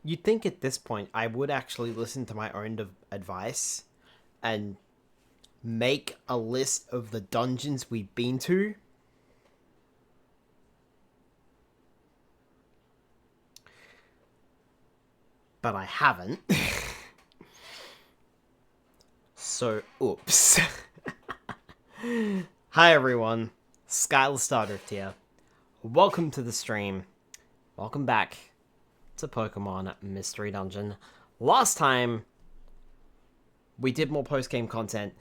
You'd think at this point I would actually listen to my own advice and make a list of the dungeons we've been to. But I haven't. So, oops. Hi everyone, Sklyer the Charmeleon here. Welcome to the stream. Welcome back to Pokemon Mystery Dungeon. Last time, we did more post-game content.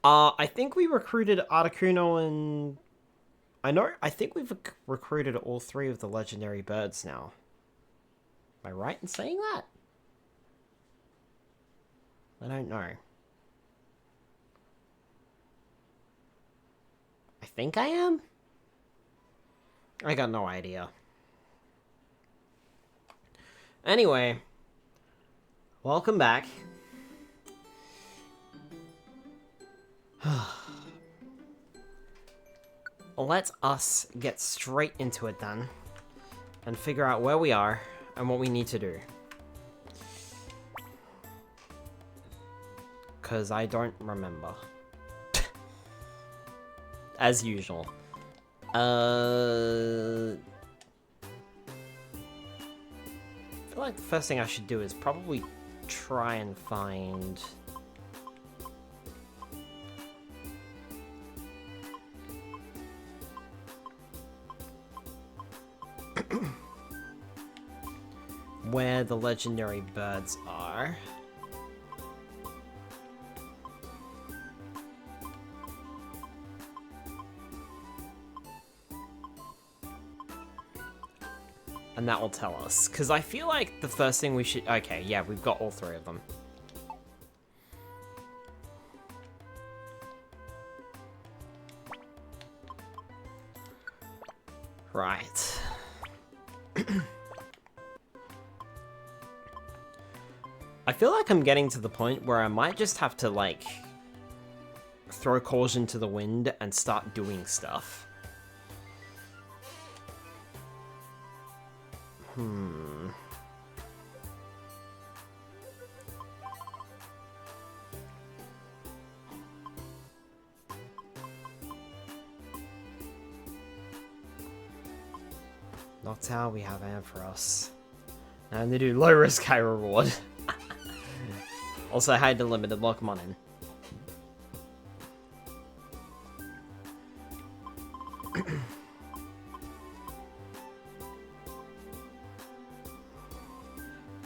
I think we recruited Articuno and... I think we've recruited all three of the legendary birds now. Am I right in saying that? I don't know. I think I am? I got no idea. Anyway, welcome back. Let us get straight into it then, and figure out where we are and what we need to do. Because I don't remember. As usual. I feel like the first thing I should do is probably try and find... where the legendary birds are. And that will tell us. Because I feel like the first thing we should... Okay, yeah, we've got all three of them. Right. I feel like I'm getting to the point where I might just have to, like, throw caution to the wind and start doing stuff. Noctowl, we have Ampharos. And they do low risk, high reward. Also hide the limited Pokemon in.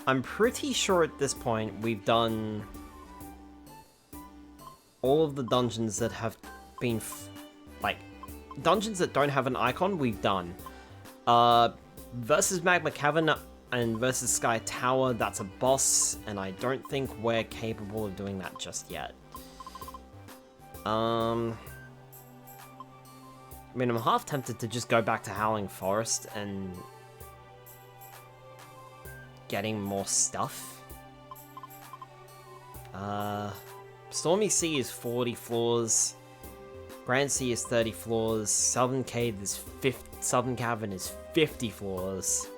I'm pretty sure at this point we've done all of the dungeons that have been, like, dungeons that don't have an icon, we've done. Versus Magma Cavern and versus Sky Tower, that's a boss, and I don't think we're capable of doing that just yet. I mean, I'm half tempted to just go back to Howling Forest and getting more stuff. Stormy Sea is 40 floors. Grand Sea is 30 floors. Southern Cavern is 50 floors.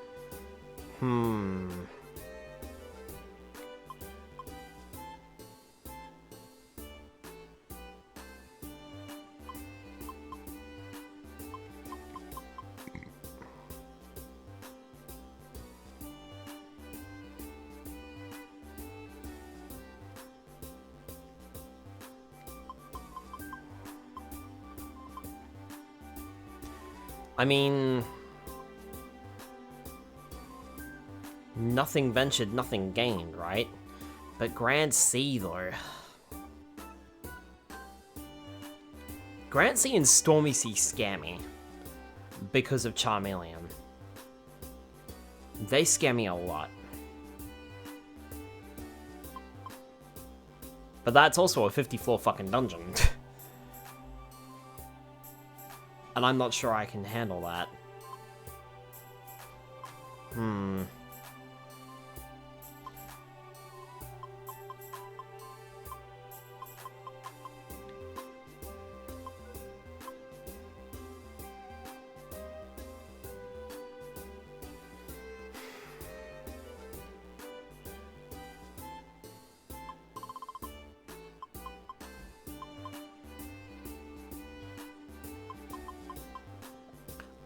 I mean, nothing ventured, nothing gained, right? But Grand Sea, though. Grand Sea and Stormy Sea scare me because of Charmeleon. They scare me a lot. But that's also a 50-floor fucking dungeon. And I'm not sure I can handle that.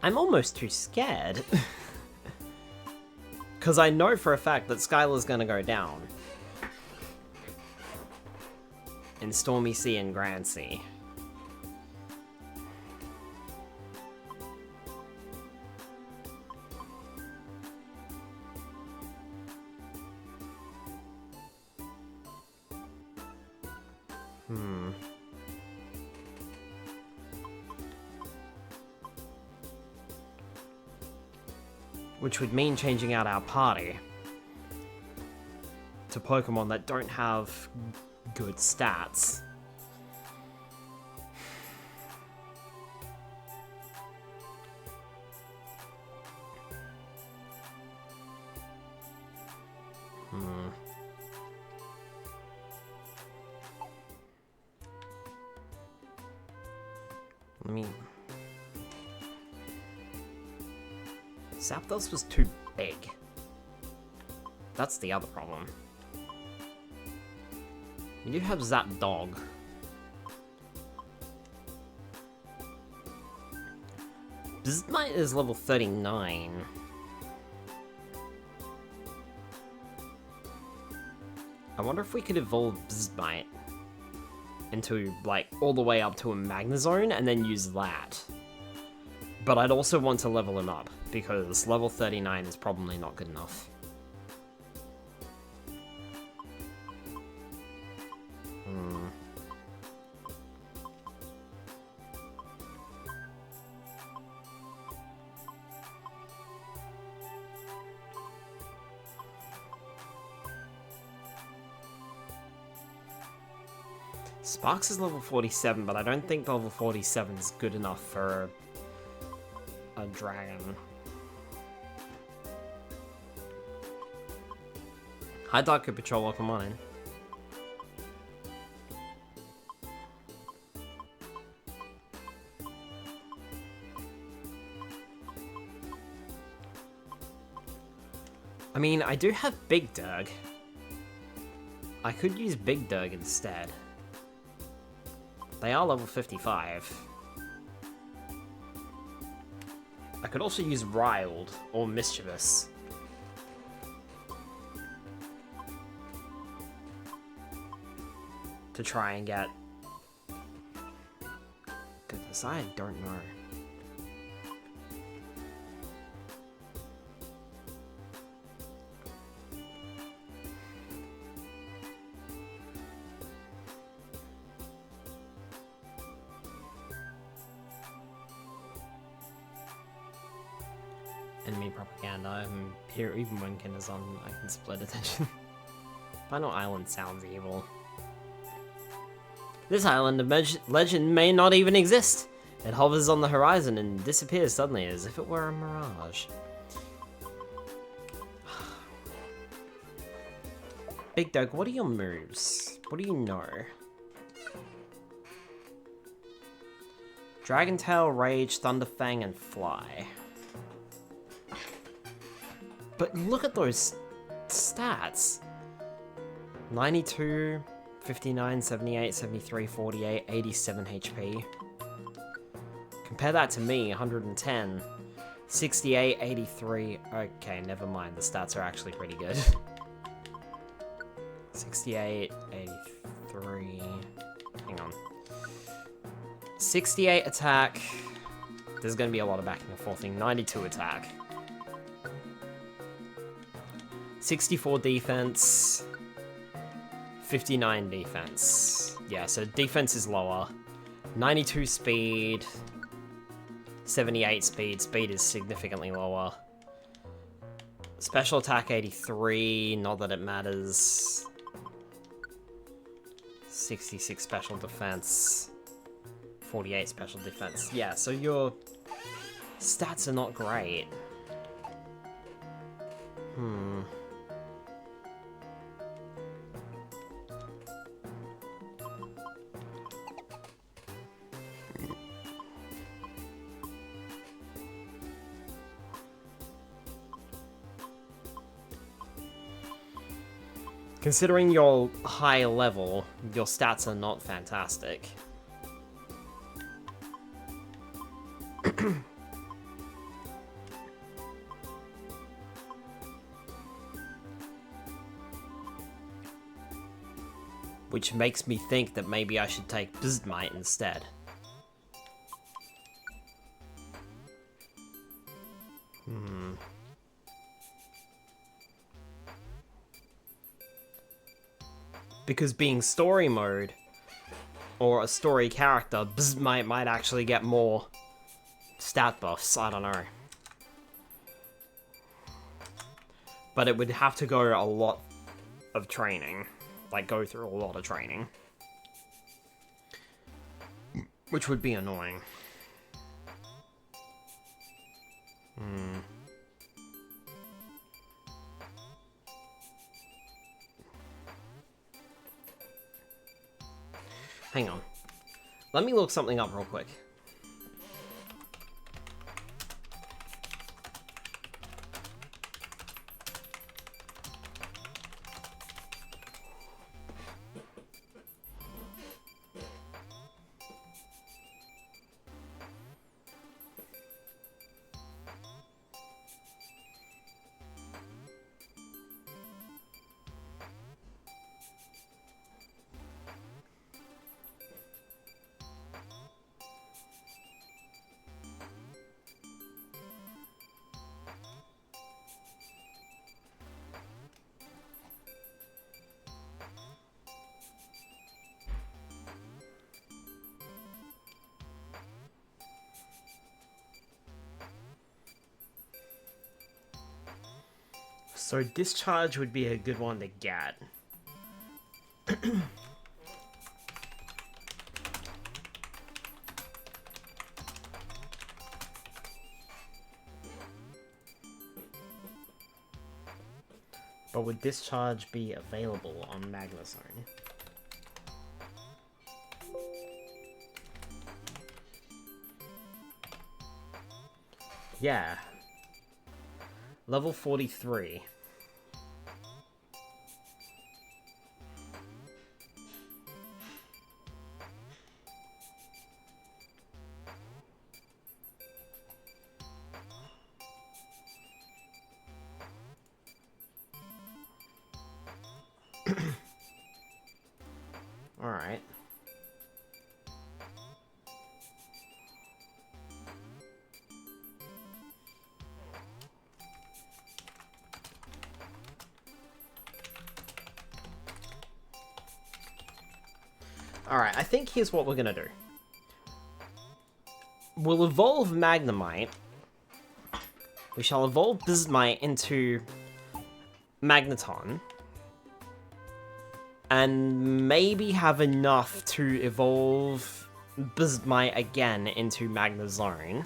I'm almost too scared. Because I know for a fact that Skylar's gonna go down. In Stormy Sea and Grand Sea. Which would mean changing out our party to Pokemon that don't have good stats. Let me... Zapdos was too big. That's the other problem. We do have Zapdog. Blizzmite is level 39. I wonder if we could evolve Blizzmite into, like, all the way up to a Magnezone and then use that. But I'd also want to level him up, because level 39 is probably not good enough. Sparks is level 47, but I don't think level 47 is good enough for a dragon. Hi, Darko Patrol, welcome on in. I mean, I do have Big Durg. I could use Big Durg instead. They are level 55. I could also use Riled or Mischievous. To try and get... Goodness, I don't know. Enemy propaganda. I'm here even when Ken is on. I can split attention. Final Island sounds evil. This island of legend may not even exist. It hovers on the horizon and disappears suddenly as if it were a mirage. Big Dog, what are your moves? What do you know? Dragon Tail, Rage, Thunderfang, and Fly. But look at those stats. 92, 59, 78, 73, 48, 87 HP. Compare that to me, 110. 68, 83. Okay, never mind. The stats are actually pretty good. 68, 83. Hang on. 68 attack. There's going to be a lot of backing and forthing. 92 attack. 64 defense. 59 defense. Yeah, so defense is lower. 92 speed. 78 speed. Speed is significantly lower. Special attack 83. Not that it matters. 66 special defense. 48 special defense. Yeah, so your stats are not great. Considering your high level, your stats are not fantastic. which makes me think that maybe I should take Bismite instead. Because being story mode, or a story character, Bismite might actually get more stat buffs, I don't know. But it would have to go a lot of training. Like, go through a lot of training. Which would be annoying. Hang on. Let me look something up real quick. So Discharge would be a good one to get. But would Discharge be available on Magnezone? Yeah. Level 43. All right. Alright, I think here's what we're gonna do. We'll evolve Magnemite. We shall evolve Bismite into Magneton. And maybe have enough to evolve Bismite again into Magnezone.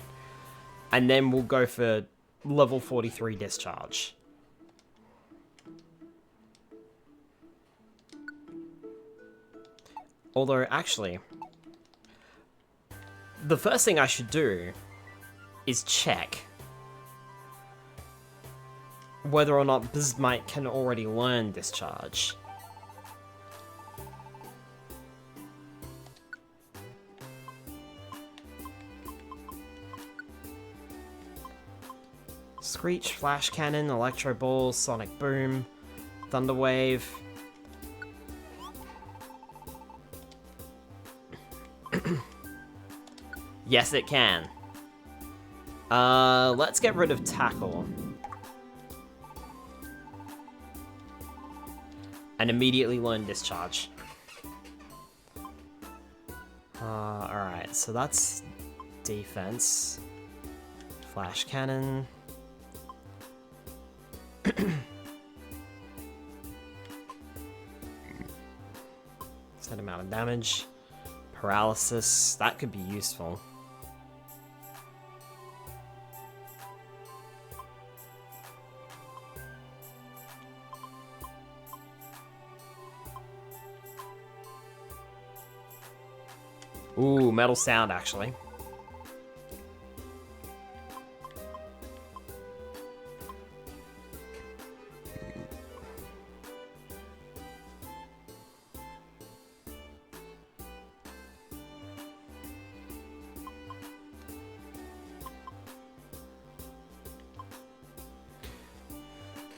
And then we'll go for level 43 Discharge. Although, actually, the first thing I should do is check whether or not Bismite can already learn Discharge. Screech, Flash Cannon, Electro Ball, Sonic Boom, Thunder Wave. Yes, it can. Let's get rid of Tackle. And immediately learn Discharge. Alright, so that's defense. Flash Cannon. Set amount of damage. Paralysis, that could be useful. Ooh, Metal Sound, actually.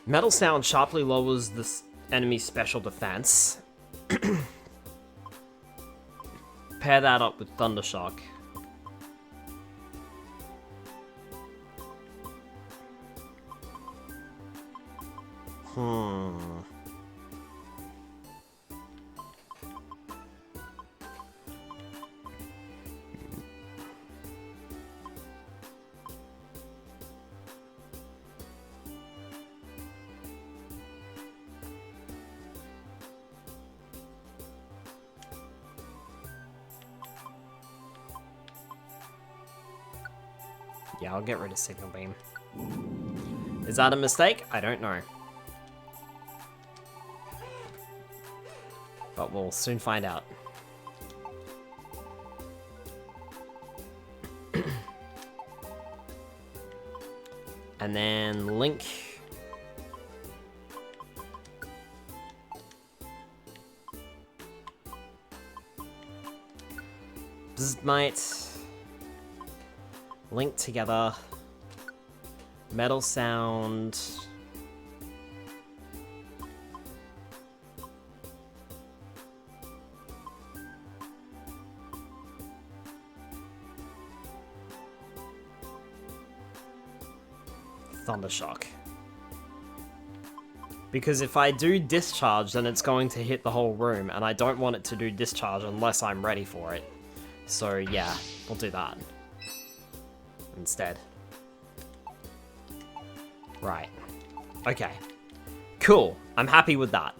Metal Sound sharply lowers the enemy's special defense. pair that up with Thundershock. Yeah, I'll get rid of Signal Beam. Is that a mistake? I don't know. But we'll soon find out. And then Link. Might Link together. Metal Sound. Thundershock. Because if I do Discharge, then it's going to hit the whole room, and I don't want it to do Discharge unless I'm ready for it. So yeah, we'll do that instead. Right. Okay. Cool. I'm happy with that.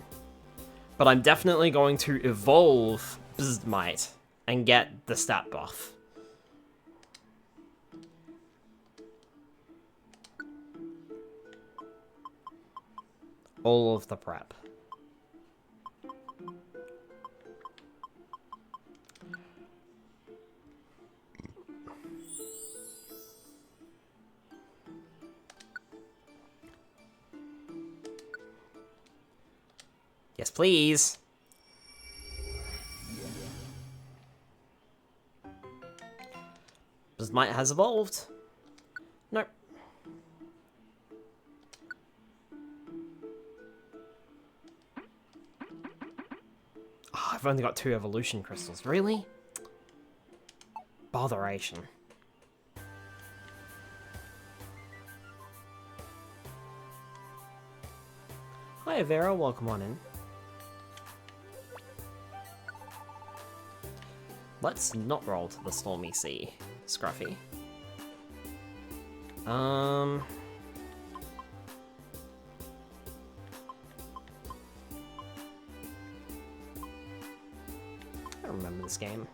But I'm definitely going to evolve Might and get the stat buff. All of the prep. Yes, please. Might has evolved. Nope. Oh, I've only got 2 evolution crystals. Really? Botheration. Hi, Vera. Welcome on in. Let's not roll to the Stormy Sea, Scruffy. I remember this game.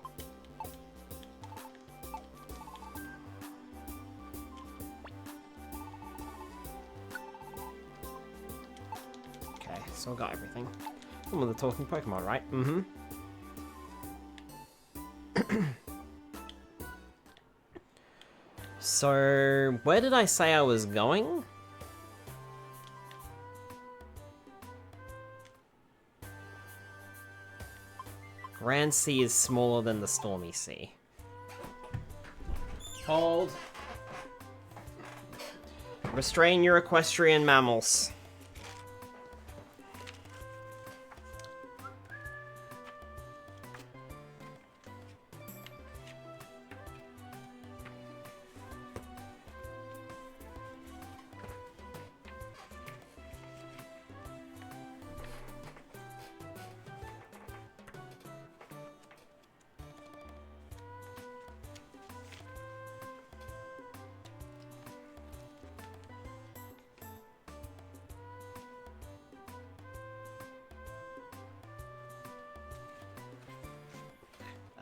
Okay, so I got everything. I'm with the talking Pokemon, right? Mm-hmm. So, where did I say I was going? Grand Sea is smaller than the Stormy Sea. Hold. Restrain your equestrian mammals.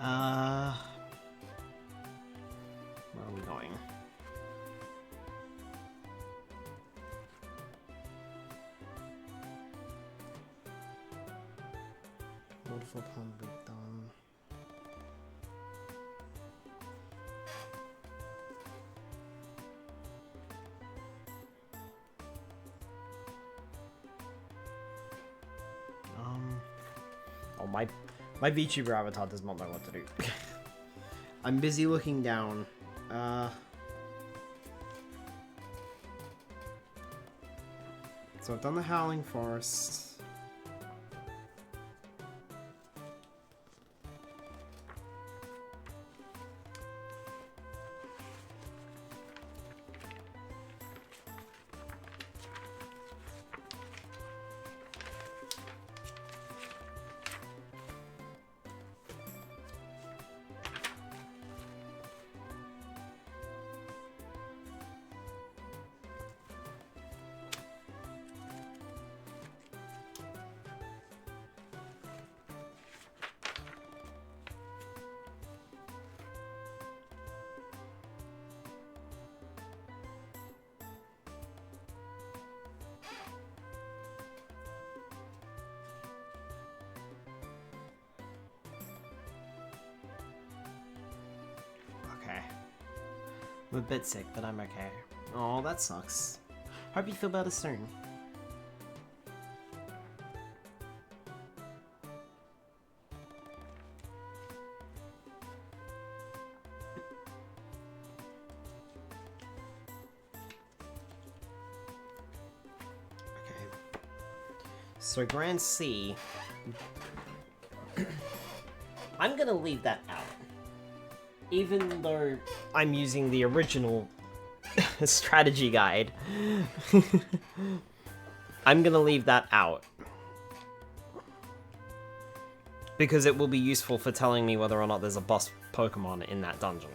Where are we going? Waterfall Pond Breakdown. Oh, my VTuber avatar does not know what to do. I'm busy looking down. So I've done the Howling Forest. I'm a bit sick, but I'm okay. Oh, that sucks. Hope you feel better soon. So Grand C, I'm gonna leave that out. Even though I'm using the original strategy guide, I'm gonna leave that out. Because it will be useful for telling me whether or not there's a boss Pokemon in that dungeon.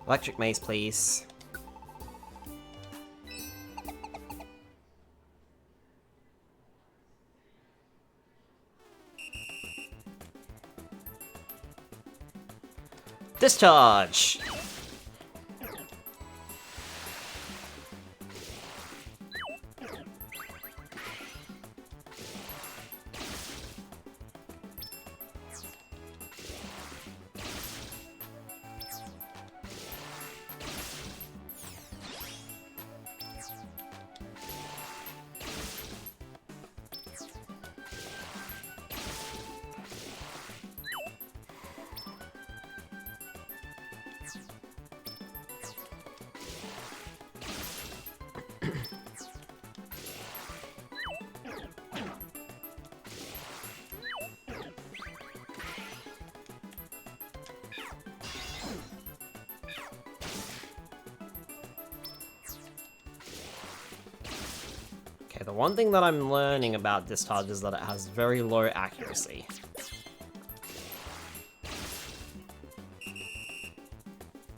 Electric Maze, please. Discharge! Okay, the one thing that I'm learning about Discharge is that it has very low accuracy.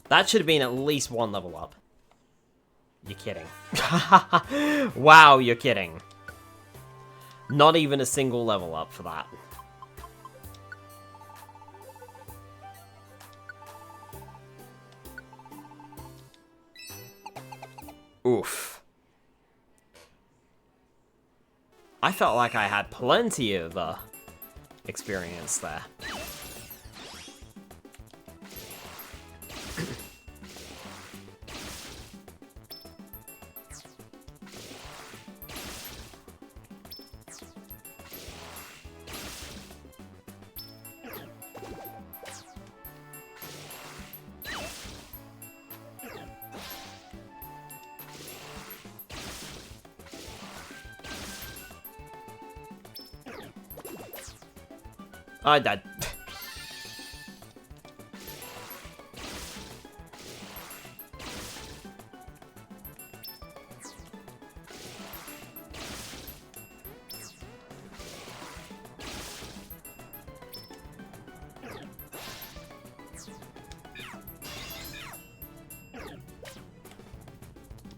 That should have been at least one level up. You're kidding. Wow, you're kidding. Not even a single level up for that. Oof. I felt like I had plenty of experience there. I died.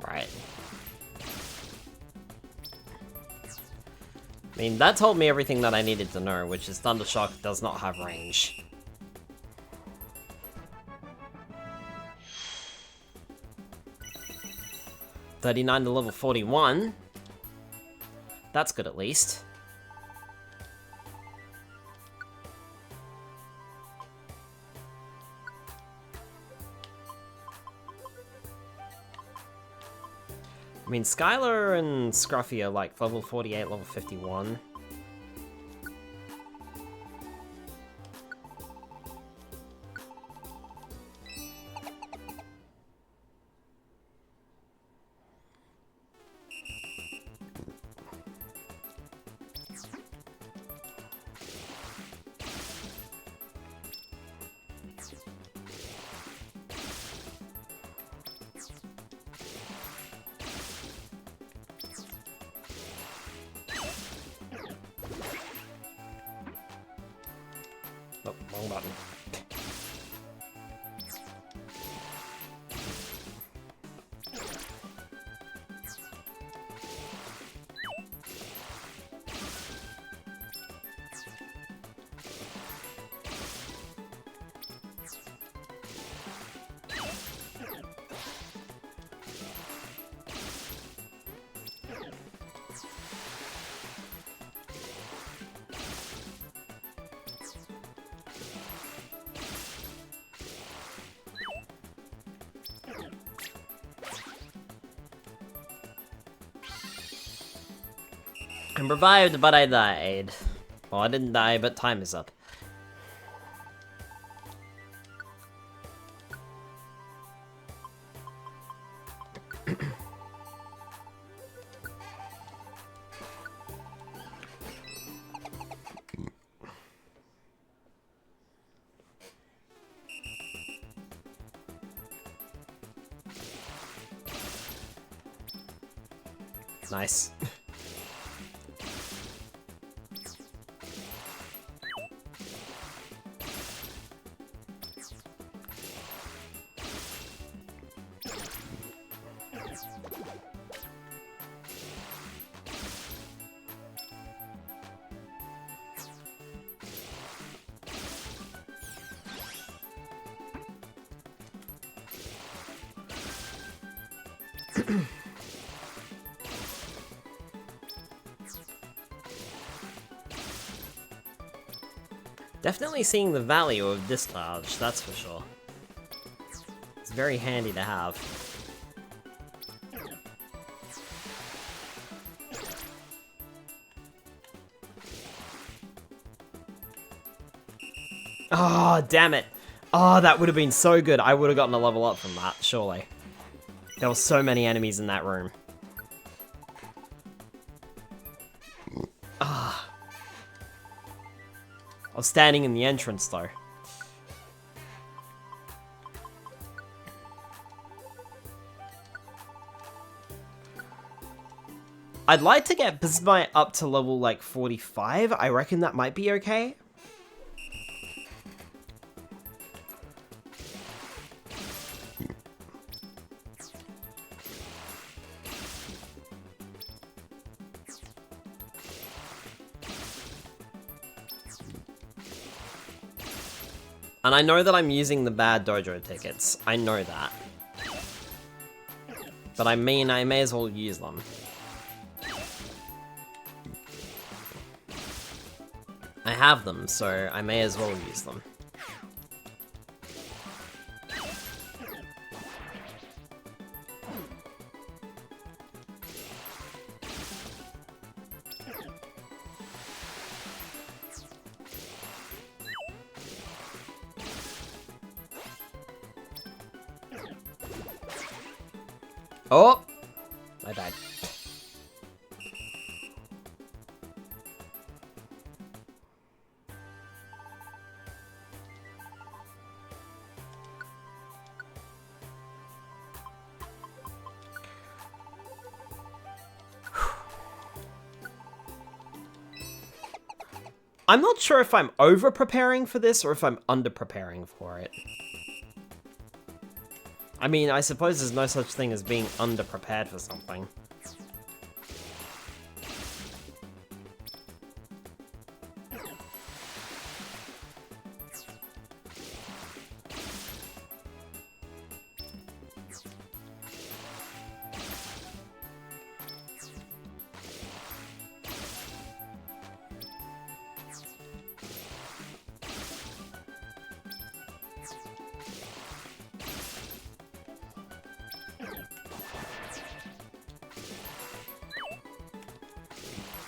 Right. I mean, that told me everything that I needed to know, which is Thundershock does not have range. $39 to level 41. That's good at least. I mean, Skylar and Scruffy are like level 48, level 51. Oh, wrong button. I'm revived, but I died. Well, I didn't die, but time is up. Nice. Definitely seeing the value of discharge, that's for sure. It's very handy to have. Oh, damn it. Oh, that would have been so good. I would have gotten a level up from that, surely. There were so many enemies in that room. Ah. I was standing in the entrance, though. I'd like to get Bismite up to level, like, 45. I reckon that might be okay. And I know that I'm using the bad dojo tickets. I know that. But I mean, I may as well use them. I have them, so I may as well use them. Oh! I died. I'm not sure if I'm over-preparing for this or if I'm under-preparing for it. I mean, I suppose there's no such thing as being under-prepared for something.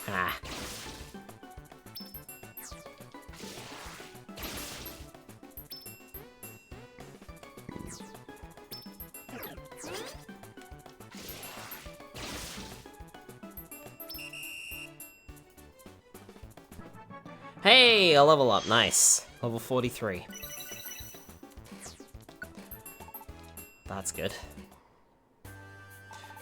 Ah. Hey, a level up, nice. Level 43. That's good.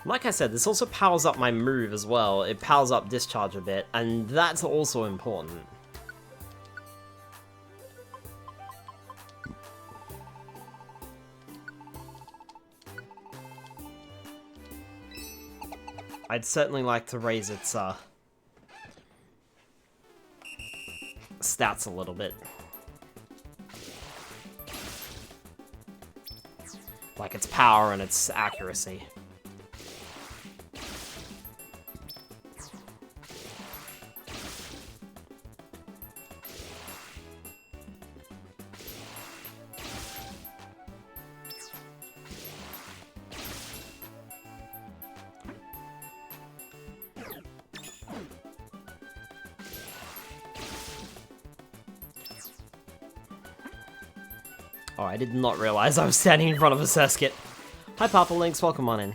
Like I said, this also powers up my move as well. It powers up discharge a bit, and that's also important. I'd certainly like to raise its stats a little bit. Like its power and its accuracy. Oh, I did not realize I was standing in front of a Surskit. Hi, Papa Lynx, welcome on in.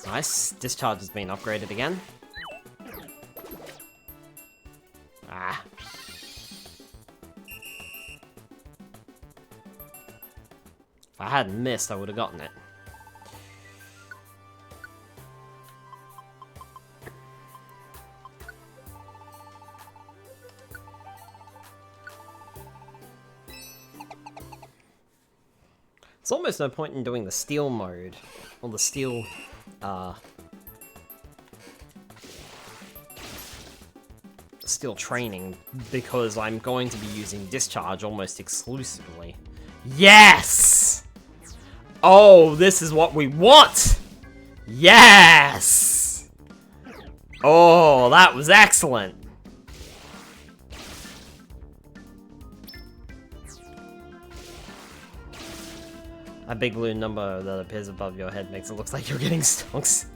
Nice. Discharge has been upgraded again. Ah. If I hadn't missed, I would have gotten it. There's almost no point in doing the steel mode, or the steel, steel training, because I'm going to be using discharge almost exclusively. Yes! Oh, this is what we want! Yes! Oh, that was excellent! A big blue number that appears above your head makes it look like you're getting stonks.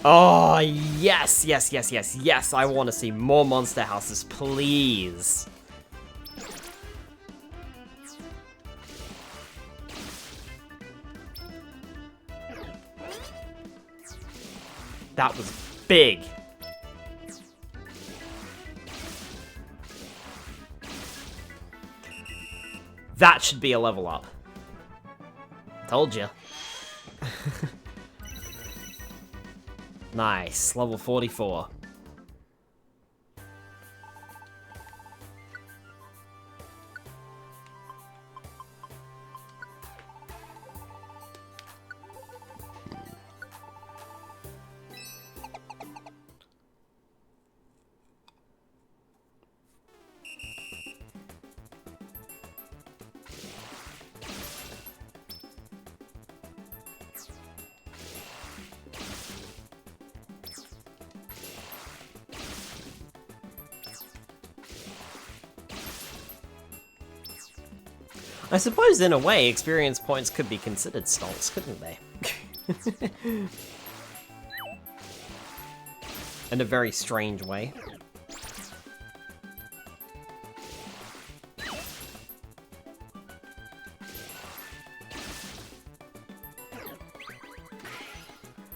Oh, yes, yes, yes, yes, yes. I want to see more monster houses, please. That was big. That should be a level up. Told you. Nice, level 44. I suppose, in a way, experience points could be considered stonks, couldn't they? In a very strange way.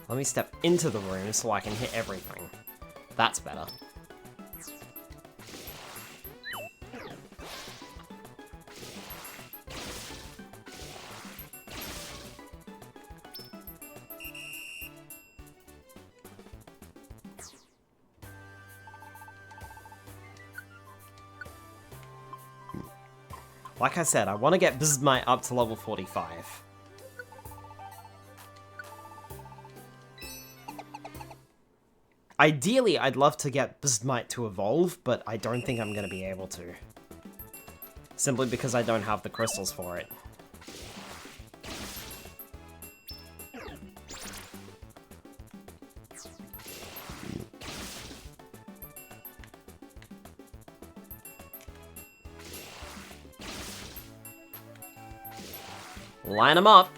Let me step into the room so I can hit everything. That's better. Like I said, I want to get Bismite up to level 45. Ideally, I'd love to get Bismite to evolve, but I don't think I'm going to be able to. Simply because I don't have the crystals for it. Line them up.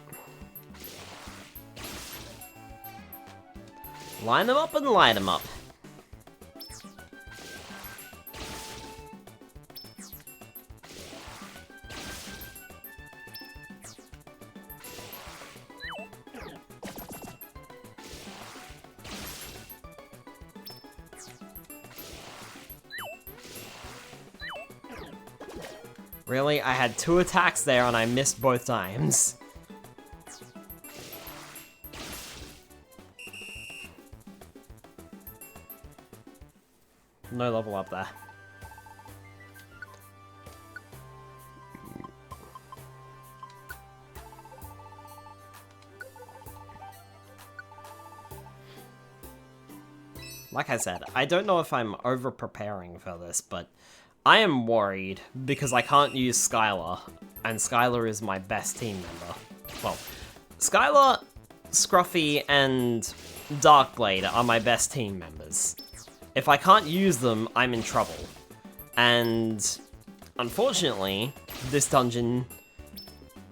Line them up and line them up. Really? I had 2 attacks there and I missed both times. No level up there. Like I said, I don't know if I'm over-preparing for this, but I am worried because I can't use Skylar, and Skylar is my best team member. Well, Skylar, Scruffy, and Darkblade are my best team members. If I can't use them, I'm in trouble. And unfortunately, this dungeon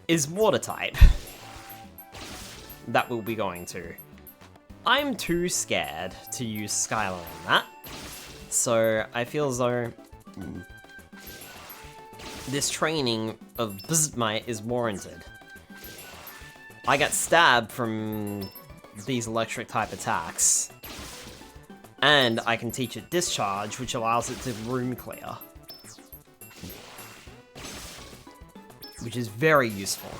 is water type. that we'll be going to. I'm too scared to use Skylar on that, so I feel as though this training of Bzzmite is warranted. I get stabbed from these electric type attacks, and I can teach it Discharge, which allows it to room clear, which is very useful.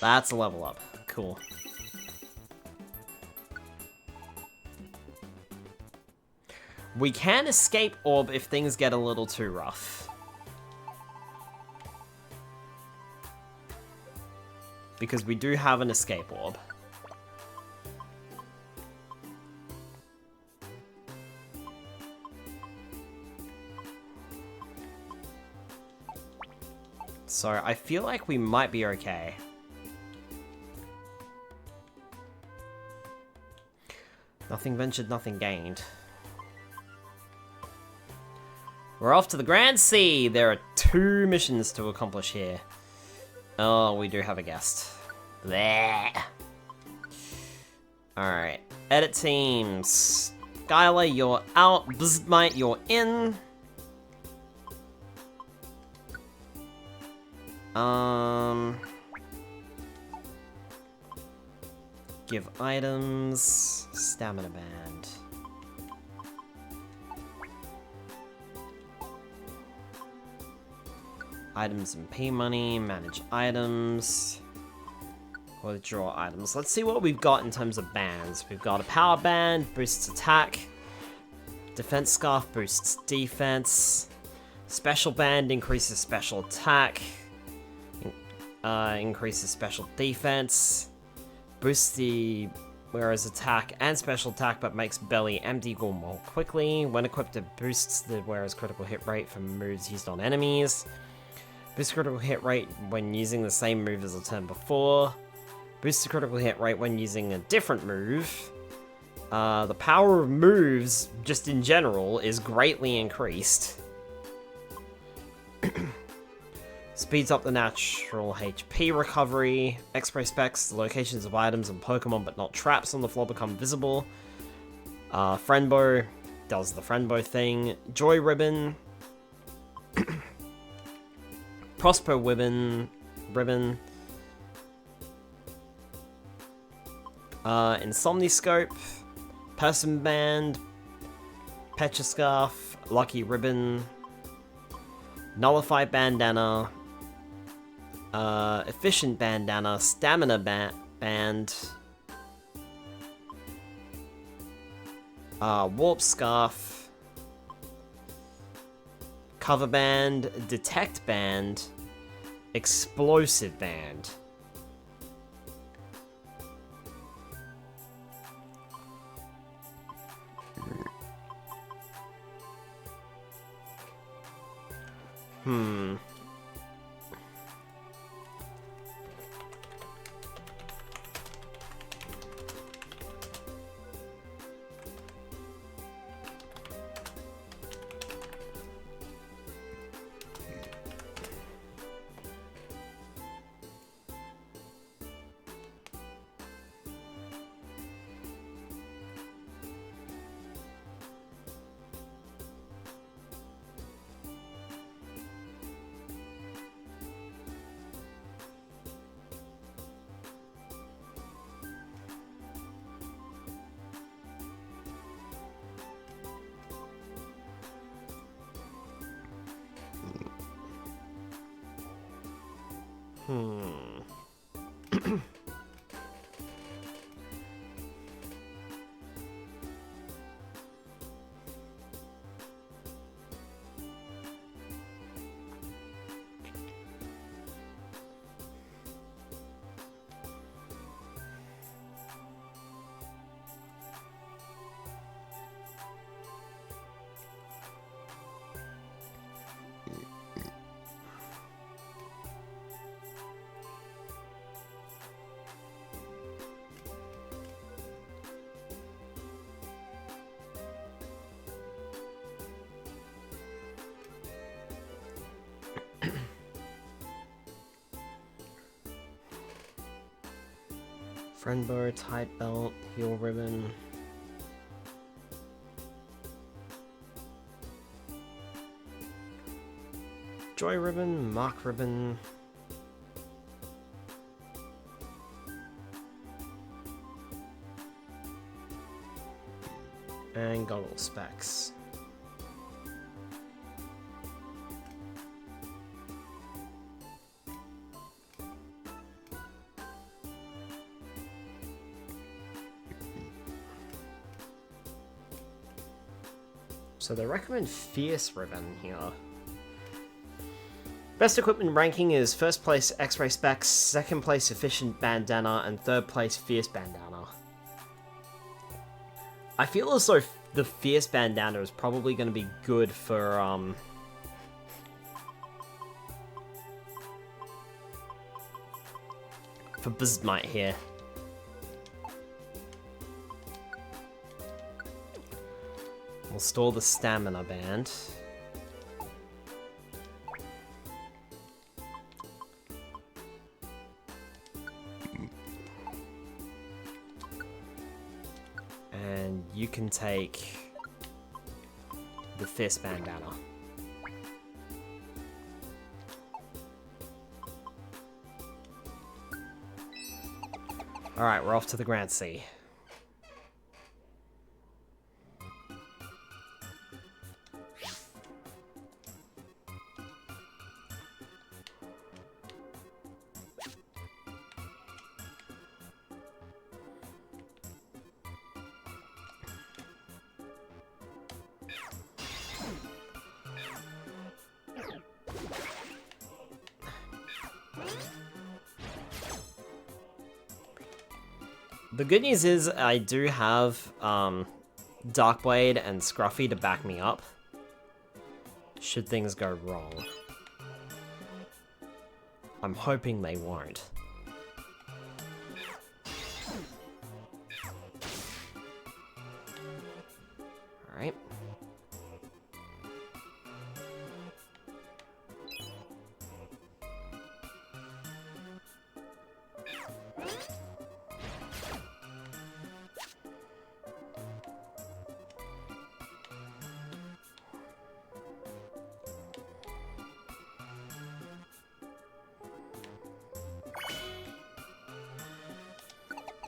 That's a level up. Cool. We can escape Orb if things get a little too rough. Because we do have an escape Orb. So I feel like we might be okay. Nothing ventured, nothing gained. We're off to the Grand Sea! There are 2 missions to accomplish here. Oh, we do have a guest. There. Alright. Edit teams. Skylar, you're out. Bzzmite, you're in. Give items. Stamina band. Items and pay money. Manage items. Withdraw items. Let's see what we've got in terms of bands. We've got a power band. Boosts attack. Defense scarf boosts defense. Special band increases special attack. Increases special defense. Boosts the wearer's attack and special attack, but makes belly empty go more quickly. When equipped, it boosts the wearer's critical hit rate for moves used on enemies. Boosts critical hit rate when using the same move as the turn before. Boosts the critical hit rate when using a different move. The power of moves, just in general, is greatly increased. Speeds up the natural HP recovery. X-ray specs, the locations of items and Pokemon but not traps on the floor become visible. Friendbow does the Friendbow thing. Joy Ribbon. Prosper Ribbon. Insomniscope. Person Band. Petroscarf. Lucky Ribbon. Nullify Bandana. Efficient Bandana, Stamina Band, Warp Scarf, Cover Band, Detect Band, Explosive Band. Friendbow, tight belt, heel ribbon. Joy ribbon, mark ribbon. And goggle specs. So they recommend Fierce Ribbon here. Best equipment ranking is first place X-Ray Specs, second place Efficient Bandana, and third place Fierce Bandana. I feel as though the Fierce Bandana is probably going to be good for, Bismite here. We'll store the Stamina Band. And you can take the Fierce Bandana. Alright, we're off to the Grand Sea. The good news is I do have Darkblade and Scruffy to back me up should things go wrong. I'm hoping they won't. Alright.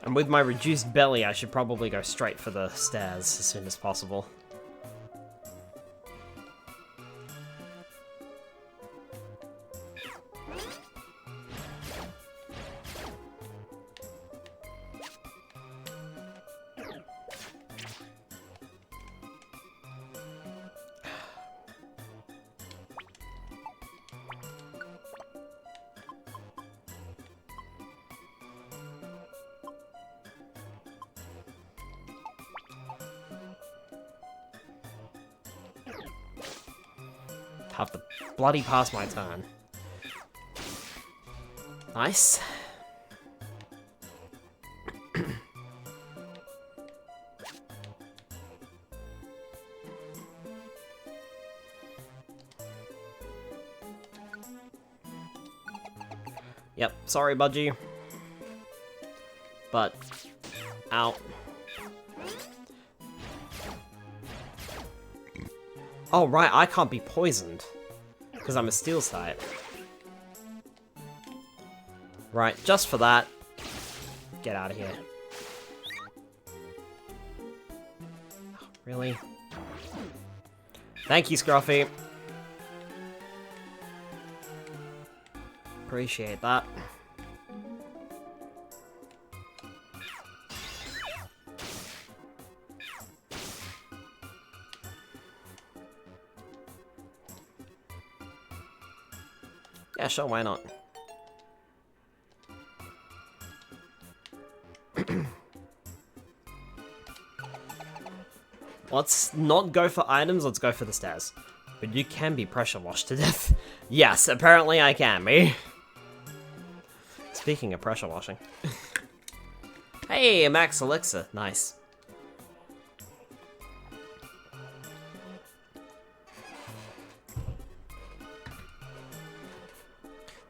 And with my reduced belly, I should probably go straight for the stairs as soon as possible. Have to bloody pass my turn. Nice. Yep, sorry, Budgie. But, out. Oh, right, I can't be poisoned. Because I'm a steel type. Right, just for that. Get out of here. Oh, really? Thank you, Scruffy. Appreciate that. Yeah, sure, why not? Let's not go for items, let's go for the stairs. But you can be pressure washed to death. Yes, apparently I can be. Speaking of pressure washing. Hey, Max Elixir. Nice.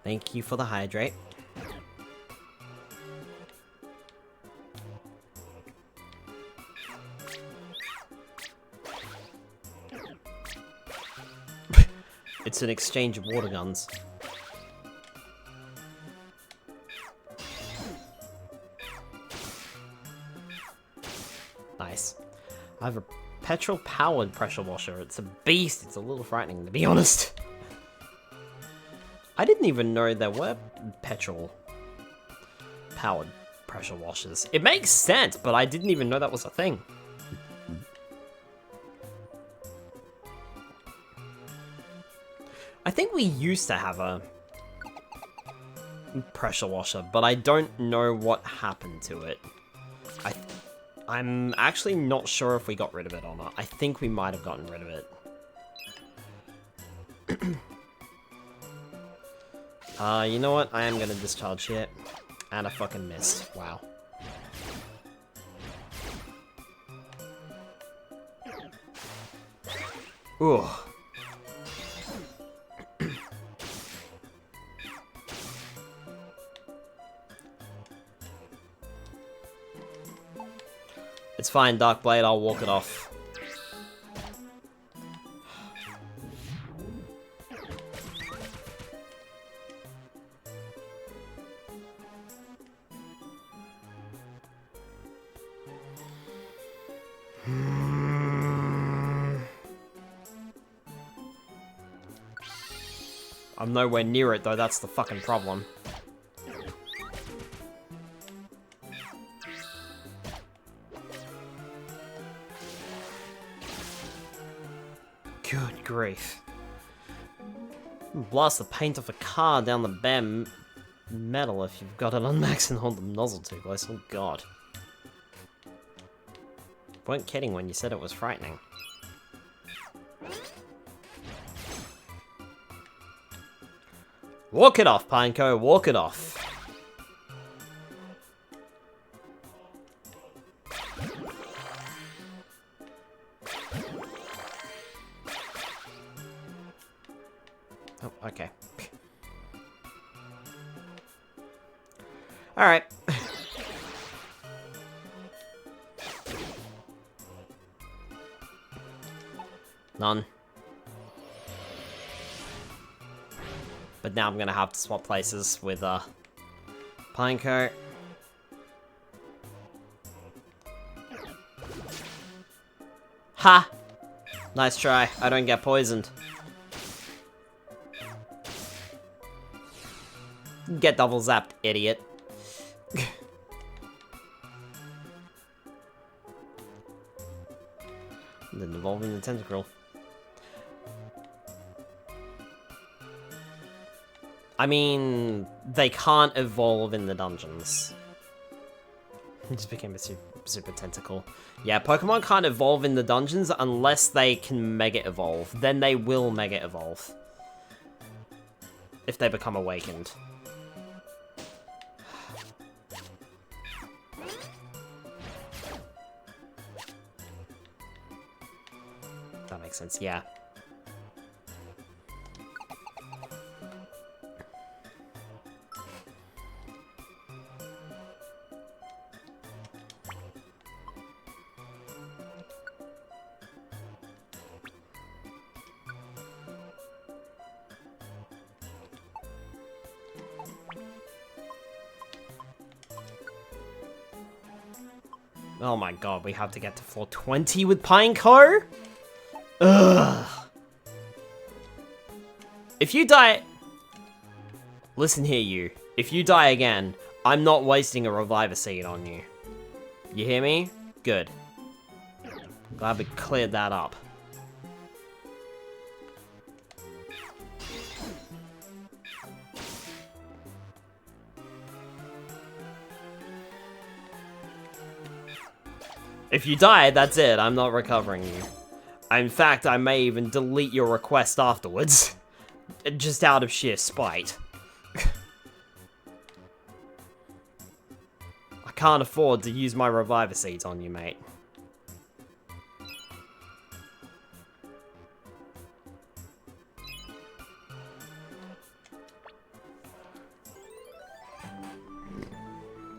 Thank you for the hydrate. it's an exchange of water guns. Nice. I have a petrol-powered pressure washer. It's a beast. It's a little frightening, to be honest. I didn't even know there were petrol-powered pressure washers. It makes sense, but I didn't even know that was a thing. I think we used to have a pressure washer, but I don't know what happened to it. I'm actually not sure if we got rid of it or not. I think we might have gotten rid of it. You know what? I am gonna discharge here. And I fucking missed. Wow. Ooh. It's fine, Dark Blade, I'll walk it off. I'm nowhere near it, though, that's the fucking problem. Good grief. Blast the paint off a car down the bare metal if you've got it on max and hold the nozzle too close. Oh god. Weren't kidding when you said it was frightening. Walk it off, Pineco, walk it off. Oh, okay. Alright. None. But now I'm gonna have to swap places with, Pineco. Ha! Nice try. I don't get poisoned. Get double zapped, idiot. Then evolving the tentacle. I mean, they can't evolve in the dungeons. He just became a super tentacle. Yeah, Pokemon can't evolve in the dungeons unless they can Mega Evolve. Then they will Mega Evolve. If they become awakened. That makes sense, yeah. Oh my god, we have to get to floor 20 with Pineco? Ugh. If you die... Listen here, you. If you die again, I'm not wasting a Reviver Seed on you. You hear me? Good. Glad we cleared that up. If you die, that's it. I'm not recovering you. In fact, I may even delete your request afterwards. Just out of sheer spite. I can't afford to use my Reviver Seeds on you, mate.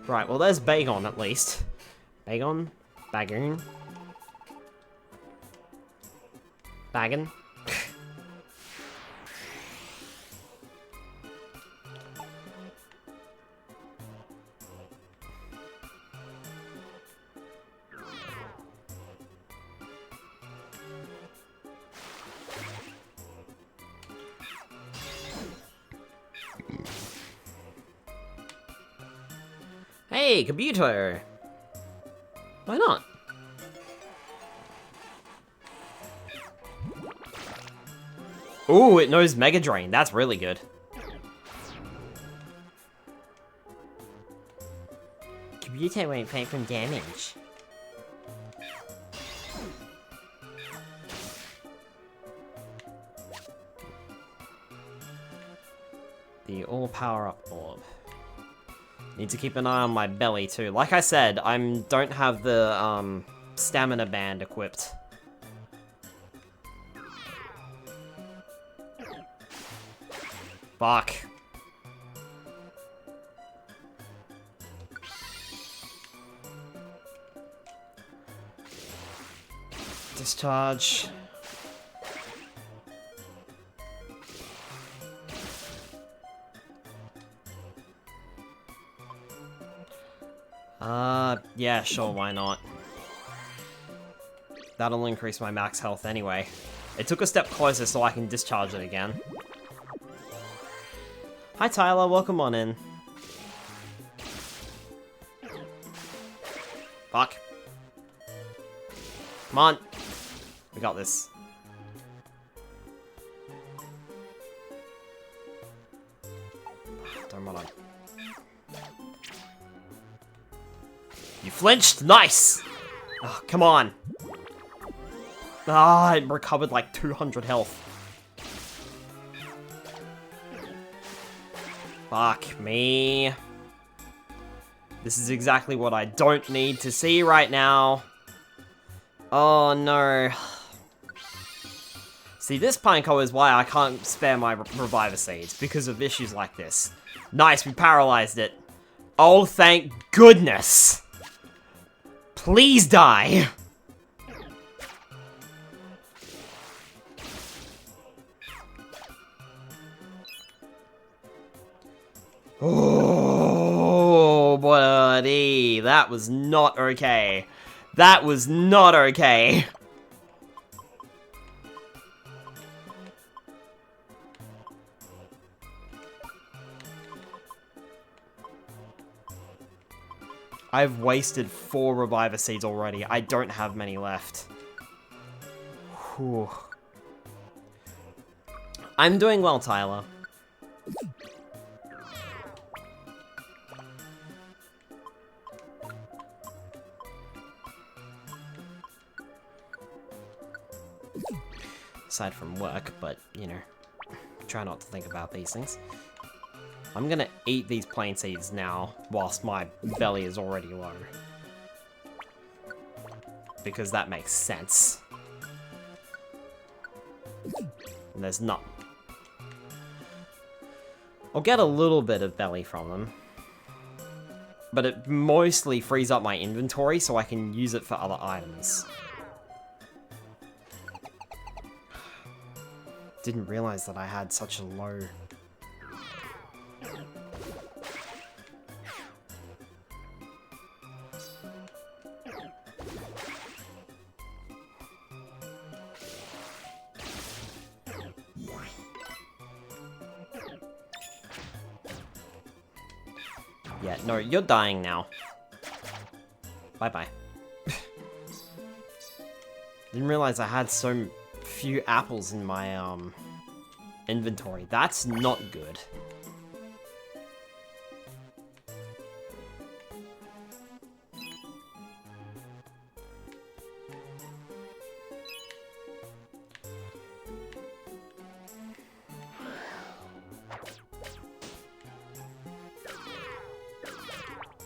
Right, well there's Bagon at least. Bagon? Bagoon? Hey, Kabuto! Why not? Ooh, it knows Mega Drain. That's really good. Kabuto won't fight from damage. The all-power-up orb. Need to keep an eye on my belly too. Like I said, I don't have the stamina band equipped. Fuck. Discharge. Yeah, sure, why not? That'll increase my max health anyway. It took a step closer so I can discharge it again. Hi Tyler, welcome on in. Fuck. Come on. We got this. Don't run on. You flinched? Nice! Oh, come on. Ah, it recovered like 200 health. Fuck me. This is exactly what I don't need to see right now. Oh no. See, this Pineco is why I can't spare my Reviver Seeds, because of issues like this. Nice, we paralyzed it. Oh, thank goodness. Please die. Oh, buddy. That was not okay. That was not okay. I've wasted 4 Reviver Seeds already. I don't have many left. Whew. I'm doing well, Tyler. Aside from work, but, you know, try not to think about these things. I'm gonna eat these plain seeds now, whilst my belly is already low. Because that makes sense. And there's none. I'll get a little bit of belly from them. But it mostly frees up my inventory so I can use it for other items. Didn't realize that I had such a low... Yeah, no, you're dying now. Bye-bye. Didn't realize I had so few apples in my, inventory. That's not good.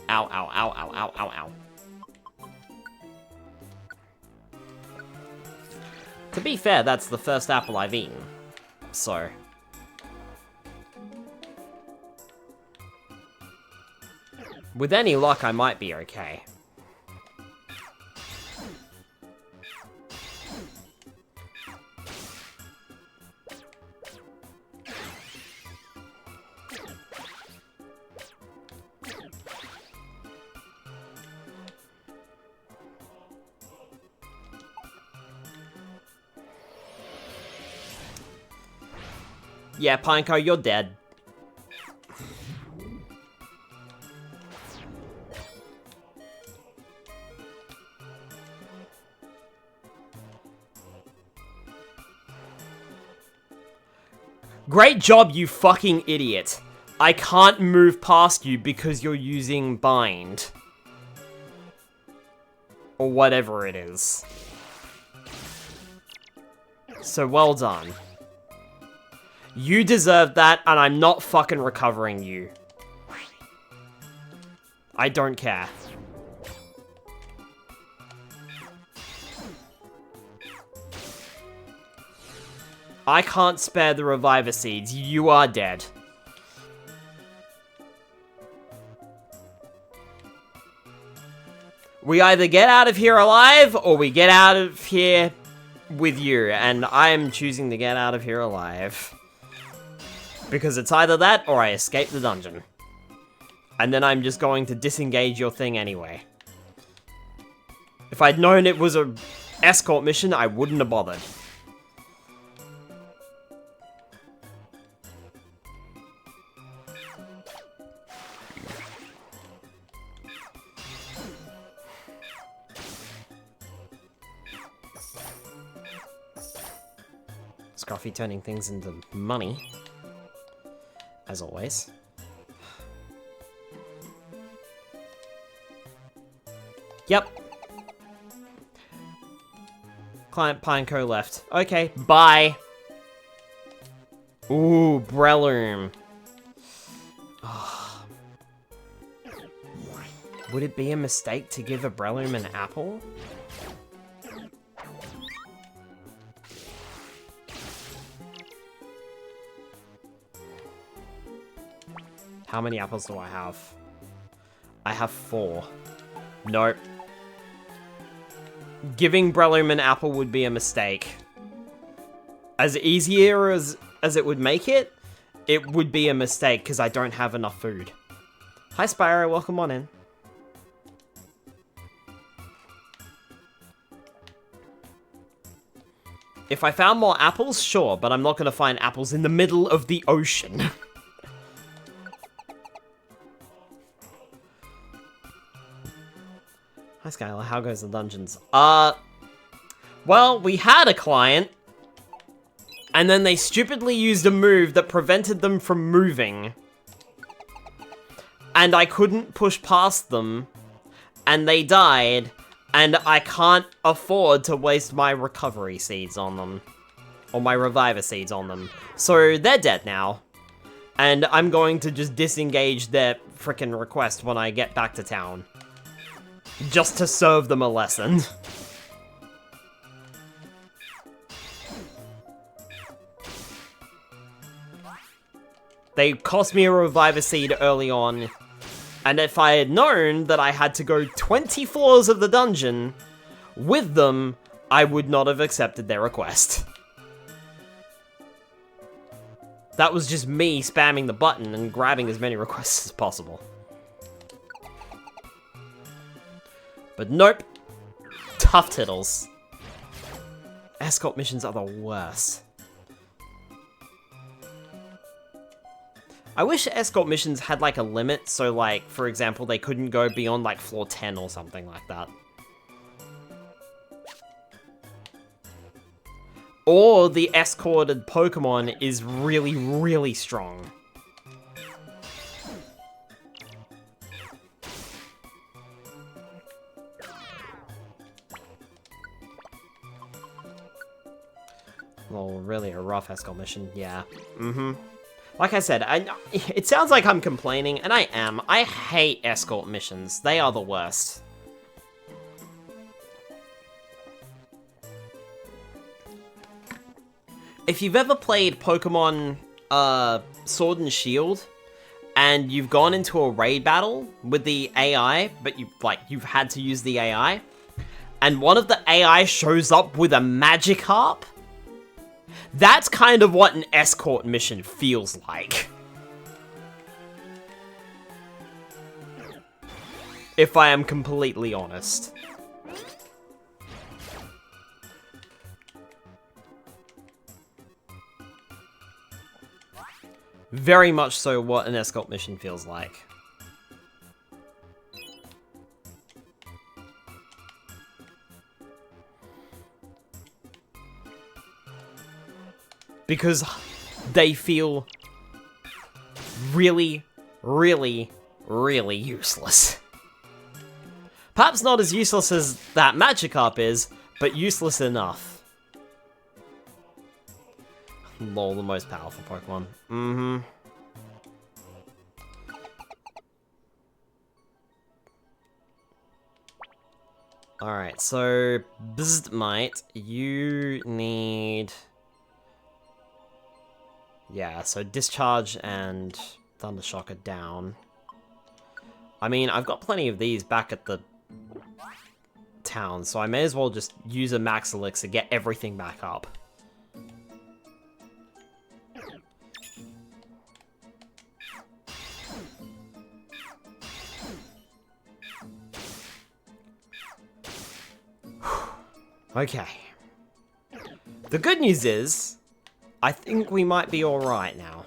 Ow, ow, ow, ow, ow, ow, ow. To be fair, that's the first apple I've eaten. So... with any luck, I might be okay. Yeah, Pineco, you're dead. Great job, you fucking idiot. I can't move past you because you're using bind. Or whatever it is. So well done. You deserve that, and I'm not fucking recovering you. I don't care. I can't spare the reviver seeds. You are dead. We either get out of here alive, or we get out of here with you, and I'm choosing to get out of here alive. Because it's either that, or I escape the dungeon. And then I'm just going to disengage your thing anyway. If I'd known it was a escort mission, I wouldn't have bothered. Scruffy turning things into money. As always. Yep. Client Pineco left. Okay, bye. Ooh, Breloom. Oh. Would it be a mistake to give a Breloom an apple? How many apples do I have? I have 4. Nope. Giving Breloom an apple would be a mistake. As easier as it would make it, it would be a mistake because I don't have enough food. Hi Spyro, welcome on in. If I found more apples, sure, but I'm not going to find apples in the middle of the ocean. Hi Skylar, how goes the dungeons? Well, we had a client, and then they stupidly used a move that prevented them from moving. And I couldn't push past them, and they died, and I can't afford to waste my recovery seeds on them. Or my reviver seeds on them. So they're dead now. And I'm going to just disengage their frickin' request when I get back to town. Just to serve them a lesson. They cost me a reviver seed early on, and if I had known that I had to go 20 floors of the dungeon with them, I would not have accepted their request. That was just me spamming the button and grabbing as many requests as possible. But nope. Tough tittles. Escort missions are the worst. I wish escort missions had like a limit, so like, for example, they couldn't go beyond like floor 10 or something like that. Or the escorted Pokemon is really, really strong. Well, really a rough escort mission, yeah. Like I said, it sounds like I'm complaining, and I am. I hate escort missions. They are the worst. If you've ever played Pokemon Sword and Shield, and you've gone into a raid battle with the AI, but you've had to use the AI, and one of the AI shows up with a Magikarp, that's kind of what an escort mission feels like. If I am completely honest. Very much so what an escort mission feels like. Because they feel really, really, really useless. Perhaps not as useless as that Magikarp is, but useless enough. Lol, the most powerful Pokemon. Mm-hmm. Alright, so Bzzmite, you need... Yeah, so Discharge and Thundershock are down. I mean, I've got plenty of these back at the town, so I may as well just use a Max Elixir, get everything back up. Okay. The good news is, I think we might be alright now.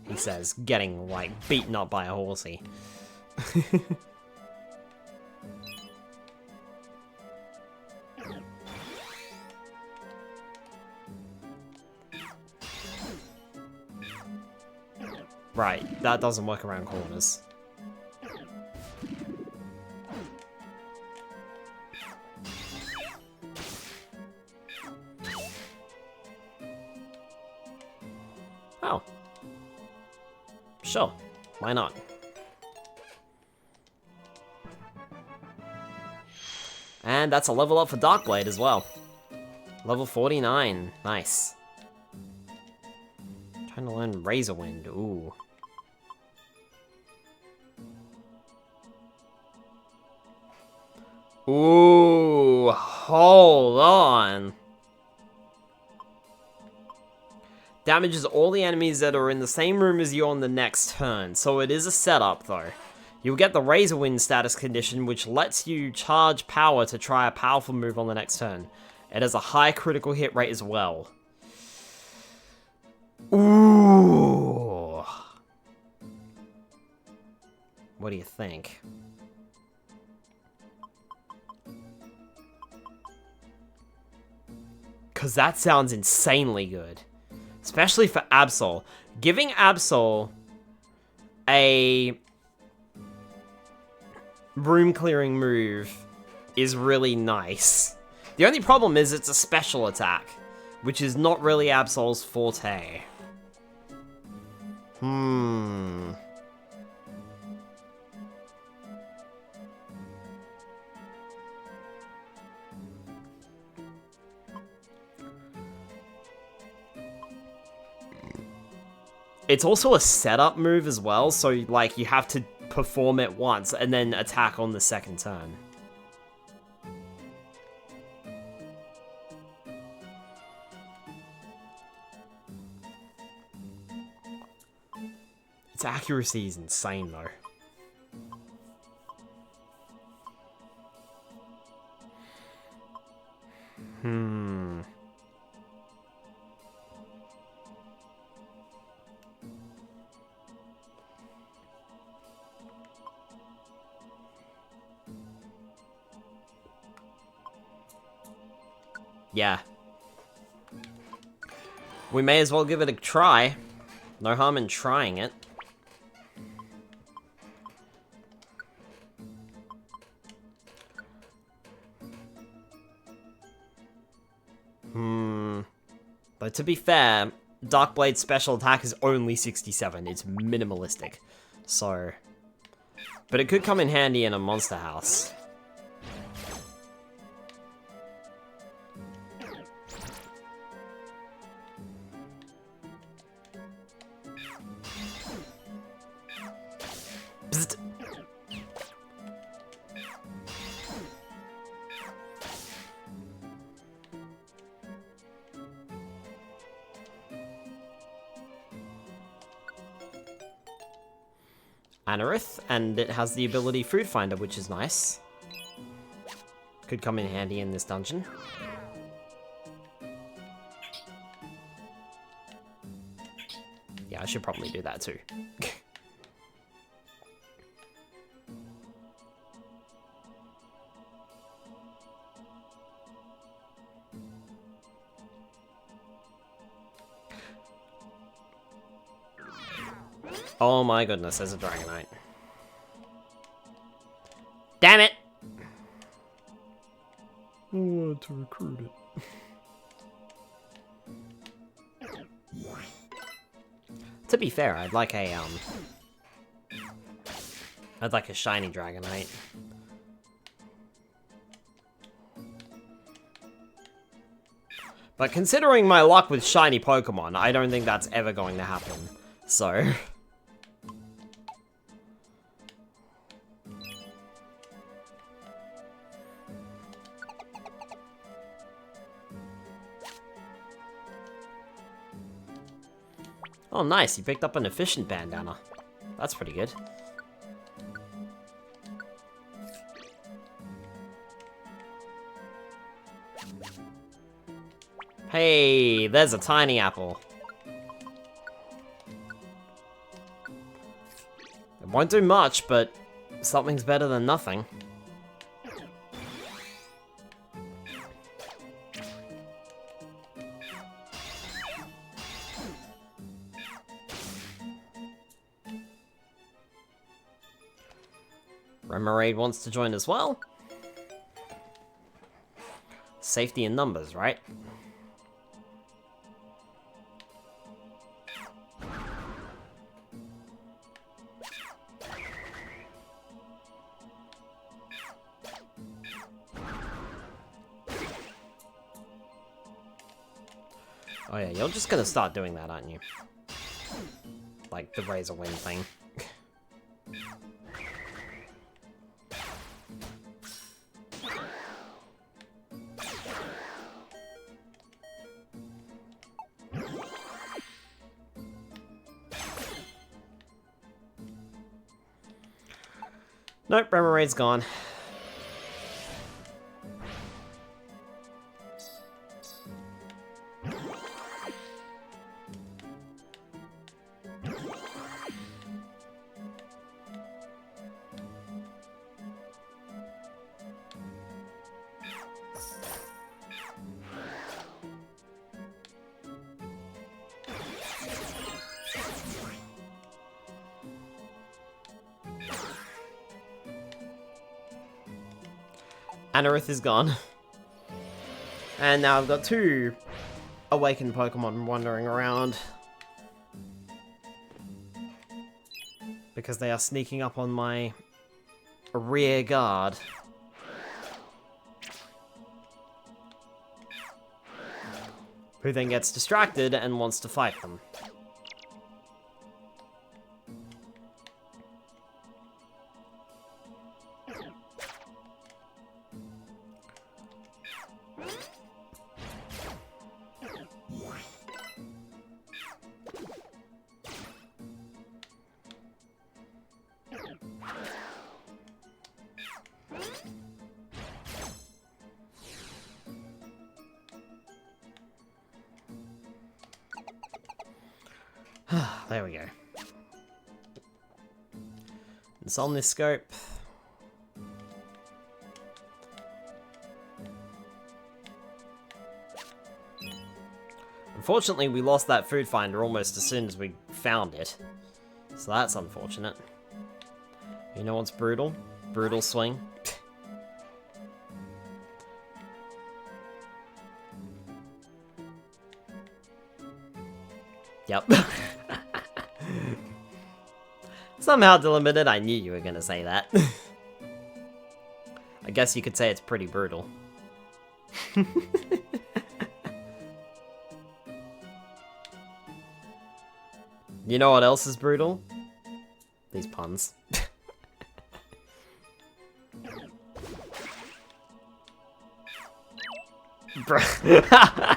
He says, getting, like, beaten up by a horsey. Right, that doesn't work around corners. Oh. Sure, why not? And that's a level up for Darkblade as well. Level 49, nice. Trying to learn Razor Wind, ooh. Ooh, hold on. Damages all the enemies that are in the same room as you on the next turn, so it is a setup though. You'll get the Razor Wind status condition, which lets you charge power to try a powerful move on the next turn. It has a high critical hit rate as well. Ooh. What do you think? Because that sounds insanely good. Especially for Absol. Giving Absol a room clearing move is really nice. The only problem is it's a special attack, which is not really Absol's forte. It's also a setup move as well, so like you have to perform it once and then attack on the second turn. Its accuracy is insane though. Yeah. We may as well give it a try. No harm in trying it. But to be fair, Darkblade's special attack is only 67. It's minimalistic. So... But it could come in handy in a monster house. Psst. Anorith, and it has the ability Food Finder, which is nice. Could come in handy in this dungeon. Yeah, I should probably do that too. Oh my goodness, there's a Dragonite. Damn it! I wanted to recruit it. To be fair, I'd like a shiny Dragonite. But considering my luck with shiny Pokemon, I don't think that's ever going to happen. So... Oh nice, you picked up an efficient bandana. That's pretty good. Hey, there's a tiny apple. It won't do much, but something's better than nothing. Remoraid wants to join as well. Safety in numbers, right? Oh yeah, you're just gonna start doing that, aren't you? Like the Razor Wind thing. Nope, Remoraid's gone. Anorith is gone. And now I've got two awakened Pokemon wandering around. Because they are sneaking up on my rear guard. Who then gets distracted and wants to fight them. There we go. It's on this scope. Unfortunately, we lost that food finder almost as soon as we found it. So that's unfortunate. You know what's brutal? Brutal swing. Yep. Somehow delimited, I knew you were gonna say that. I guess you could say it's pretty brutal. You know what else is brutal? These puns. Bruh.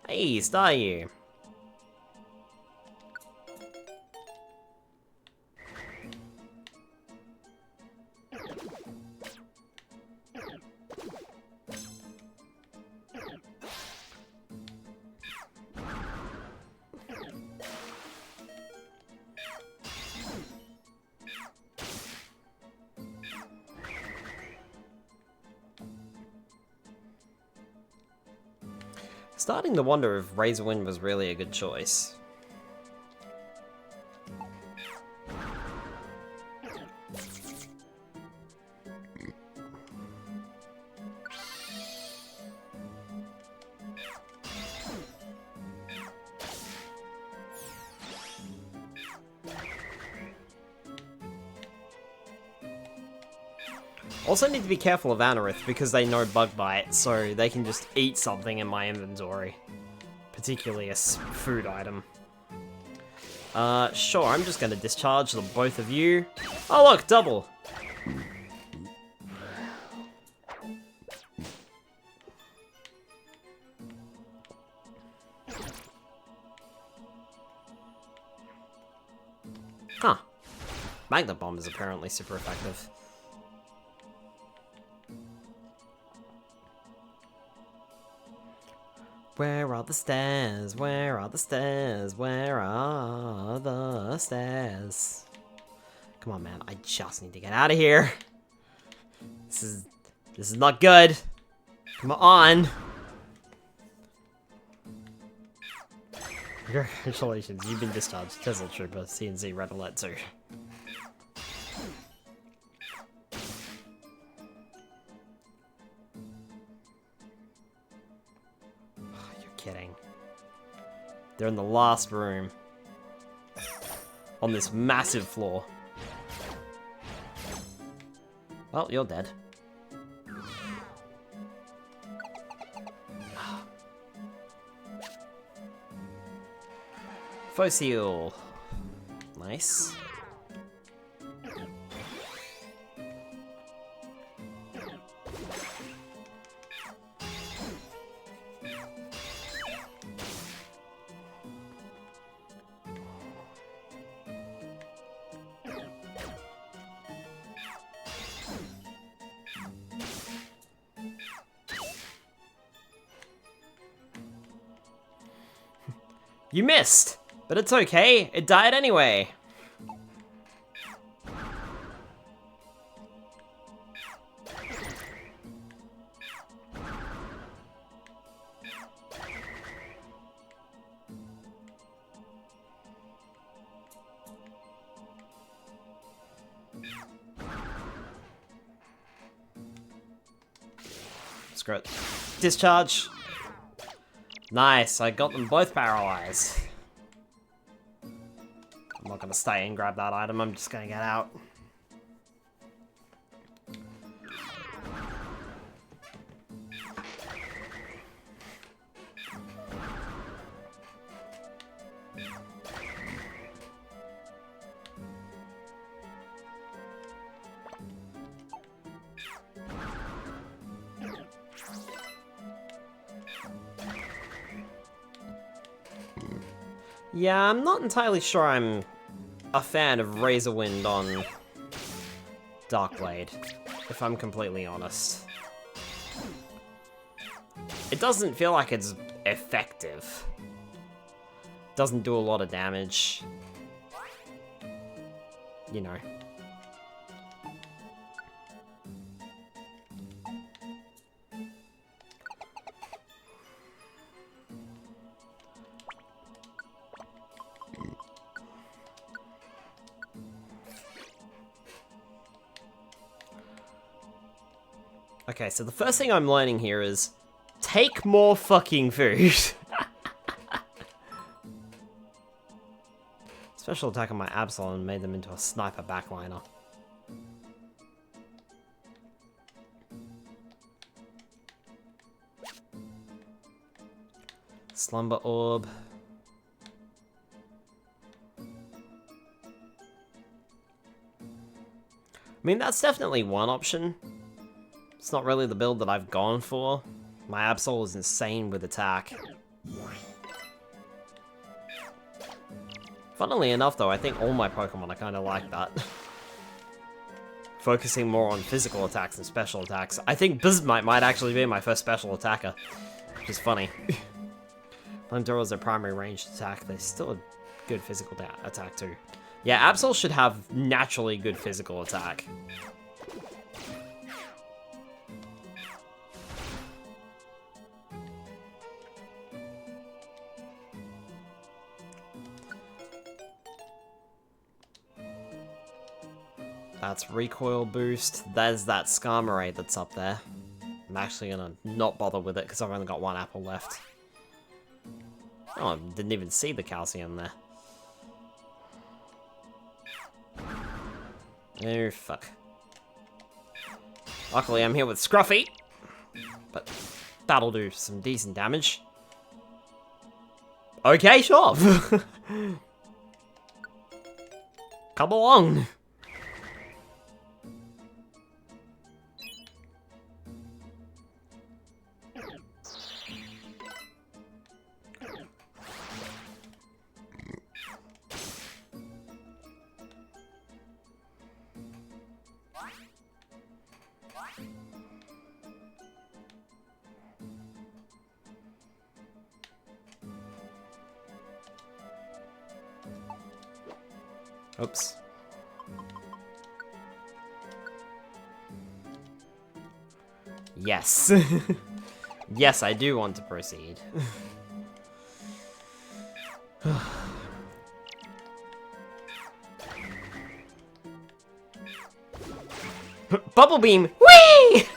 Hey, star you. Starting to wonder if Razor Wind was really a good choice. Also need to be careful of Anorith because they know Bug Bite, so they can just eat something in my inventory. Particularly a food item. Sure, I'm just gonna discharge the both of you. Oh look, double! Huh. Magnet Bomb is apparently super effective. Where are the stairs? Where are the stairs? Where are the stairs? Come on, man. I just need to get out of here. This is not good. Come on. Congratulations, you've been discharged. Tesla Trooper, CNC Red Alert 2. Kidding. They're in the last room. On this massive floor. Well, you're dead. Fossil. Nice. You missed! But it's okay, it died anyway! Screw it. Discharge! Nice, I got them both paralyzed. I'm not gonna stay and grab that item, I'm just gonna get out. Yeah, I'm not entirely sure I'm a fan of Razor Wind on Darkblade, if I'm completely honest. It doesn't feel like it's effective. Doesn't do a lot of damage. You know. Okay, so the first thing I'm learning here is take more fucking food. Special attack on my Absol and made them into a sniper backliner. Slumber Orb. I mean, that's definitely one option. It's not really the build that I've gone for. My Absol is insane with attack. Funnily enough though, I think all my Pokemon are kind of like that. Focusing more on physical attacks than special attacks. I think Bismite might actually be my first special attacker. Which is funny. Flamethrower is their primary ranged attack. They're still a good physical attack too. Yeah, Absol should have naturally good physical attack. That's recoil boost. There's that Skarmory that's up there. I'm actually gonna not bother with it because I've only got one apple left. Oh, I didn't even see the calcium there. Oh, fuck. Luckily, I'm here with Scruffy. But that'll do some decent damage. Okay, sure. Come along. Oops. Yes. Yes, I do want to proceed. Bubble Beam! Whee!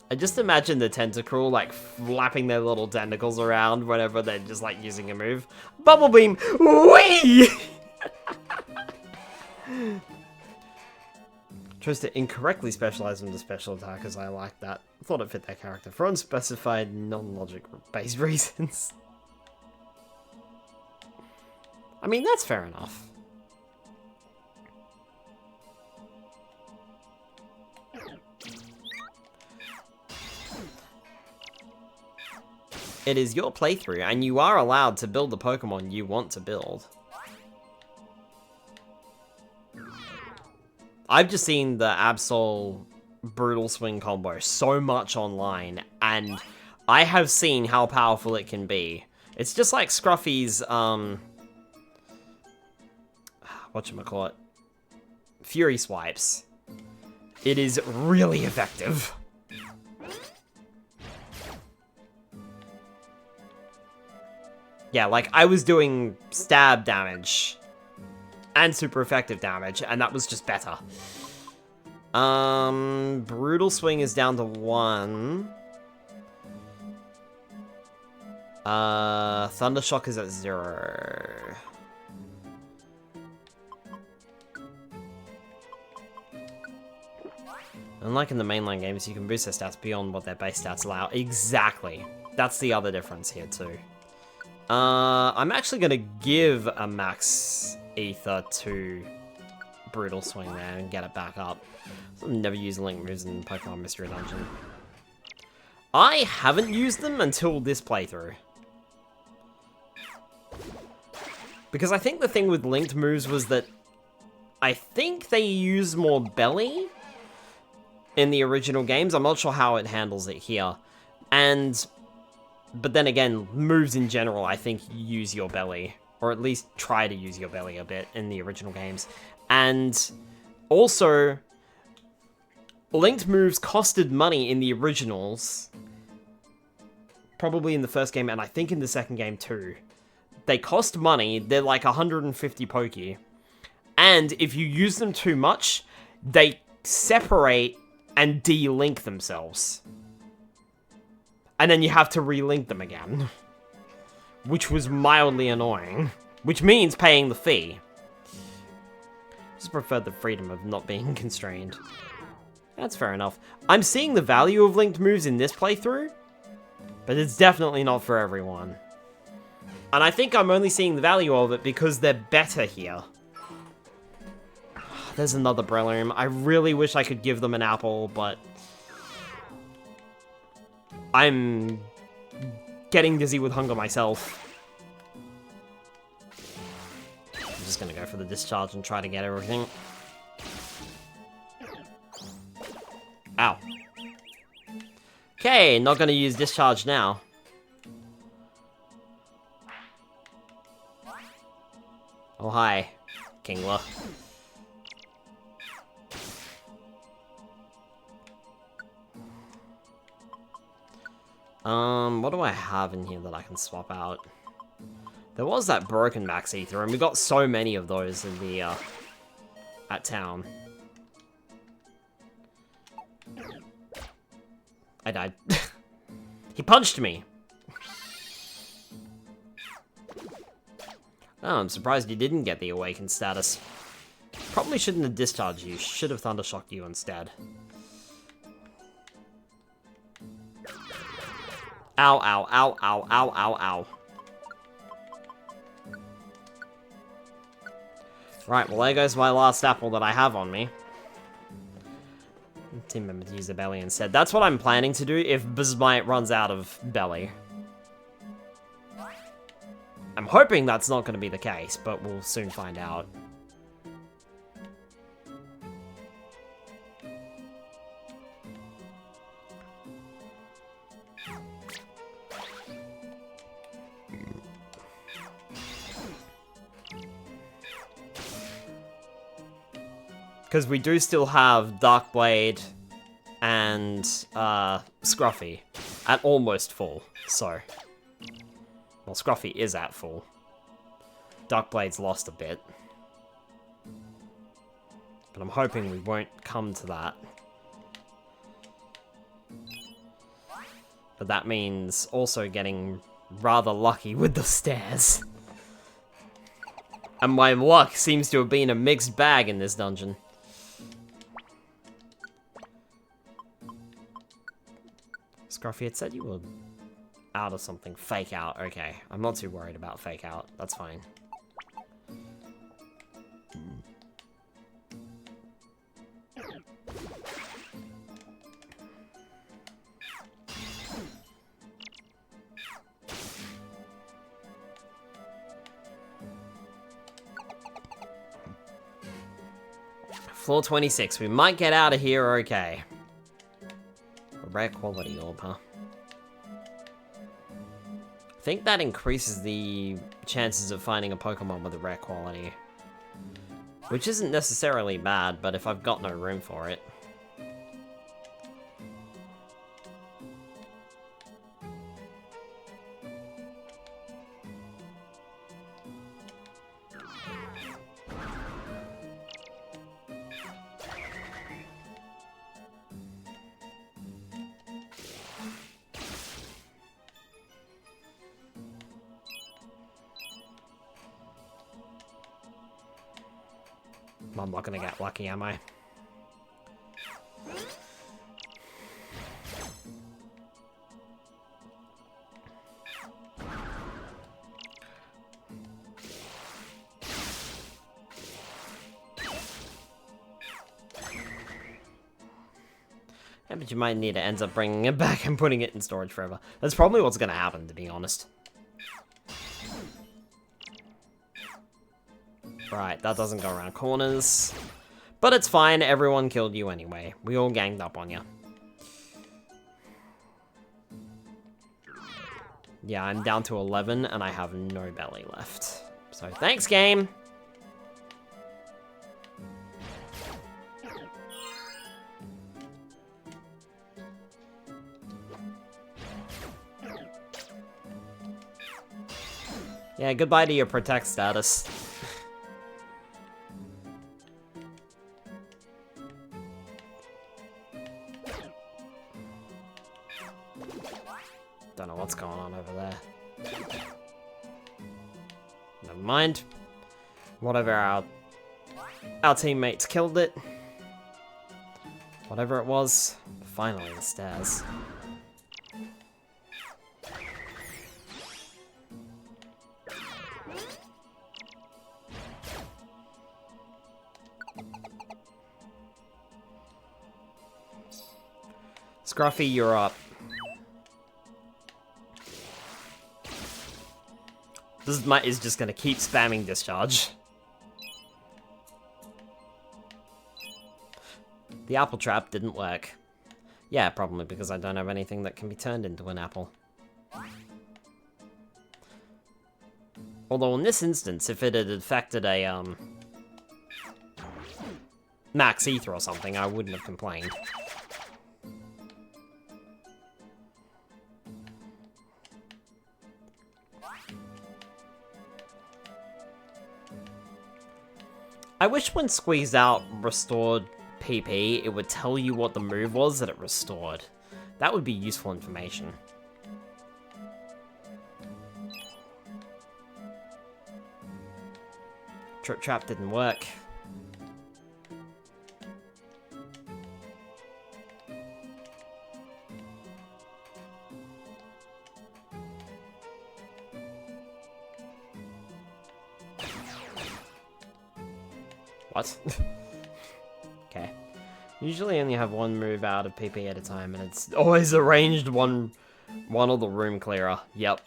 I just imagine the Tentacruel, like, flapping their little tentacles around whenever they're just, like, using a move. Bubble Beam! Whee! Tries to incorrectly specialize them to special attackers. I like that. Thought it fit their character for unspecified, non-logic-based reasons. I mean, that's fair enough. It is your playthrough, and you are allowed to build the Pokemon you want to build. I've just seen the Absol Brutal Swing combo so much online, and I have seen how powerful it can be. It's just like Scruffy's, whatchamacallit, Fury Swipes. It is really effective. Yeah, like, I was doing stab damage and super effective damage, and that was just better. Brutal Swing is down to 1. Thunder Shock is at 0. Unlike in the mainline games, you can boost their stats beyond what their base stats allow. Exactly. That's the other difference here, too. I'm actually gonna give a max ether to Brutal Swing there and get it back up. I've never used Link moves in Pokemon Mystery Dungeon. I haven't used them until this playthrough. Because I think the thing with linked moves was that I think they use more belly in the original games. I'm not sure how it handles it here. But then again, moves in general, I think, use your belly. Or at least try to use your belly a bit in the original games. And also, linked moves costed money in the originals. Probably in the first game, and I think in the second game too. They cost money, they're like 150 Poke. And if you use them too much, they separate and de-link themselves. And then you have to relink them again. Which was mildly annoying. Which means paying the fee. Just prefer the freedom of not being constrained. That's fair enough. I'm seeing the value of linked moves in this playthrough, but it's definitely not for everyone. And I think I'm only seeing the value of it because they're better here. There's another Breloom. I really wish I could give them an apple, but I'm getting dizzy with hunger myself. I'm just gonna go for the discharge and try to get everything. Ow. Okay, not gonna use discharge now. Oh, hi, Kingler. What do I have in here that I can swap out? There was that broken max ether, and we got so many of those in the, at town. I died. He punched me! Oh, I'm surprised you didn't get the awakened status. Probably shouldn't have discharged you, should have thundershocked you instead. Ow, ow, ow, ow, ow, ow, ow. Right, well there goes my last apple that I have on me. Team member to use the belly instead. That's what I'm planning to do if Bismite runs out of belly. I'm hoping that's not going to be the case, but we'll soon find out. Because we do still have Darkblade and Scruffy at almost full, so... Well, Scruffy is at full. Darkblade's lost a bit. But I'm hoping we won't come to that. But that means also getting rather lucky with the stairs. And my luck seems to have been a mixed bag in this dungeon. Scruffy had said you were out of something. Fake out. Okay. I'm not too worried about fake out. That's fine. Floor 26. We might get out of here okay. A rare quality orb, huh? I think that increases the chances of finding a Pokemon with a rare quality. Which isn't necessarily bad, but if I've got no room for it. I'm not gonna get lucky, am I? Yeah, but you might need to end up bringing it back and putting it in storage forever. That's probably what's gonna happen, to be honest. Right, that doesn't go around corners. But it's fine, everyone killed you anyway. We all ganged up on you. Yeah, I'm down to 11 and I have no belly left. So thanks, game! Yeah, goodbye to your protect status. Don't know what's going on over there. Never mind. Whatever, our teammates killed it. Whatever it was. Finally, the stairs. Scruffy, you're up. This is just gonna keep spamming discharge. The apple trap didn't work. Yeah, probably because I don't have anything that can be turned into an apple. Although in this instance, if it had affected a, max ether or something, I wouldn't have complained. I wish when Squeeze Out restored PP, it would tell you what the move was that it restored. That would be useful information. Trip Trap didn't work. What? Okay. Usually only have one move out of PP at a time, and it's always arranged one of the room clearer. Yep.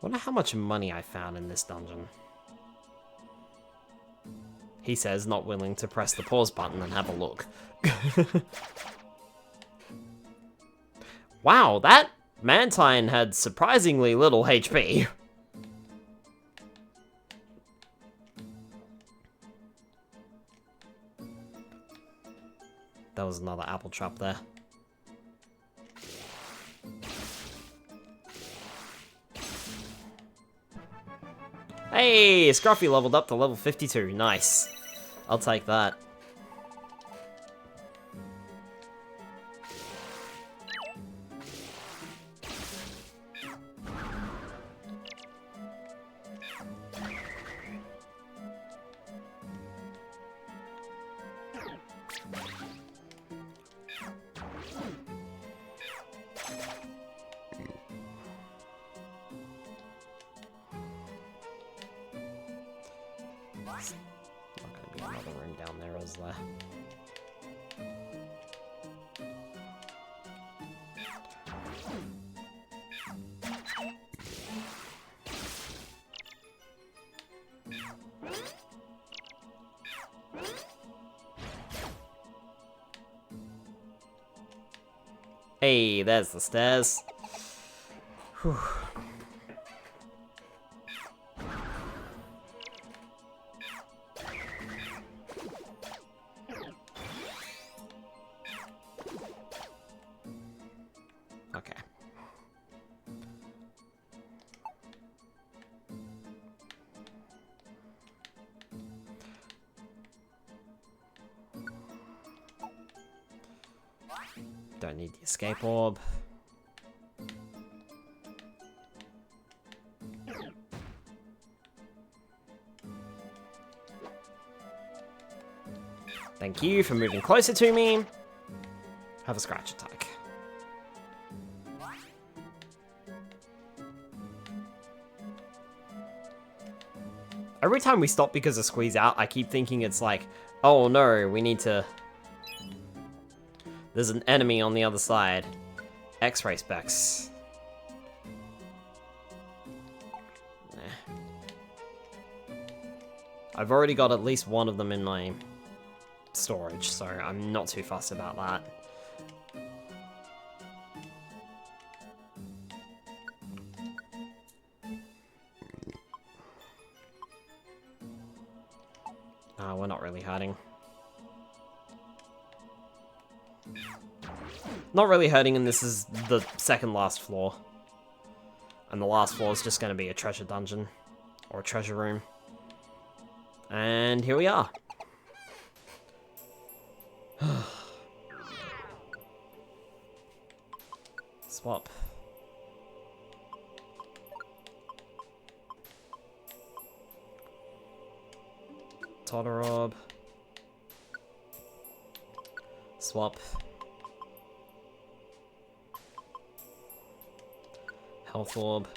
Wonder how much money I found in this dungeon. He says, not willing to press the pause button and have a look. Wow, that Mantine had surprisingly little HP. There was another apple trap there. Hey, Scruffy leveled up to level 52. Nice. I'll take that. Not gonna be another room down there, is there? Hey, there's the stairs. Whew. Okay. Don't need the escape orb. Thank you for moving closer to me. Have a scratch attack. Every time we stop because of Squeeze Out, I keep thinking it's like, oh no, we need to... There's an enemy on the other side. X-ray specs. I've already got at least one of them in my storage, so I'm not too fussed about that. We're not really hurting. Not really hurting, and this is the second last floor. And the last floor is just going to be a treasure dungeon. Or a treasure room. And here we are. Swap. Todorob. Swap. Health orb.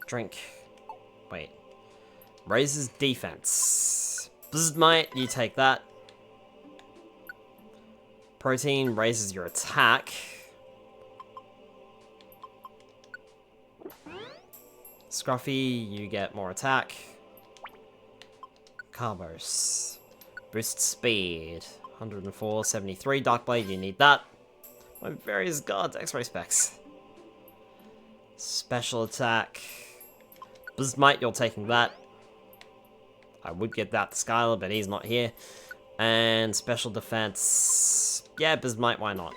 Drink. Wait. Raises defense. Blizzmite, you take that. Protein raises your attack. Scruffy, you get more attack. Carbos. Boost speed. 104, 73. Darkblade, you need that. My various guards, X-ray specs. Special attack. Blizzmite, you're taking that. I would get that to Skylar, but he's not here. And special defense... Yeah, Bismite, why not?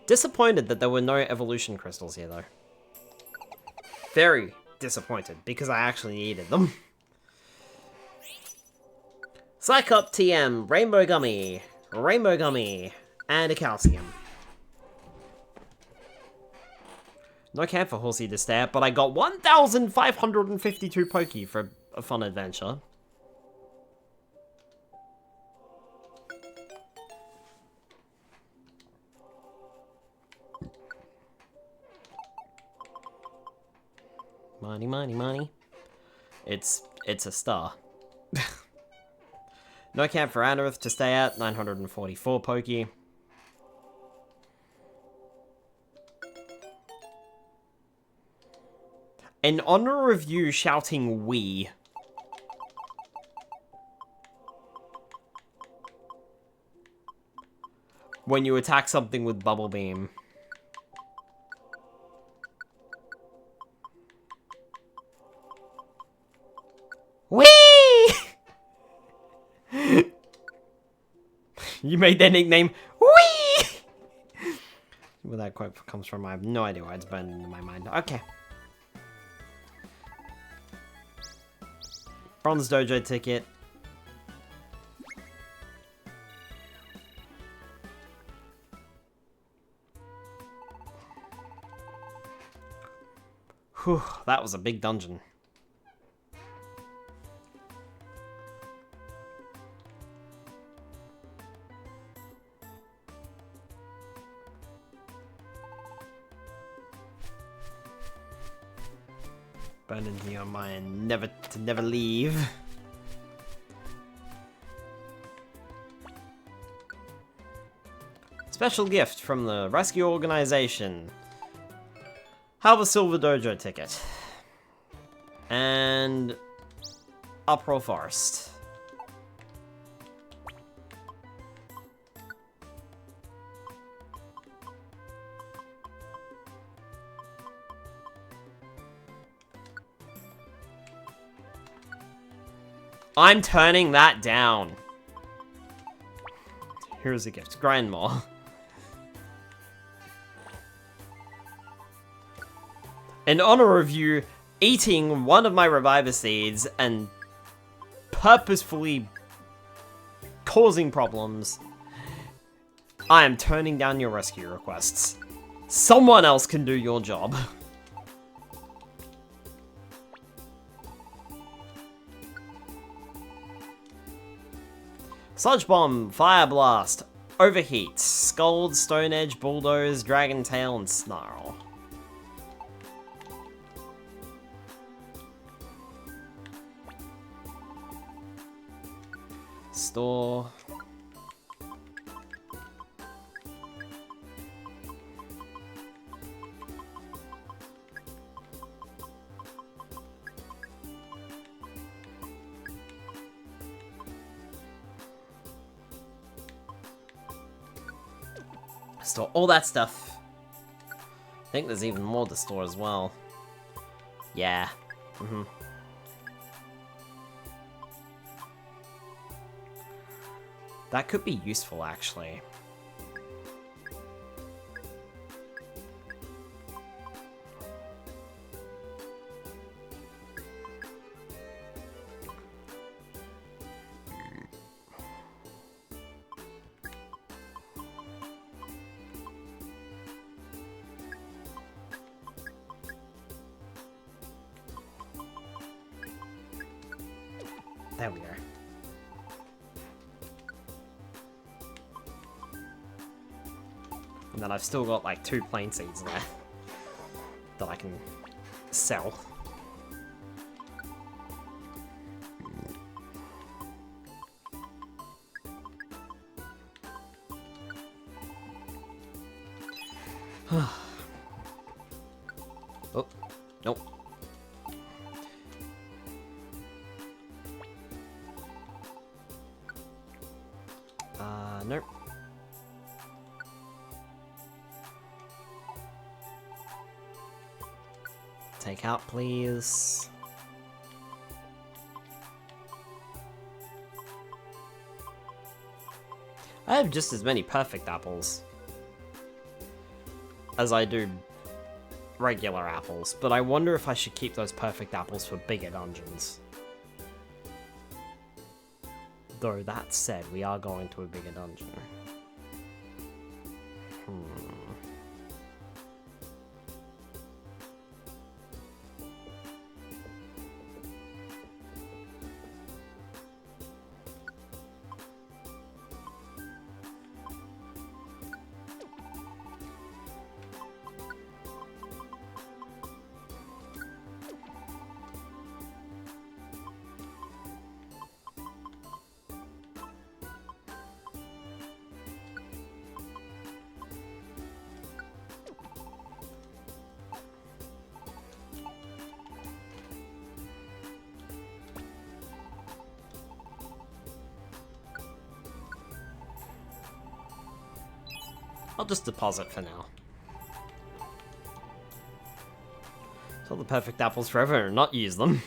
Disappointed that there were no evolution crystals here, though. Very disappointed, because I actually needed them. Psychop TM, Rainbow Gummy, and a Calcium. No camp for Horsey to stay at, but I got 1,552 Poke for a fun adventure. Money, money, money. It's a star. No camp for Anorith to stay at, 944 Poke. An honor review shouting "we." When you attack something with Bubble Beam. Wee! You made their nickname Wee! Where that quote comes from, I have no idea why it's burned into my mind. Okay. Bronze Dojo ticket. Whew, that was a big dungeon. Burn into your mind, never leave. Special gift from the rescue organization. Have a silver dojo ticket. And Uproar Forest. I'm turning that down. Here's a gift. Grandma. In honor of you eating one of my Reviver Seeds and purposefully causing problems, I am turning down your rescue requests. Someone else can do your job. Sludge Bomb, Fire Blast, Overheat, Scald, Stone Edge, Bulldoze, Dragon Tail, and Snarl. Store. Store all that stuff. I think there's even more to store as well. Yeah. That could be useful, actually. There we go. And then I've still got like 2 plain seeds there that I can sell. Oh, nope. Nope. Take out, please. I have just as many perfect apples as I do regular apples, but I wonder if I should keep those perfect apples for bigger dungeons. Though that said, we are going to a bigger dungeon. I'll just deposit for now. Sell the perfect apples forever and not use them.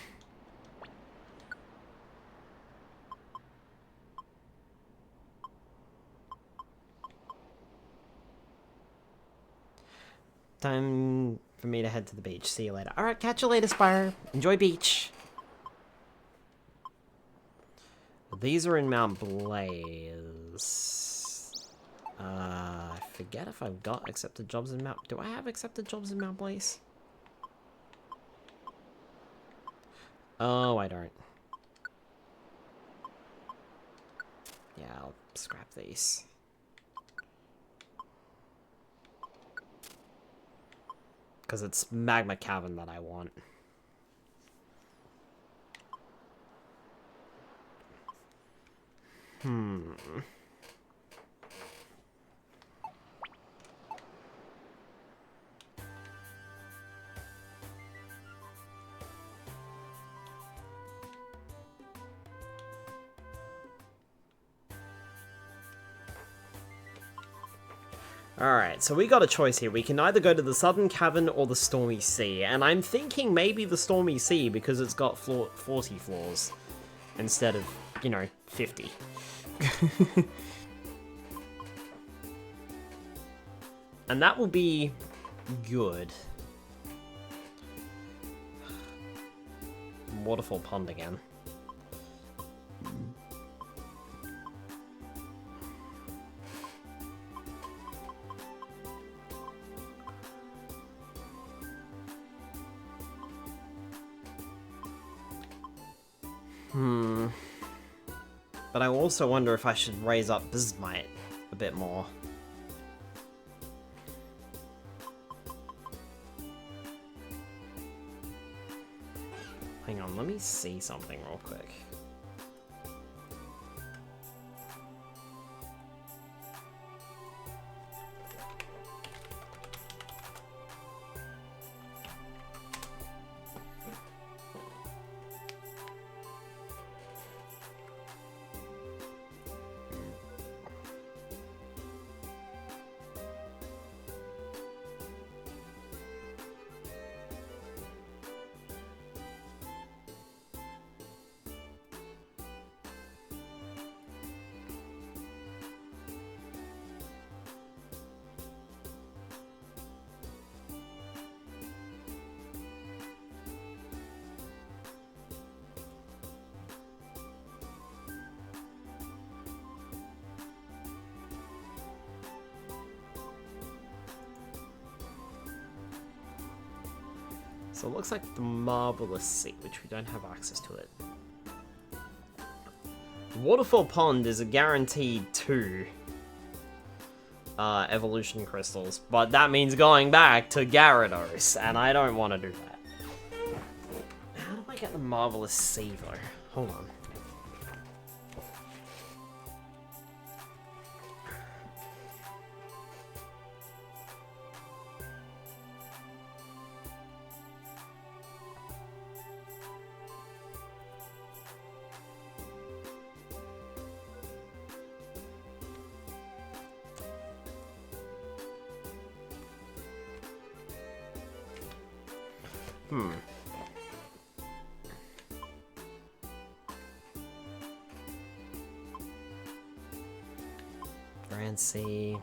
Time for me to head to the beach. See you later. Alright, catch you later, Spyro. Enjoy beach. These are in Mount Blaze. I forget if I've got accepted jobs in Mount... Do I have accepted jobs in Mount Blaze? Oh, I don't. Yeah, I'll scrap these. Because it's Magma Cavern that I want. Alright, so we got a choice here. We can either go to the Southern Cavern or the Stormy Sea. And I'm thinking maybe the Stormy Sea because it's got 40 floors instead of, you know, 50. And that will be good. Waterfall Pond again. But I also wonder if I should raise up Bismite a bit more. Hang on, let me see something real quick. So it looks like the Marvelous Sea, which we don't have access to it. Waterfall Pond is a guaranteed 2 evolution crystals, but that means going back to Gyarados, and I don't want to do that. How do I get the Marvelous Sea, though? Hold on. Brand C.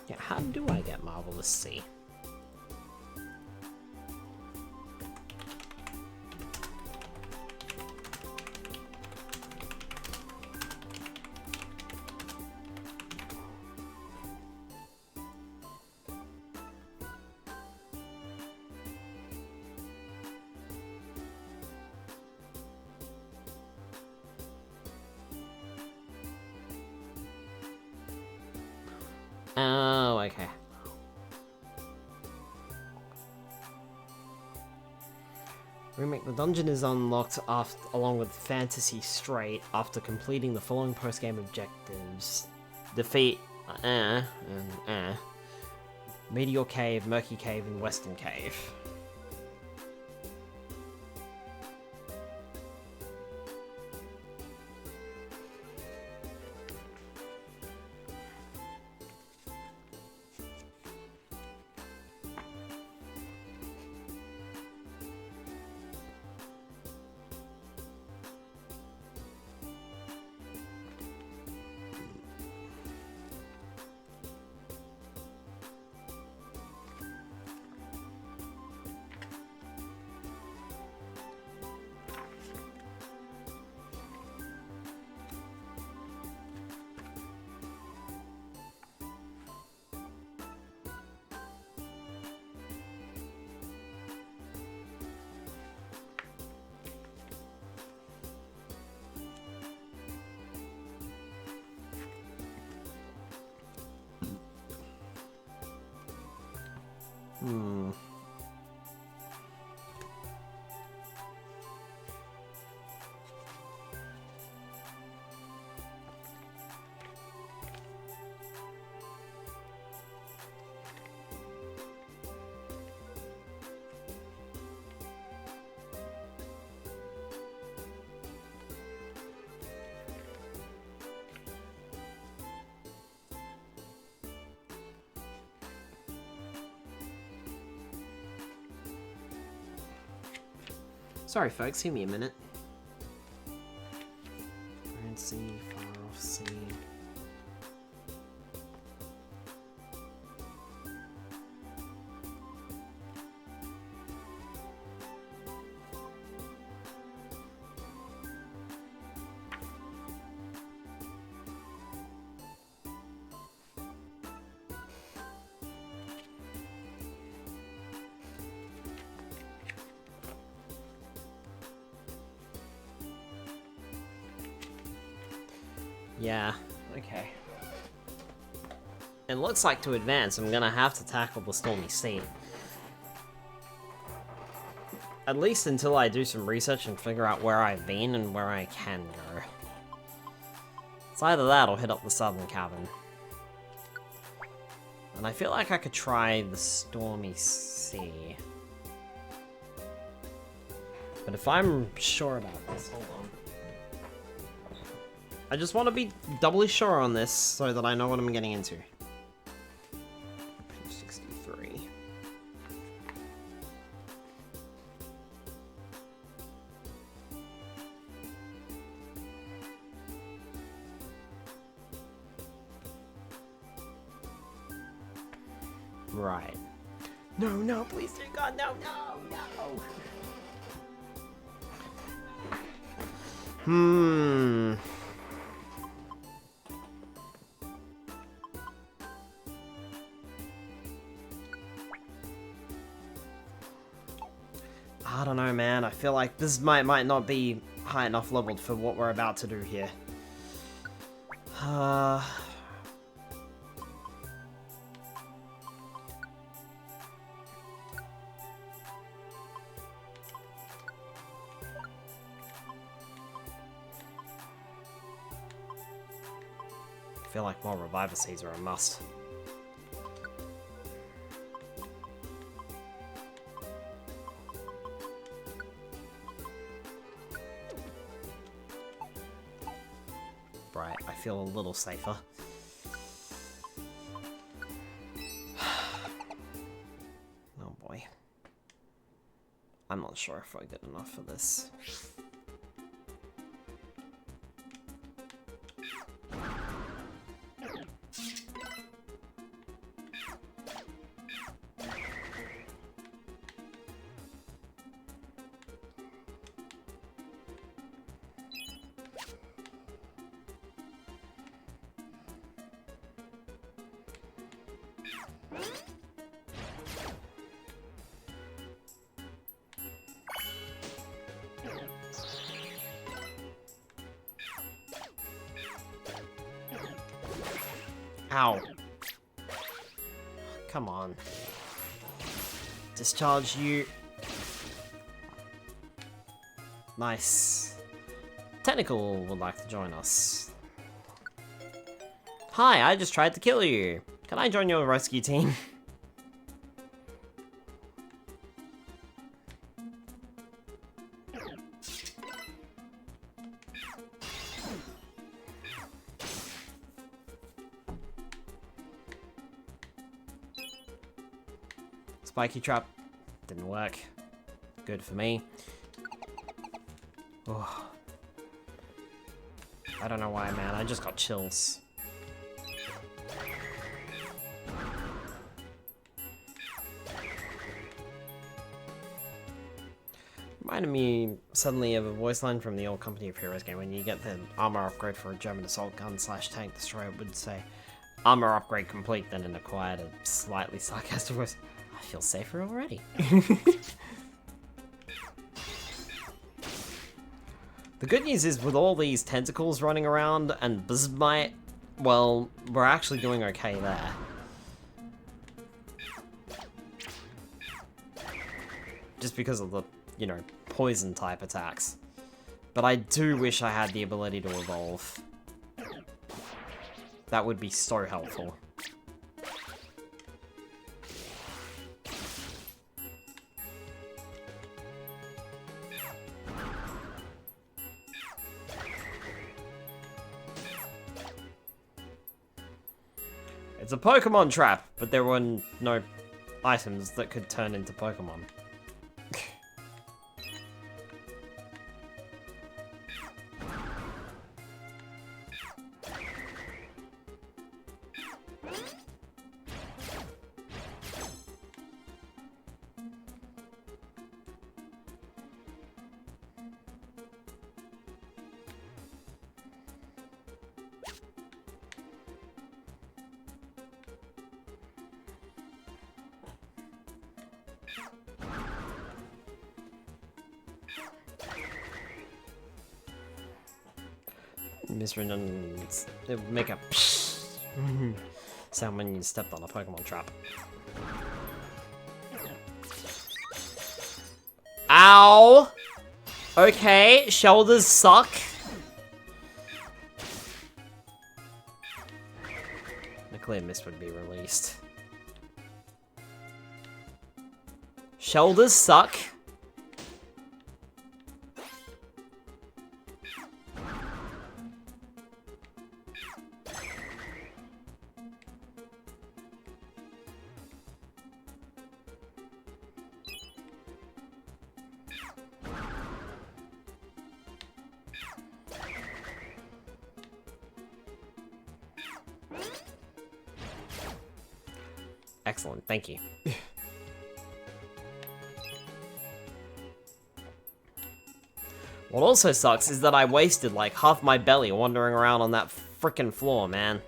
Yeah, how do I get Marvelous C? Oh, okay. Remake the dungeon is unlocked along with Fantasy Strait after completing the following post-game objectives. Defeat Meteor Cave, Murky Cave, and Western Cave. Sorry, folks, give me a minute. Brand C, far off C. Yeah, okay. It looks like to advance, I'm gonna have to tackle the Stormy Sea. At least until I do some research and figure out where I've been and where I can go. It's either that or hit up the Southern Cavern. And I feel like I could try the Stormy Sea. But if I'm sure about this, hold on. I just want to be doubly sure on this so that I know what I'm getting into. Page 63. Right. No, no, please, dear God, no, no, no! I don't know, man. I feel like this might not be high enough leveled for what we're about to do here. I feel like more Reviver Seeds are a must. Right, I feel a little safer. Oh boy. I'm not sure if I did enough for this. Ow. Come on. Discharge you. Nice. Technical would like to join us. Hi, I just tried to kill you. Can I join your rescue team? Spiky trap. Didn't work. Good for me. Oh. I don't know why, man. I just got chills. Reminded me suddenly of a voice line from the old Company of Heroes game. When you get the armor upgrade for a German assault gun / tank destroyer, it would say, armor upgrade complete, then in a quiet and slightly sarcastic voice. I feel safer already. The good news is, with all these tentacles running around and Bismite, well, we're actually doing okay there. Just because of the, you know, poison type attacks. But I do wish I had the ability to evolve. That would be so helpful. It's a Pokemon trap, but there were no items that could turn into Pokemon. Misreadings. It would make a sound when you stepped on a Pokemon trap. Ow! Okay, shoulders suck. The clear mist would be released. Shoulders suck. Excellent, thank you. What also sucks is that I wasted like half my belly wandering around on that frickin' floor, man.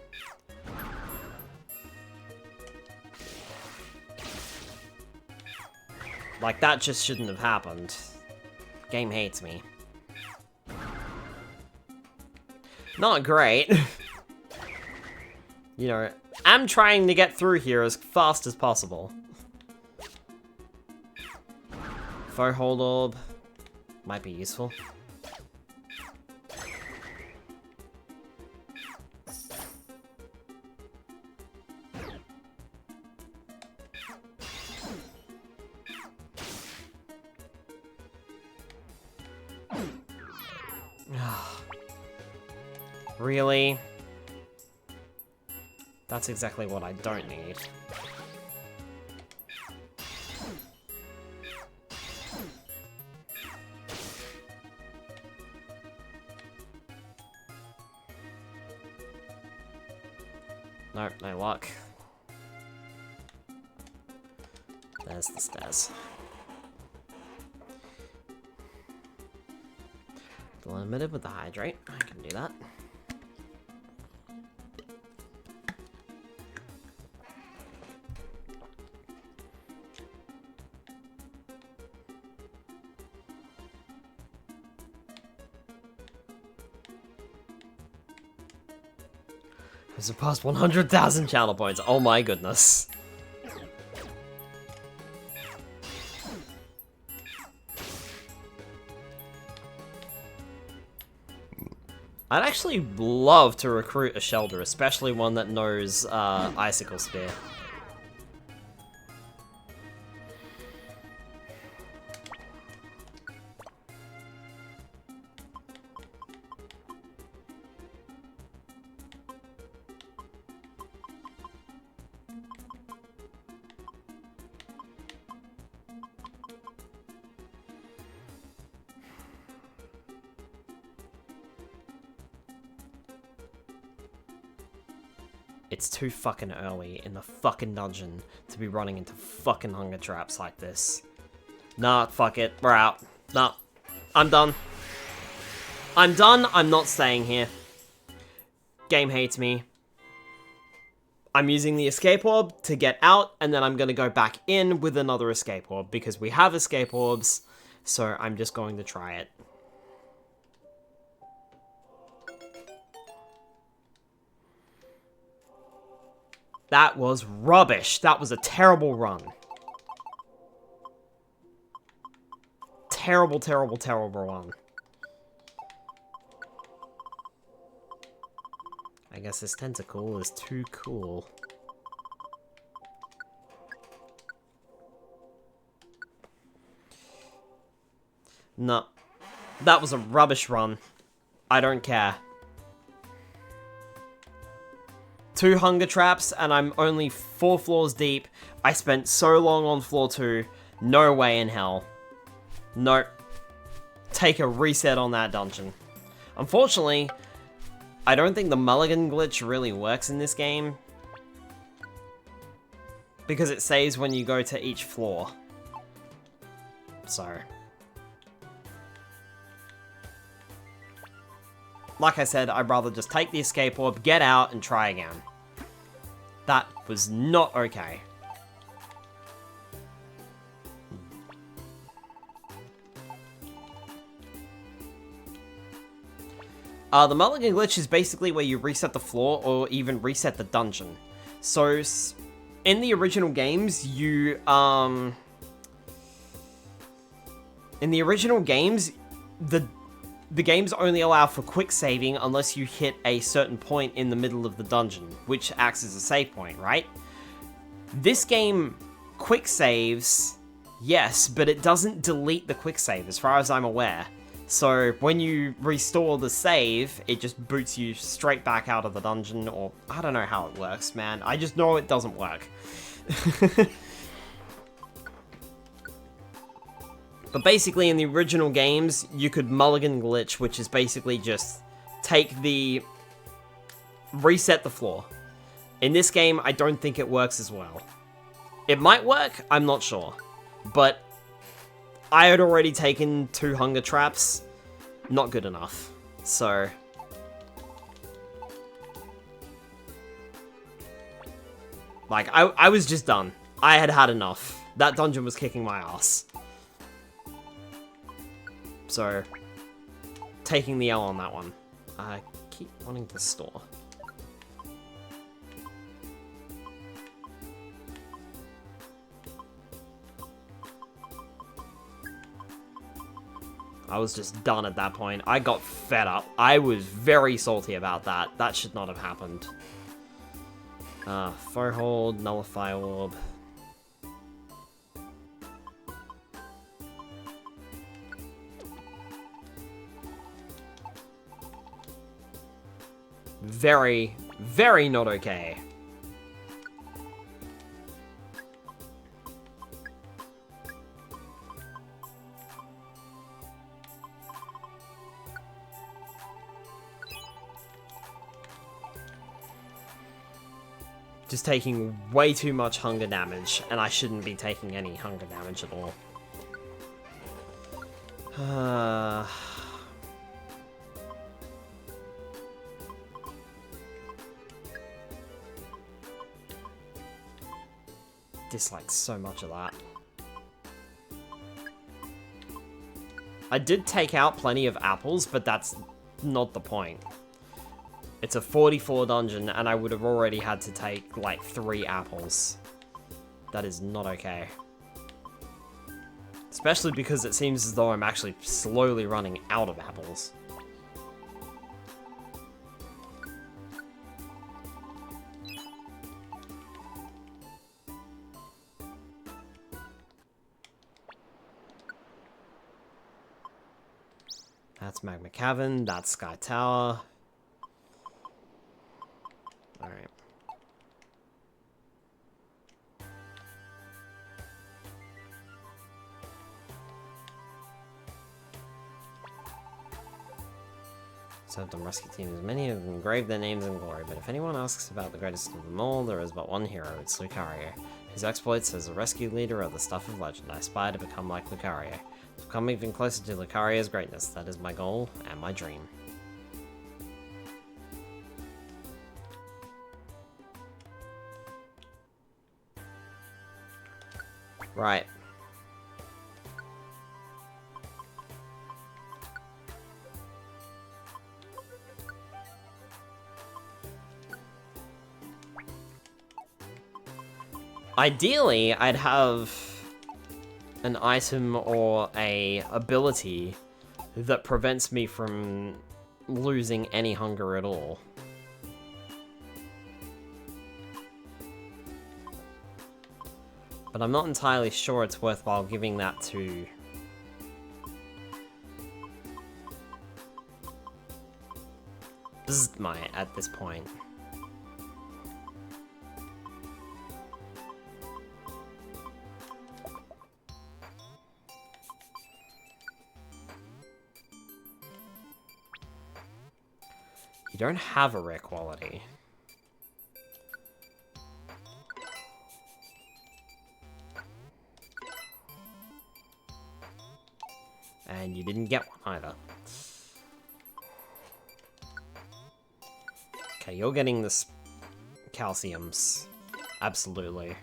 Like, that just shouldn't have happened. Game hates me. Not great. You know, I'm trying to get through here as fast as possible. Faux hold orb might be useful. Really? That's exactly what I don't need. Nope, no luck. There's the stairs. Limited with the hydrate. I can do that. I surpassed 100,000 channel points. Oh my goodness. I'd actually love to recruit a Shelter, especially one that knows Icicle Spear. It's too fucking early in the fucking dungeon to be running into fucking hunger traps like this. Nah, fuck it. We're out. Nah. I'm done. I'm done. I'm not staying here. Game hates me. I'm using the escape orb to get out, and then I'm gonna go back in with another escape orb, because we have escape orbs, so I'm just going to try it. That was rubbish. That was a terrible run. Terrible, terrible, terrible run. I guess this tentacle is too cool. No. That was a rubbish run. I don't care. 2 hunger traps, and I'm only 4 floors deep. I spent so long on floor 2. No way in hell. Nope. Take a reset on that dungeon. Unfortunately, I don't think the mulligan glitch really works in this game, because it saves when you go to each floor. So, like I said, I'd rather just take the escape orb, get out, and try again. That was not okay. The mulligan glitch is basically where you reset the floor or even reset the dungeon. So, in the original games, you, in the original games, the games only allow for quick saving unless you hit a certain point in the middle of the dungeon, which acts as a save point, right? This game quick saves, yes, but it doesn't delete the quick save as far as I'm aware. So when you restore the save, it just boots you straight back out of the dungeon, or I don't know how it works, man. I just know it doesn't work. But basically, in the original games, you could mulligan glitch, which is basically just reset the floor. In this game, I don't think it works as well. It might work, I'm not sure. But I had already taken 2 hunger traps. Not good enough. So, like, I was just done. I had had enough. That dungeon was kicking my ass. So, taking the L on that one. I keep wanting to store. I was just done at that point. I got fed up. I was very salty about that. That should not have happened. Foe hold, nullify orb. Very, very not okay. Just taking way too much hunger damage, and I shouldn't be taking any hunger damage at all. Dislike so much of that. I did take out plenty of apples, but that's not the point. It's a 44 dungeon, and I would have already had to take, like, 3 apples. That is not okay. Especially because it seems as though I'm actually slowly running out of apples. That's Magma Cavern, that's Sky Tower. Alright. Served on rescue teams. Many have engraved their names in glory, but if anyone asks about the greatest of them all, there is but one hero, it's Lucario. His exploits as a rescue leader are the stuff of legend. I aspire to become like Lucario. To become even closer to Lucario's greatness, that is my goal and my dream. Right. Ideally, I'd have an item or a ability that prevents me from losing any hunger at all. But I'm not entirely sure it's worthwhile giving that to... Bzzmite at this point. You don't have a rare quality. And you didn't get one either. Okay, you're getting this calciums. Absolutely.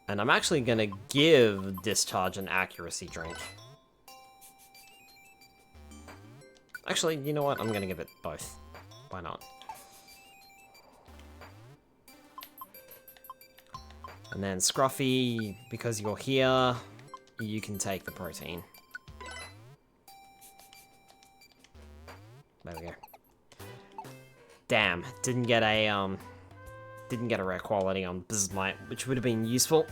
And I'm actually gonna give Discharge an accuracy drink. Actually, you know what? I'm gonna give it both. Why not? And then Scruffy, because you're here, you can take the protein. There we go. Damn, didn't get a rare quality on Bzzmite, which would have been useful.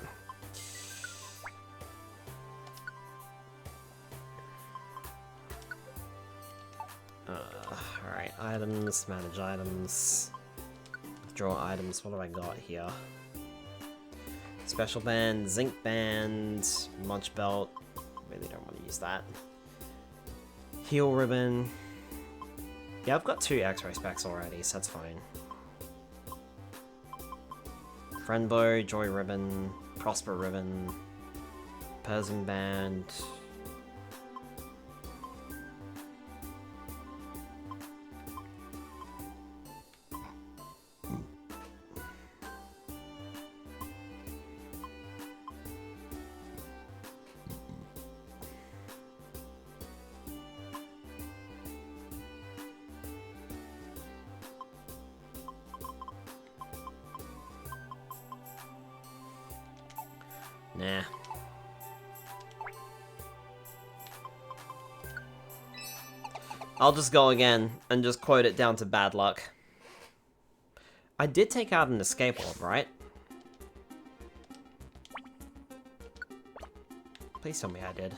Alright, items, manage items, withdraw items, what do I got here? Special band, zinc band, munch belt, really don't want to use that. Heal ribbon. Yeah, I've got 2 X-ray specs already, so that's fine. Friend bow, joy ribbon, prosper ribbon, Persian band. Nah. I'll just go again and just quote it down to bad luck. I did take out an escape orb, right? Please tell me I did.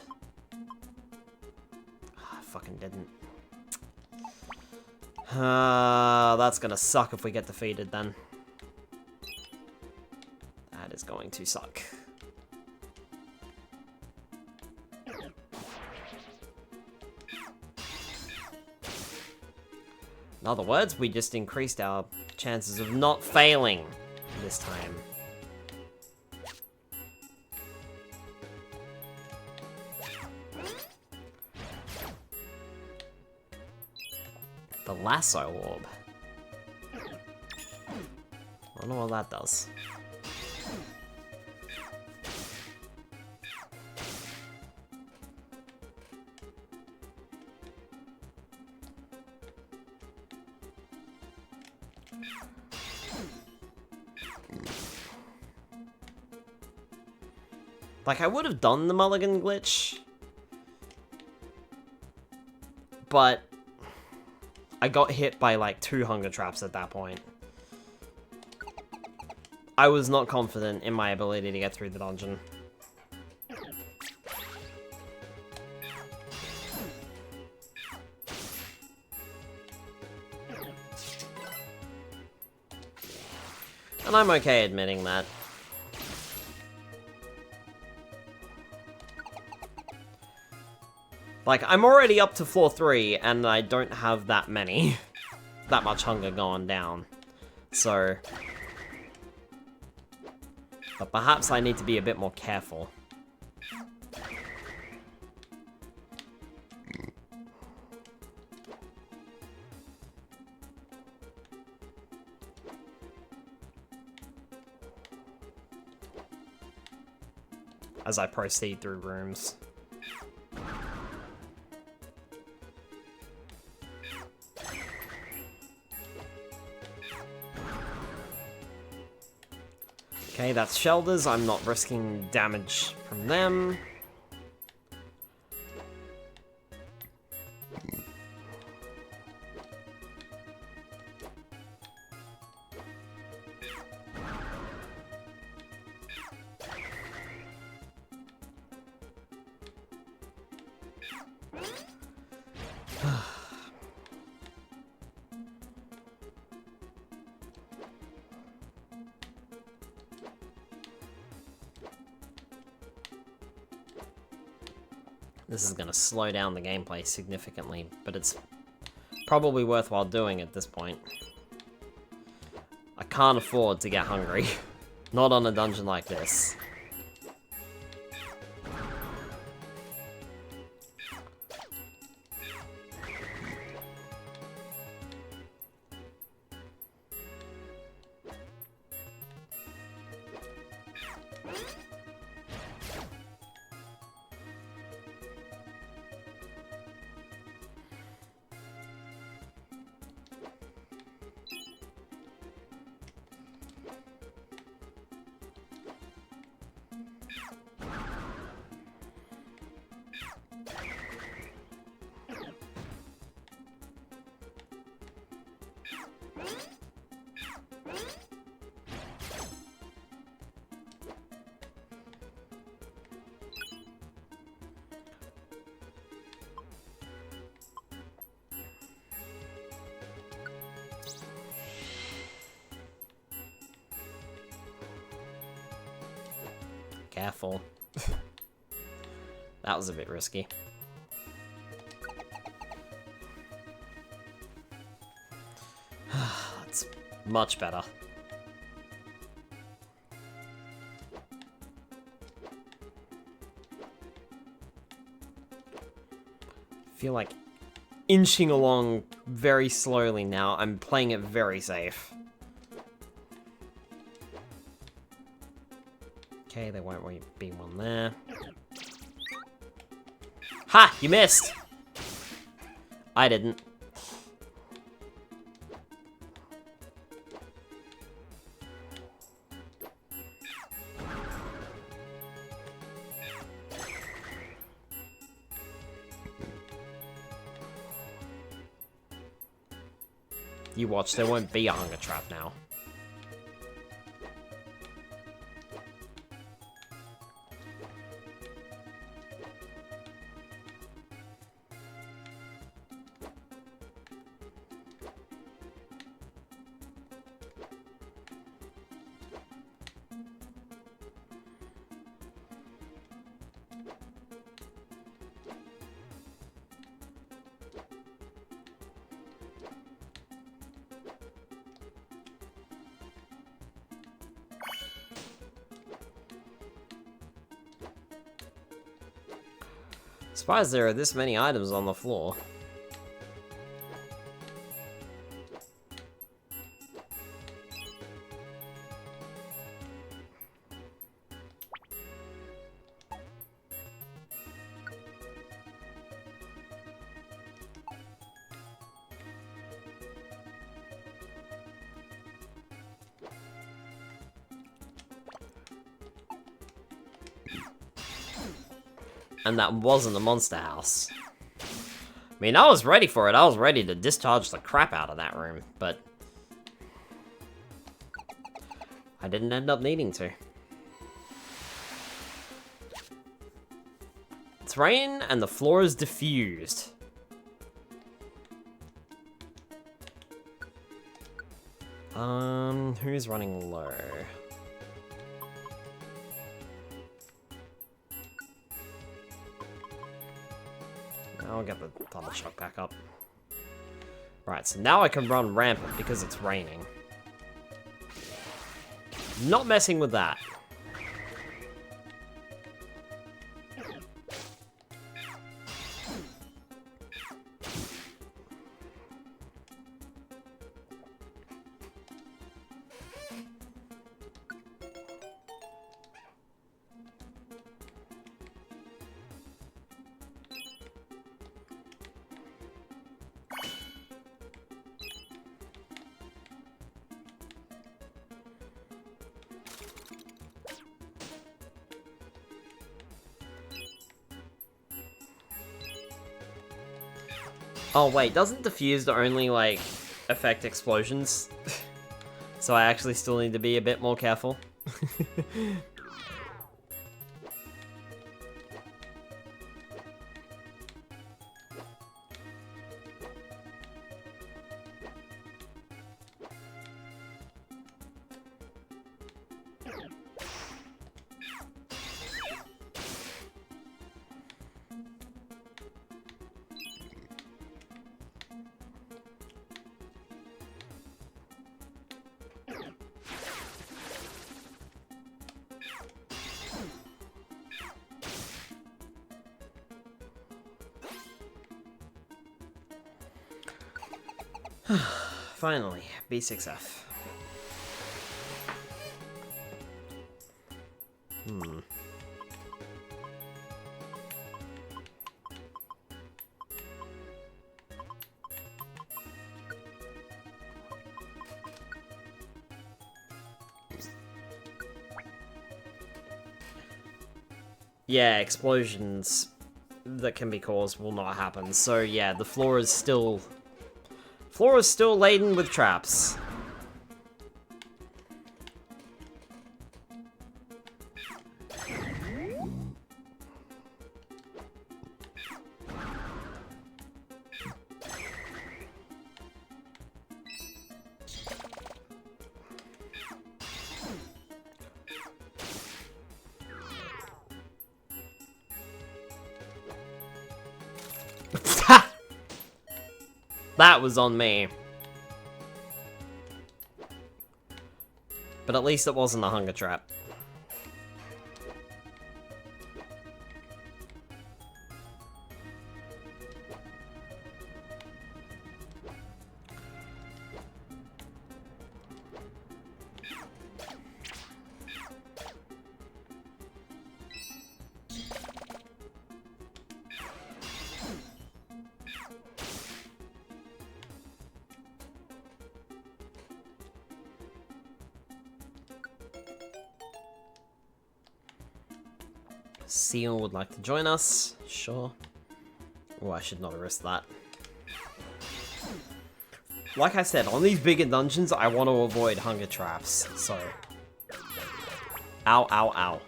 I fucking didn't. That's gonna suck if we get defeated then. That is going to suck. In other words, we just increased our chances of not failing this time. The lasso orb. I don't know what that does. Like, I would have done the mulligan glitch, but I got hit by like 2 hunger traps at that point. I was not confident in my ability to get through the dungeon. And I'm okay admitting that. Like, I'm already up to floor 3, and I don't have that many. That much hunger going down. So... But perhaps I need to be a bit more careful. As I proceed through rooms. Okay, that's Shelders. I'm not risking damage from them. This is going to slow down the gameplay significantly, but it's probably worthwhile doing at this point. I can't afford to get hungry. Not on a dungeon like this. Careful. That was a bit risky. That's much better. I feel like inching along very slowly now. I'm playing it very safe. Okay, there won't be one there. Ha! You missed! I didn't. You watch, there won't be a hunger trap now. Surprised there are this many items on the floor. And that wasn't a monster house. I mean, I was ready for it. I was ready to discharge the crap out of that room, but I didn't end up needing to. It's rain and the floor is diffused. Who's running low? I'll get the Thunder Shock back up. Right, so now I can run rampant because it's raining. Not messing with that. Oh wait, doesn't diffused only, like, affect explosions? So I actually still need to be a bit more careful. Finally, B6F. Yeah, explosions that can be caused will not happen. So yeah, the floor is still laden with traps. That was on me. But at least it wasn't a hunger trap. Seal would like to join us. Sure. Oh, I should not risk that. Like I said, on these bigger dungeons, I want to avoid hunger traps, so... Ow, ow, ow.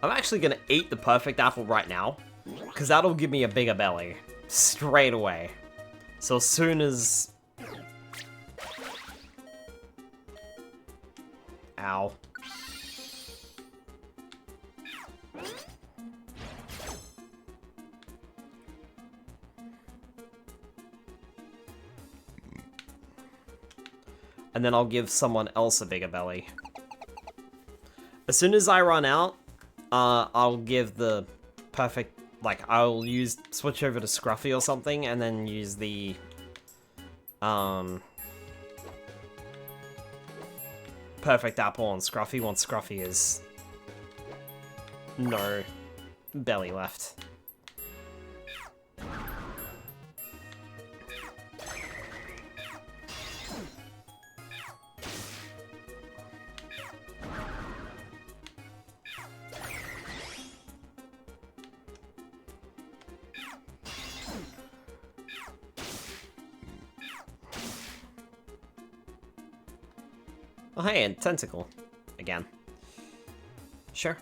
I'm actually gonna eat the perfect apple right now, because that'll give me a bigger belly. Straight away. So as soon as... Ow. And then I'll give someone else a bigger belly. As soon as I run out, I'll give the perfect, like, I'll switch over to Scruffy or something, and then use the, perfect apple on Scruffy once Scruffy is no belly left. Oh, hey, and tentacle. Again. Sure.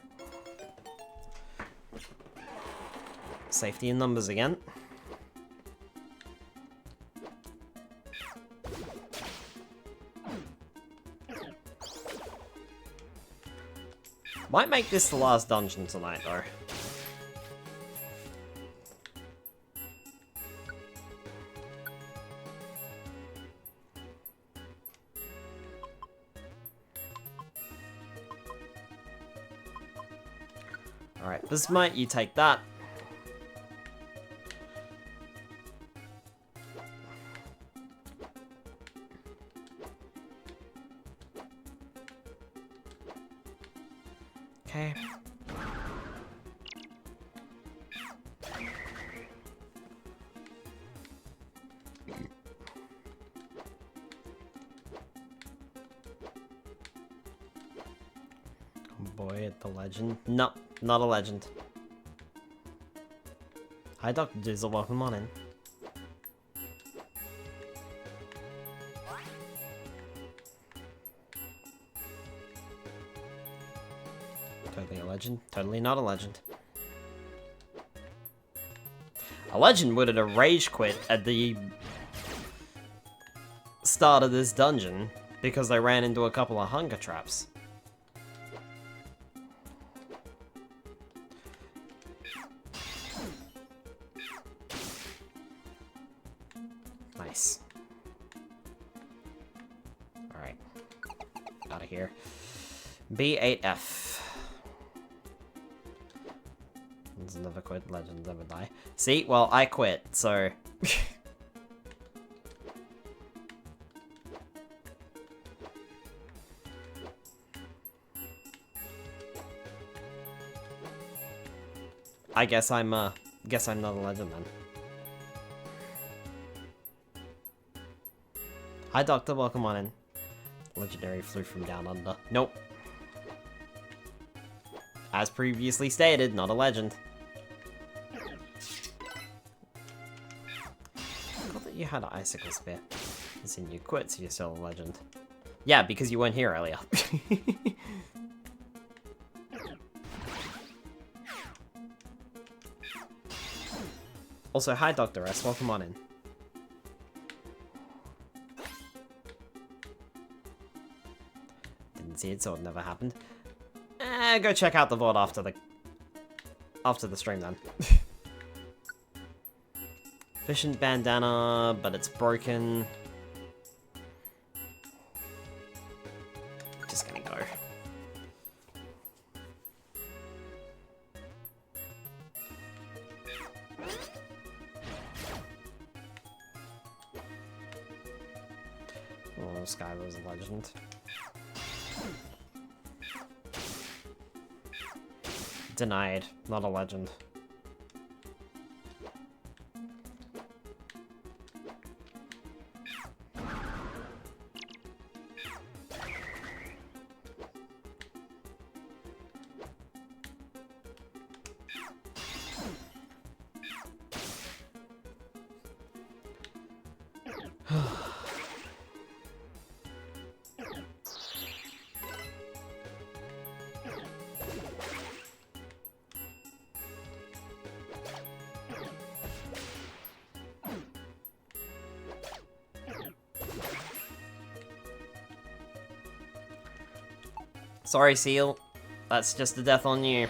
Safety in numbers again. Might make this the last dungeon tonight, though. Alright, Bismite, you take that. Okay. Boy, the legend. No, not a legend. Hi, Dr. Dizzle, welcome on in. Totally a legend, totally not a legend. A legend would have rage quit at the start of this dungeon because they ran into a couple of hunger traps. Nice. Alright. Out of here. B8F. Legends never quit, legends never die. See? Well, I quit, so... I guess I'm not a legend then. Hi, Doctor. Welcome on in. Legendary flew from down under. Nope. As previously stated, not a legend. I thought that you had an icicle spear. As in you quit, so you're still a legend. Yeah, because you weren't here earlier. Also, hi, Dr. S. Welcome on in. Didn't see it, so it never happened. Go check out the VOD after the stream then. Efficient bandana, but it's broken. Just gonna go. Oh, Sklyer was a legend. Denied. Not a legend. Sorry, Seal. That's just a death on you.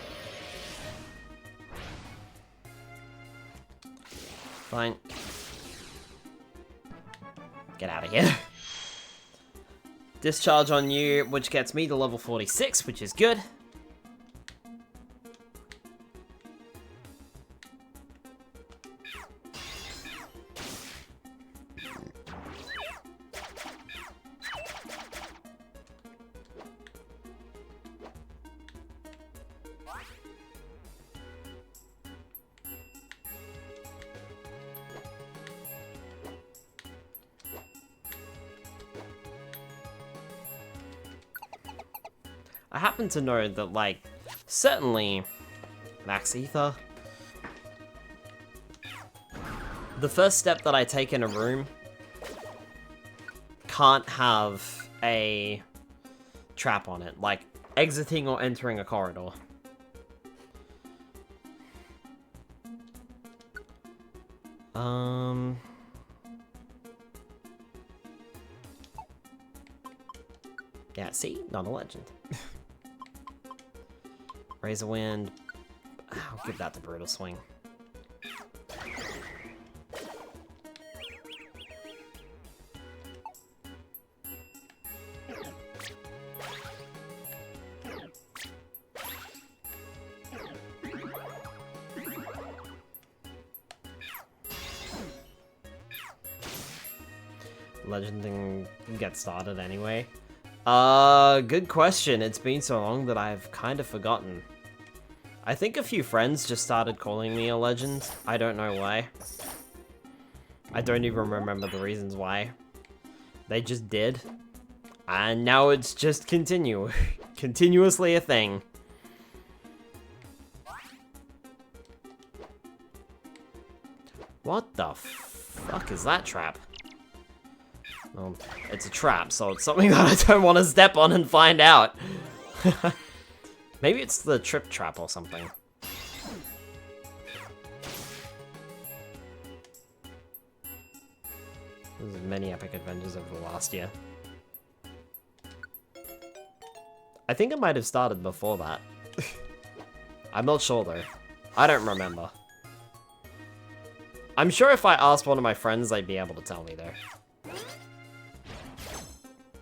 Fine. Get out of here. Discharge on you, which gets me to level 46, which is good. I happen to know that, like, certainly Max Ether, the first step that I take in a room can't have a trap on it, like exiting or entering a corridor. Yeah, see? Not a legend. Razor Wind. I'll give that to Brutal Swing. Legend thing gets started anyway. Good question. It's been so long that I've kind of forgotten. I think a few friends just started calling me a legend. I don't know why. I don't even remember the reasons why. They just did. And now it's just continuously a thing. What the fuck is that trap? Well, it's a trap, so it's something that I don't want to step on and find out. Maybe it's the trip trap or something. There's many epic adventures over the last year. I think it might have started before that. I'm not sure though. I don't remember. I'm sure if I asked one of my friends, they'd be able to tell me though.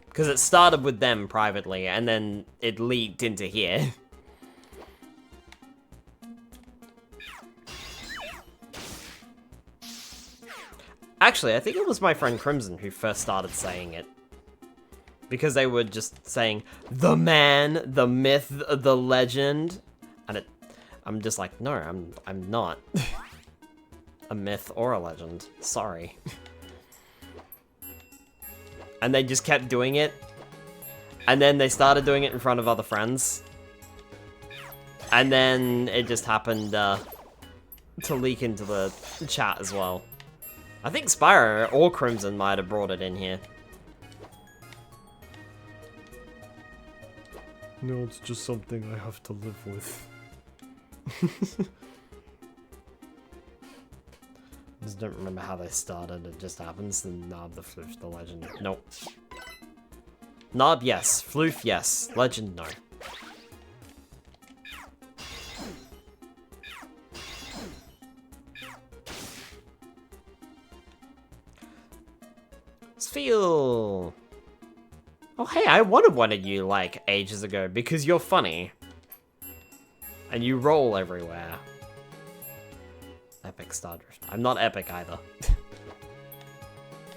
Because it started with them privately, and then it leaked into here. Actually, I think it was my friend Crimson who first started saying it. Because they were just saying, the man, the myth, the legend. And I'm just like, no, I'm not a myth or a legend. Sorry. And they just kept doing it. And then they started doing it in front of other friends. And then it just happened to leak into the chat as well. I think Spyro or Crimson might have brought it in here. No, it's just something I have to live with. I just don't remember how they started, it just happens. The Knob, the Floof, the Legend. Nope. Knob, yes. Floof, yes. Legend, no. Feel. Oh, hey, I wanted one of you, like, ages ago, because you're funny. And you roll everywhere. Epic Stardrift. I'm not epic either.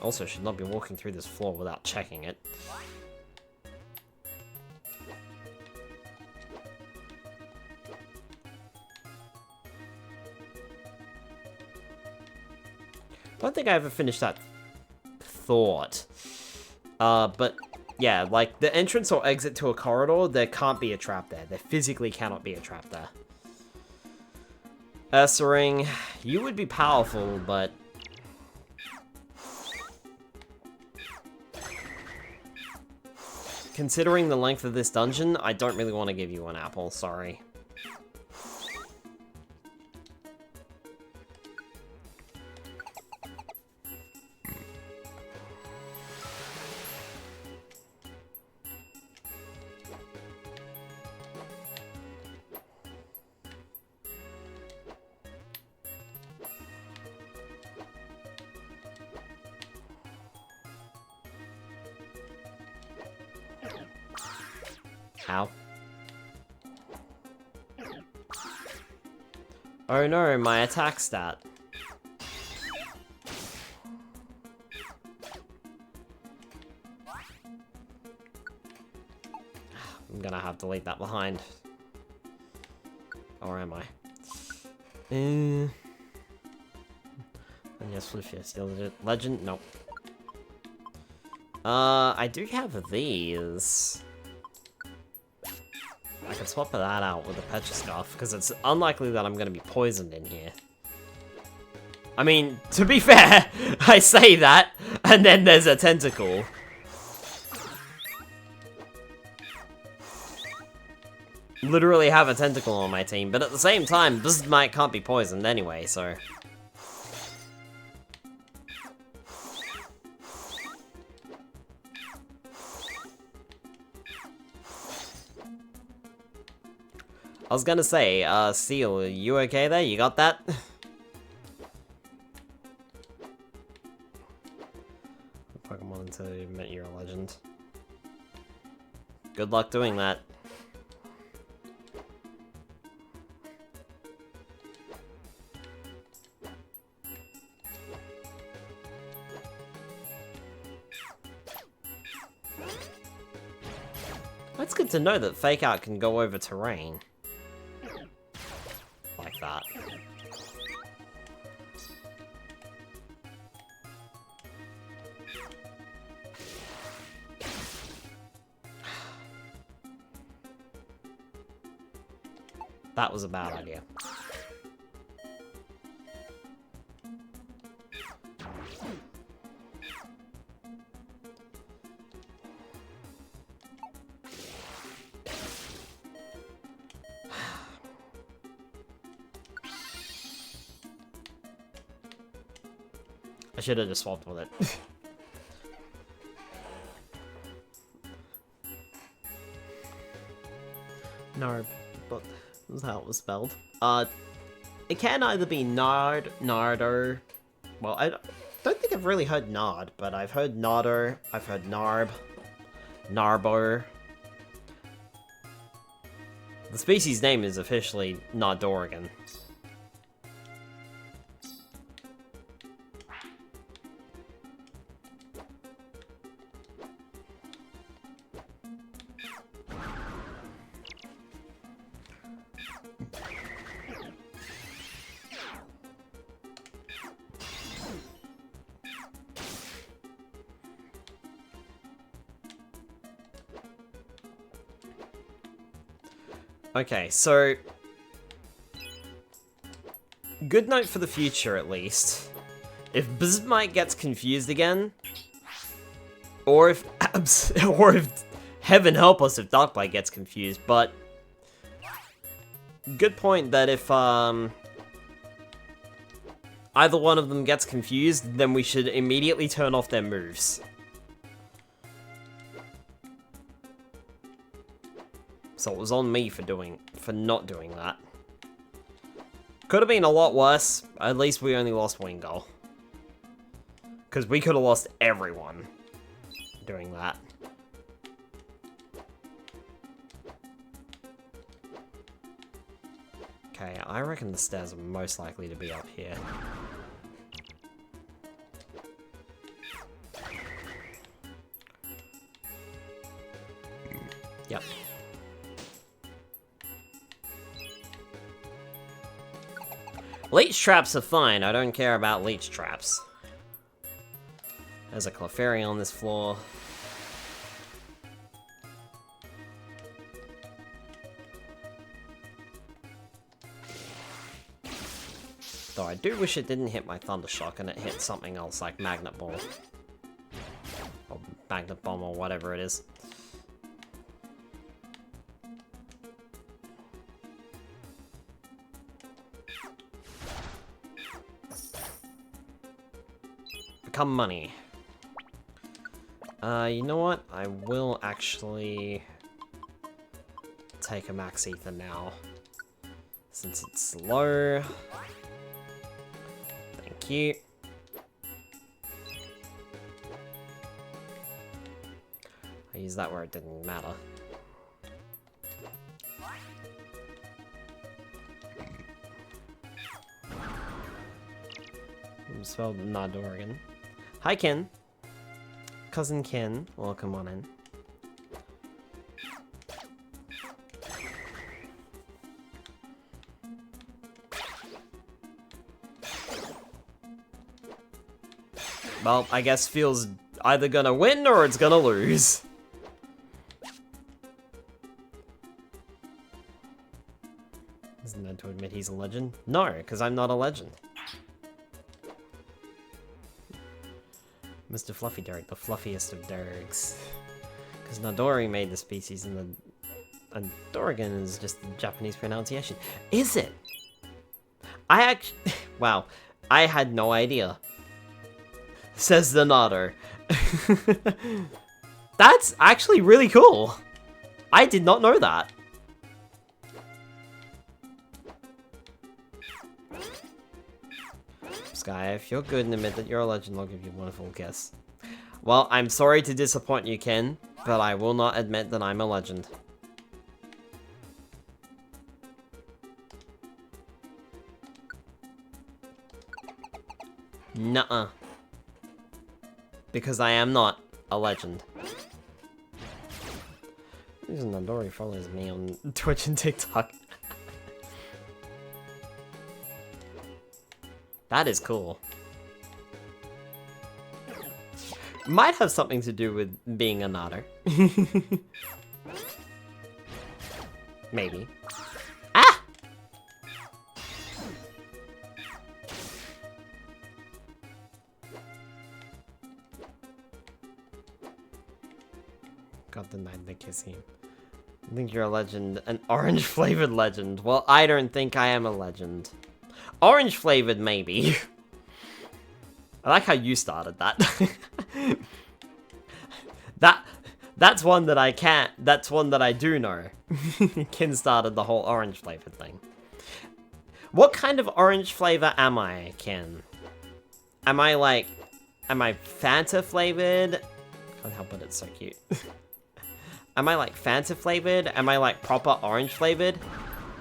Also, should not be walking through this floor without checking it. I don't think I ever finished that thought. But yeah, like the entrance or exit to a corridor, there can't be a trap there. There physically cannot be a trap there. Ursaring, you would be powerful, but considering the length of this dungeon, I don't really want to give you an apple, sorry. Ow. Oh no, my attack stat. I'm gonna have to leave that behind. Or am I? And yes, Flufia, still legend? Nope. I do have these. I can swap that out with a Petroscarf, because it's unlikely that I'm going to be poisoned in here. I mean, to be fair, I say that, and then there's a tentacle. literally have a tentacle on my team, but at the same time, this might can't be poisoned anyway, so... I was gonna say, Seal, are you okay there? You got that? Pokemon until you admit you're a legend. Good luck doing that. It's good to know that Fake Out can go over terrain. Like that. That was a bad idea. I should have just swapped with it. Narb, but that's how it was spelled. It can either be Nard, Nardo. Well, I don't think I've really heard Nod, but I've heard Nodder, I've heard Narb, Narbo. The species name is officially Nardorigan. Okay, so... good note for the future, at least. If Bismite gets confused again, or if or if heaven help us if Darkblight gets confused, but good point that if either one of them gets confused, then we should immediately turn off their moves. So it was on me for not doing that. Could have been a lot worse. At least we only lost Wingull. Because we could have lost everyone doing that. Okay, I reckon the stairs are most likely to be up here. Yep. Leech traps are fine, I don't care about leech traps. There's a Clefairy on this floor. Though I do wish it didn't hit my Thundershock and it hit something else like Magnet Ball. Or Magnet Bomb or whatever it is. Become money. You know what? I will actually take a Max Ether now. Since it's low. Thank you. I used that where it didn't matter. I'm spelled Nardorigan. Hi, Ken. Cousin Ken, welcome on in. Well, I guess feels either gonna win or it's gonna lose. Isn't that to admit he's a legend? No, because I'm not a legend. Mr. Fluffy Derek, the fluffiest of Dereks. Because Nardori made the species in the And Dorigan is just the Japanese pronunciation. Is it? I actually... Wow. I had no idea. Says the Nodder. That's actually really cool. I did not know that. Sky, if you're good and admit that you're a legend, I'll give you a wonderful kiss. Well, I'm sorry to disappoint you, Ken, but I will not admit that I'm a legend. Nuh-uh. Because I am not a legend. Reason Nandori follows me on Twitch and TikTok. That is cool. Might have something to do with being a nodder. Maybe. Ah! Got denied the kissing. I think you're a legend. An orange flavored legend. Well, I don't think I am a legend. Orange flavored, maybe. I like how you started that. That's one that I can't. That's one that I do know. Ken started the whole orange flavored thing. What kind of orange flavor am I, Ken? Am I Fanta flavored? Can't help it, it's so cute. Am I like Fanta flavored? Am I like proper orange flavored?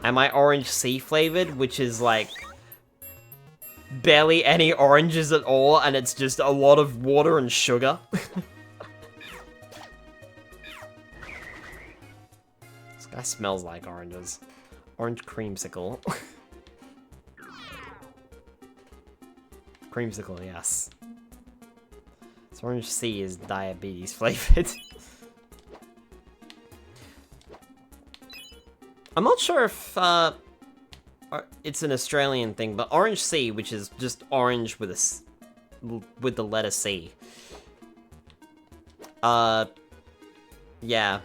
Am I orange sea flavored, which is like barely any oranges at all, and it's just a lot of water and sugar? This guy smells like oranges. Orange creamsicle. Creamsicle, yes. So orange sea is diabetes flavored. I'm not sure if it's an Australian thing, but orange C, which is just orange with with the letter C. Yeah.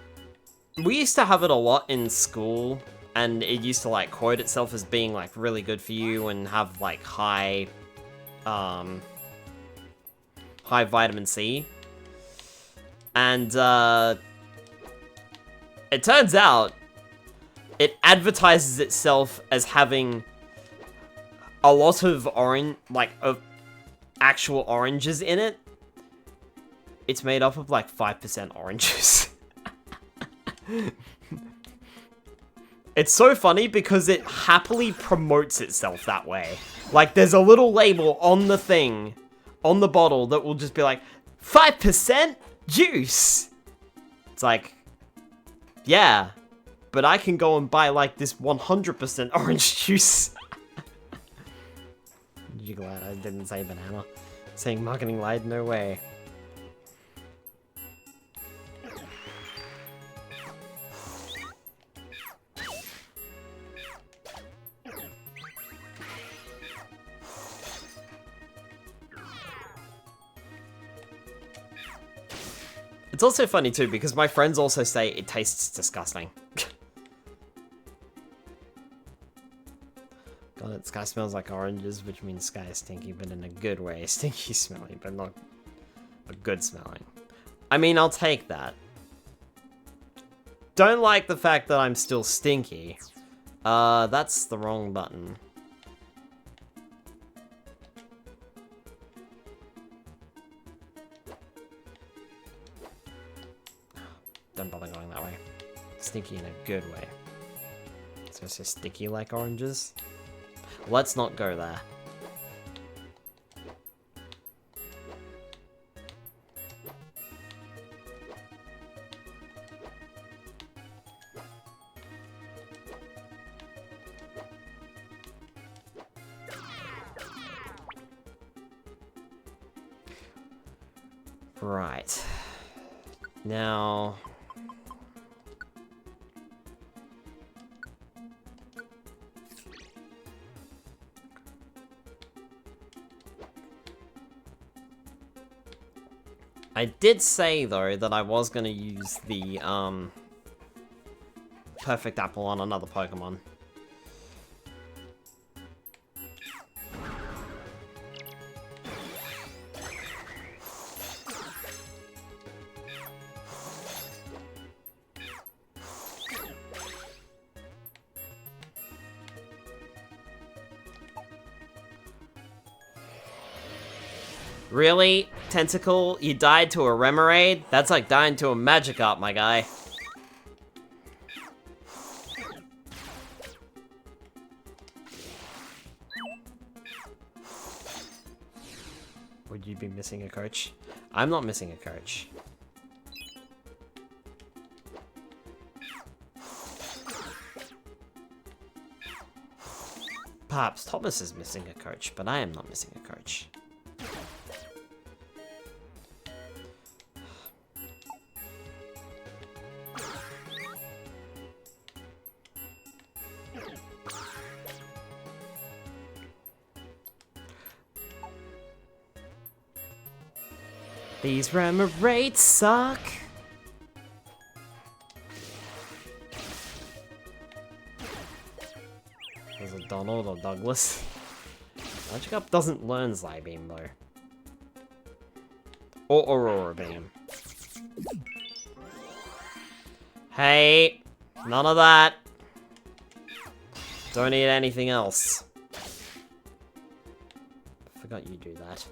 We used to have it a lot in school, and it used to like quote itself as being like really good for you and have like high vitamin C. And it turns out it advertises itself as having a lot of of actual oranges in it. It's made up of like 5% oranges. It's so funny because it happily promotes itself that way. Like, there's a little label on the thing, on the bottle, that will just be like, 5% juice! It's like, yeah. But I can go and buy, like, this 100% orange juice. You glad I didn't say banana? Saying marketing lied? No way. It's also funny, too, because my friends also say it tastes disgusting. God, it Sky smells like oranges, which means Sky is stinky, but in a good way. Stinky smelling, but not a good smelling. I mean, I'll take that. Don't like the fact that I'm still stinky. That's the wrong button. Don't bother going that way. Stinky in a good way. So it's just sticky like oranges. Let's not go there. Right. Now... I did say, though, that I was going to use the perfect apple on another Pokemon. Really? Tentacle, you died to a Remoraid? That's like dying to a Magikarp, my guy. Would you be missing a coach? I'm not missing a coach. Perhaps Thomas is missing a coach, but I am not missing a coach. These Remoraids suck. Was it Donald or Douglas? Magikarp doesn't learn Psybeam though. Or Aurora Beam. Hey, none of that. Don't need anything else. Forgot you do that.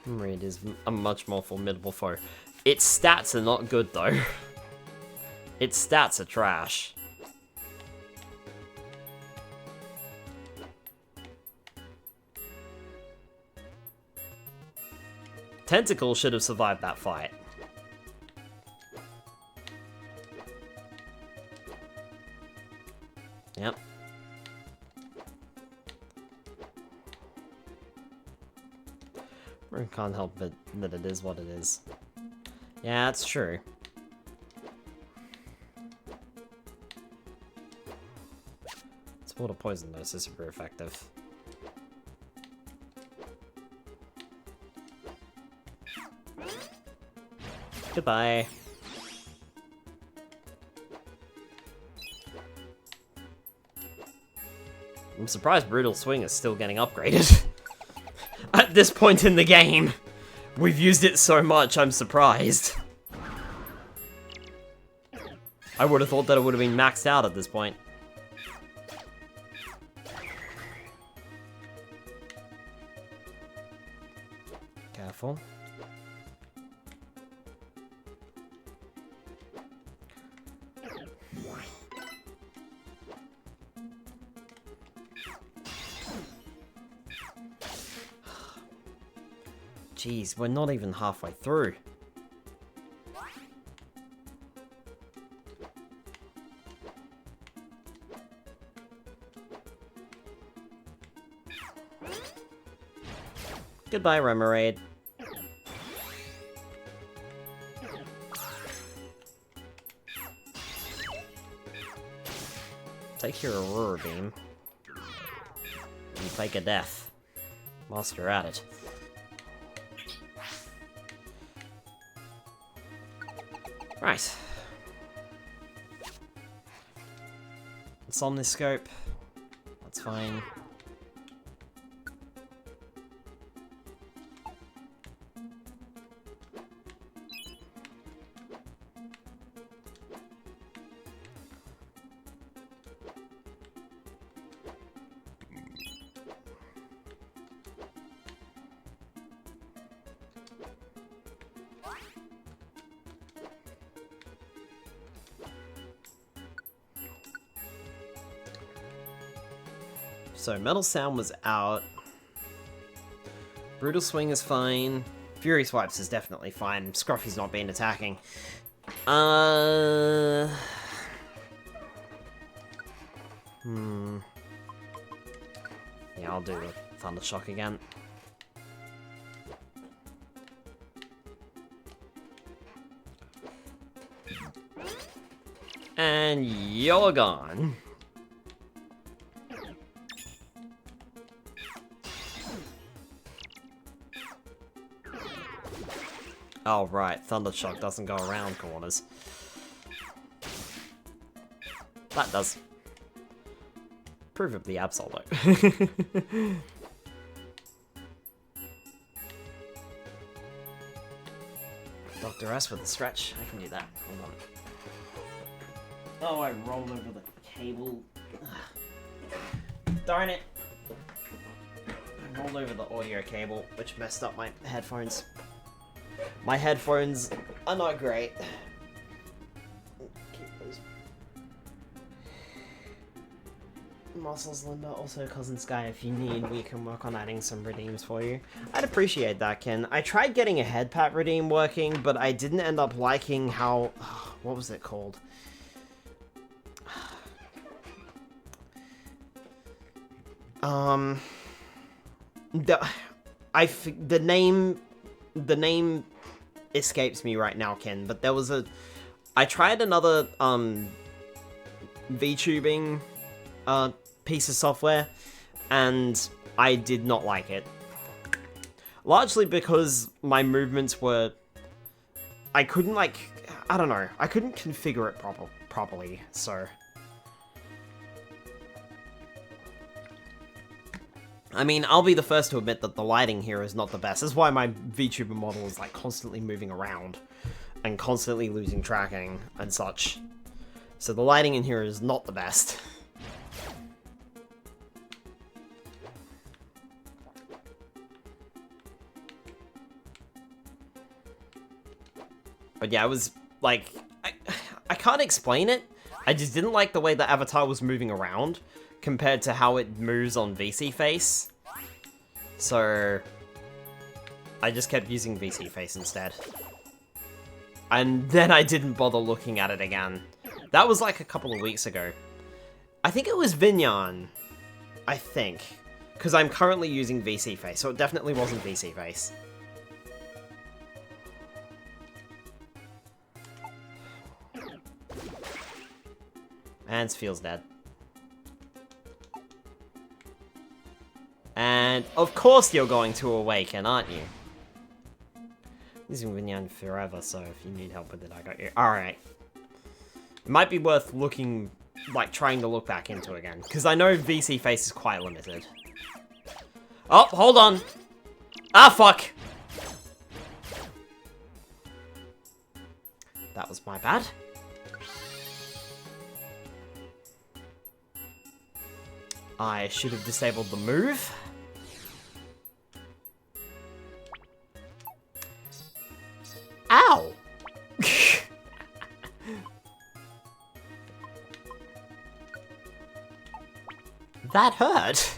Reed is a much more formidable foe. Its stats are not good though. Its stats are trash. Tentacle should have survived that fight. Yep. I can't help it that it is what it is. Yeah, that's true. It's water poison though, so super effective. Goodbye. I'm surprised Brutal Swing is still getting upgraded. At this point in the game, we've used it so much, I'm surprised. I would have thought that it would have been maxed out at this point. Careful. Jeez, we're not even halfway through. Goodbye, Remoraid. Take your Aurora Beam. And fake a death. Whilst you're at it. Right. Somnoscope. That's fine. So, Metal Sound was out. Brutal Swing is fine. Fury Swipes is definitely fine. Scruffy's not been attacking. Yeah, I'll do the Thunder Shock again. And you're gone. Oh, right. Thunder Shock doesn't go around corners. That does. Provably absolute. Dr. S with the stretch. I can do that. Hold on. Oh, I rolled over the cable. Darn it. I rolled over the audio cable, which messed up my headphones. My headphones are not great. Keep those. Muscles, Linda. Also, Cousin Sky, if you need, we can work on adding some redeems for you. I'd appreciate that, Ken. I tried getting a head pat redeem working, but I didn't end up liking how... what was it called? The name escapes me right now, Ken, but there was I tried another, VTubing, piece of software, and I did not like it. Largely because my movements were... I couldn't, like... I don't know. I couldn't configure it properly, so... I mean, I'll be the first to admit that the lighting here is not the best. That's why my VTuber model is, like, constantly moving around and constantly losing tracking and such. So the lighting in here is not the best. But yeah, I was, like, I can't explain it. I just didn't like the way the avatar was moving around compared to how it moves on VC Face. So I just kept using VC Face instead. And then I didn't bother looking at it again. That was like a couple of weeks ago. I think it was Vinyan. I think. Because I'm currently using VC Face, so it definitely wasn't VC Face. And feels dead. And of course you're going to awaken, aren't you? Using Vinyan forever, so if you need help with it, I got you. Alright. It might be worth looking, like, trying to look back into again. Because I know VC Face is quite limited. Oh, hold on. Ah, fuck. That was my bad. I should have disabled the move. Ow! That hurt.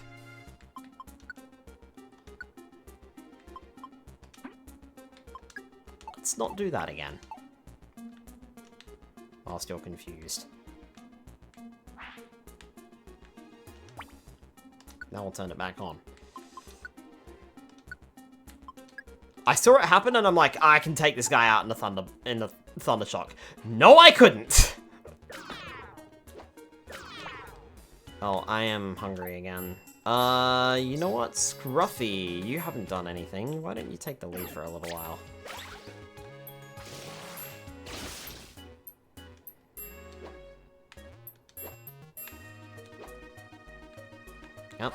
Let's not do that again. Whilst you're confused. Now we'll turn it back on. I saw it happen and I'm like, I can take this guy out in the thunder shock. No, I couldn't. Oh, I am hungry again. You know what? Scruffy, you haven't done anything. Why don't you take the lead for a little while? Yep.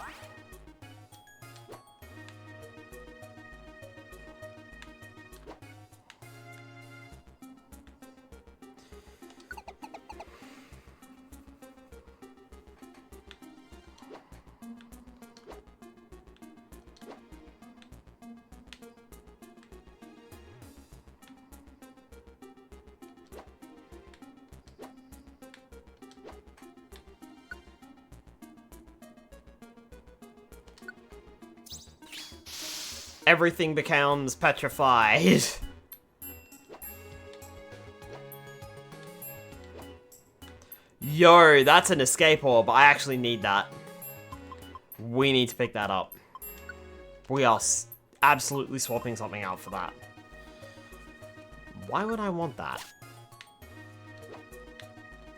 Everything becomes petrified. Yo, that's an escape orb. I actually need that. We need to pick that up. We are absolutely swapping something out for that. Why would I want that?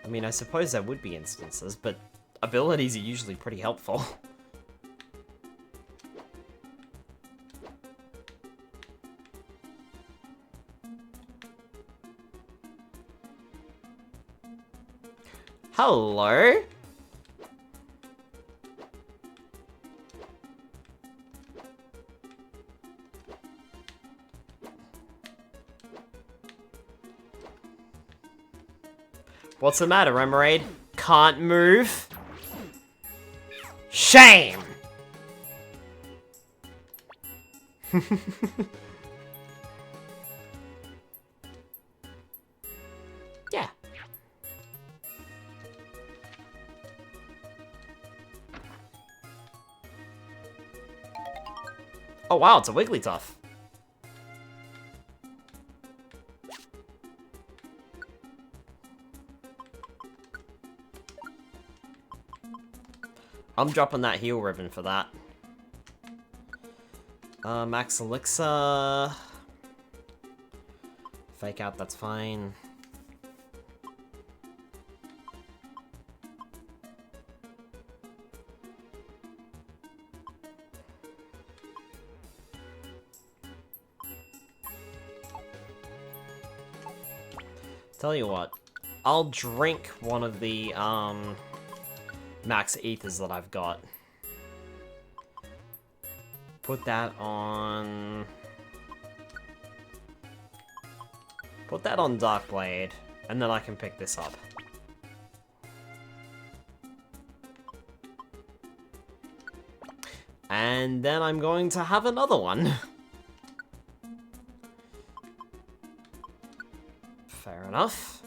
I mean, I suppose there would be instances, but abilities are usually pretty helpful. Hello? What's the matter, Emerald? Can't move? Shame! Yeah. Oh wow, it's a Wigglytuff. I'm dropping that heal ribbon for that. Max Elixir. Fake out, that's fine. Tell you what, I'll drink one of the, max ethers that I've got. Put that on... Put that on Darkblade, and then I can pick this up. And then I'm going to have another one. Fair enough.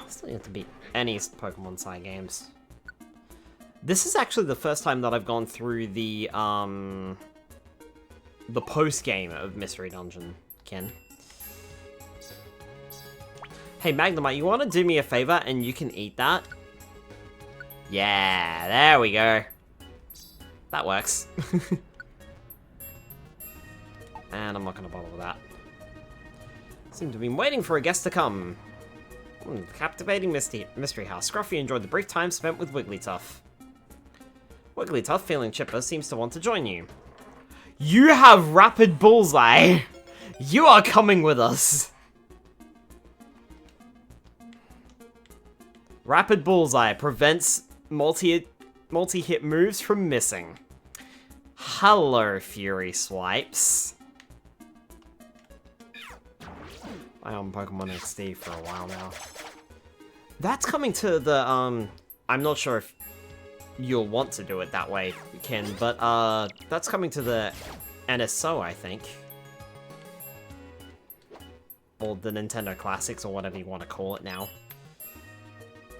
Still need to beat any Pokemon side games. This is actually the first time that I've gone through the post-game of Mystery Dungeon, Ken. Hey, Magnemite, you want to do me a favor and you can eat that? Yeah, there we go. That works. And I'm not going to bother with that. Seem to have been waiting for a guest to come. Captivating mystery house. Scruffy enjoyed the brief time spent with Wigglytuff. Wigglytuff, feeling chipper, seems to want to join you. You have Rapid Bullseye! You are coming with us! Rapid Bullseye prevents multi-hit moves from missing. Hello, Fury Swipes. I own Pokemon XD for a while now. That's coming to the, I'm not sure if you'll want to do it that way, Ken, but, that's coming to the NSO, I think. Or the Nintendo Classics, or whatever you want to call it now.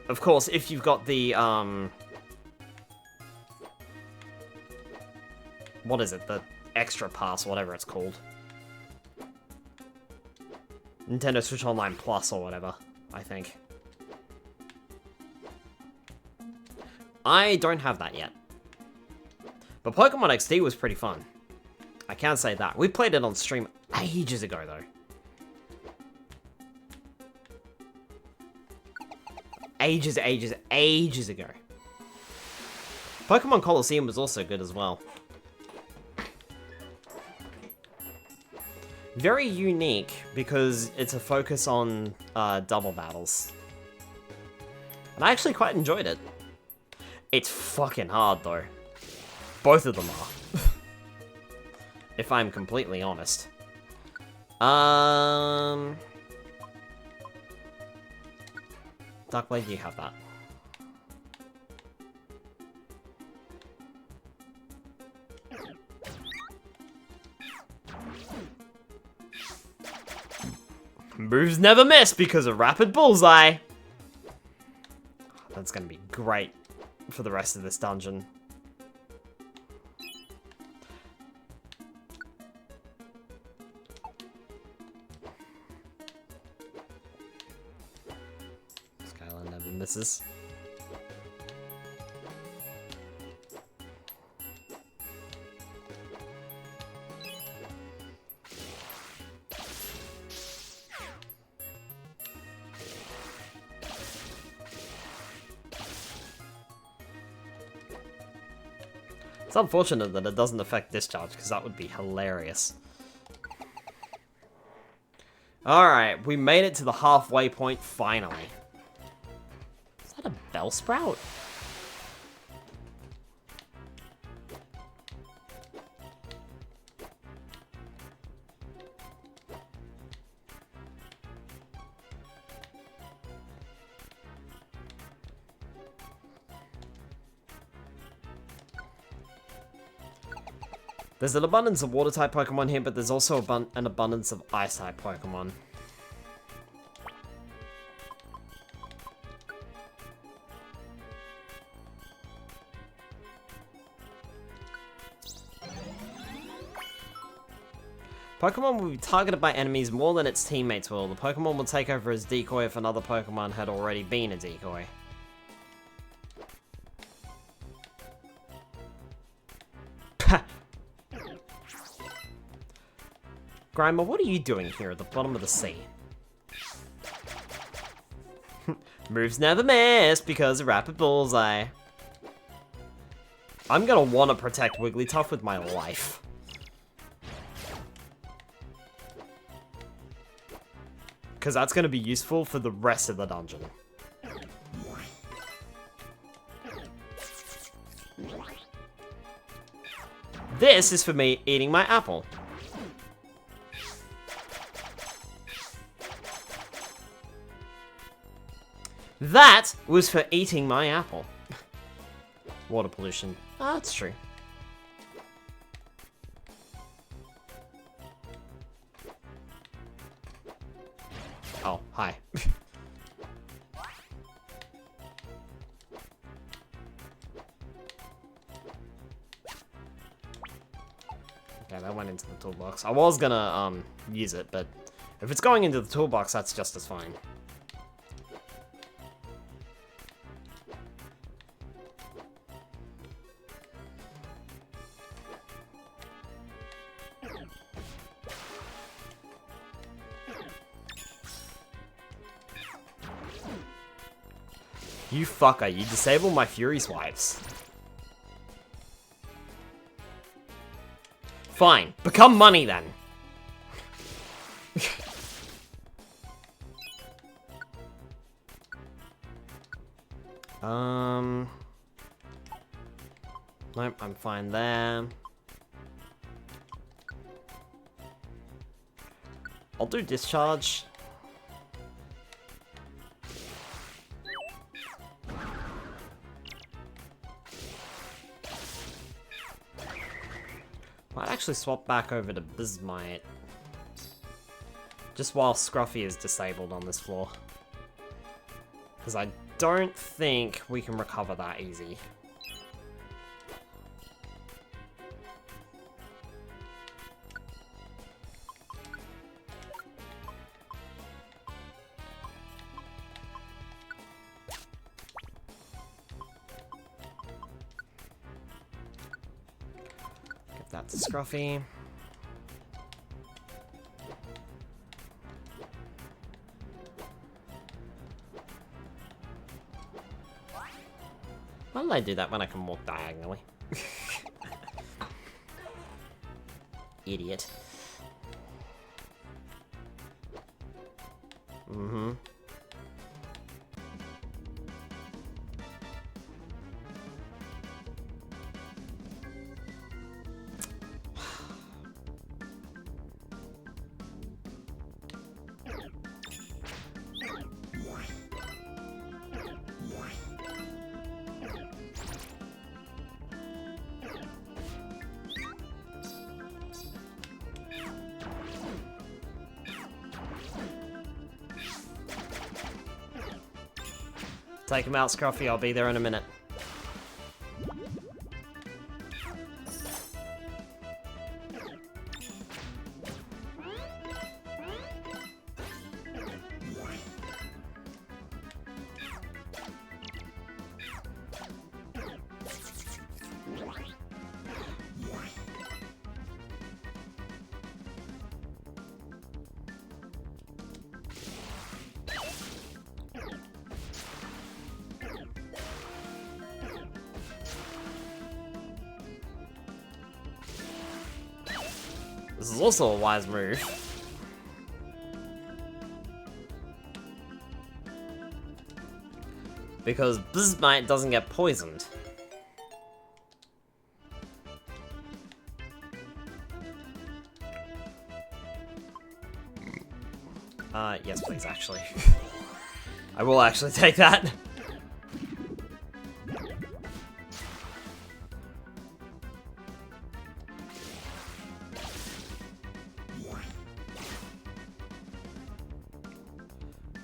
Of course, if you've got the, what is it? The Extra Pass, whatever it's called. Nintendo Switch Online Plus or whatever, I think. I don't have that yet. But Pokemon XD was pretty fun. I can say that. We played it on stream ages ago, though. Ages ago. Pokemon Coliseum was also good as well. Very unique, because it's a focus on double battles. And I actually quite enjoyed it. It's fucking hard, though. Both of them are. If I'm completely honest. Darkblade, you have that. Moves never miss because of Rapid Bullseye. That's gonna be great for the rest of this dungeon. Skylar never misses. It's unfortunate that it doesn't affect discharge, because that would be hilarious. Alright, we made it to the halfway point finally. Is that a Bellsprout? There's an abundance of water-type Pokemon here, but there's also an abundance of ice-type Pokemon. Pokemon will be targeted by enemies more than its teammates will. The Pokemon will take over as decoy if another Pokemon had already been a decoy. Grimer, what are you doing here at the bottom of the sea? Moves never miss because of rapid bullseye. I'm gonna want to protect Wigglytuff with my life. Because that's gonna be useful for the rest of the dungeon. This is for me eating my apple. That was for eating my apple. Water pollution. Ah, that's true. Oh, hi. Okay, that went into the toolbox. I was gonna, use it, but if it's going into the toolbox, that's just as fine. You fucker, you disabled my Fury Swipes. Fine, become money then. Nope, I'm fine there. I'll do discharge. Might actually swap back over to Bismite. Just while Scruffy is disabled on this floor. Because I don't think we can recover that easy. That's Scruffy. Why did I do that when I can walk diagonally? Idiot. Mm-hmm. Take him out, Scruffy. I'll be there in a minute. This is also a wise move. Because Blizzmite doesn't get poisoned. Yes please, actually. I will actually take that.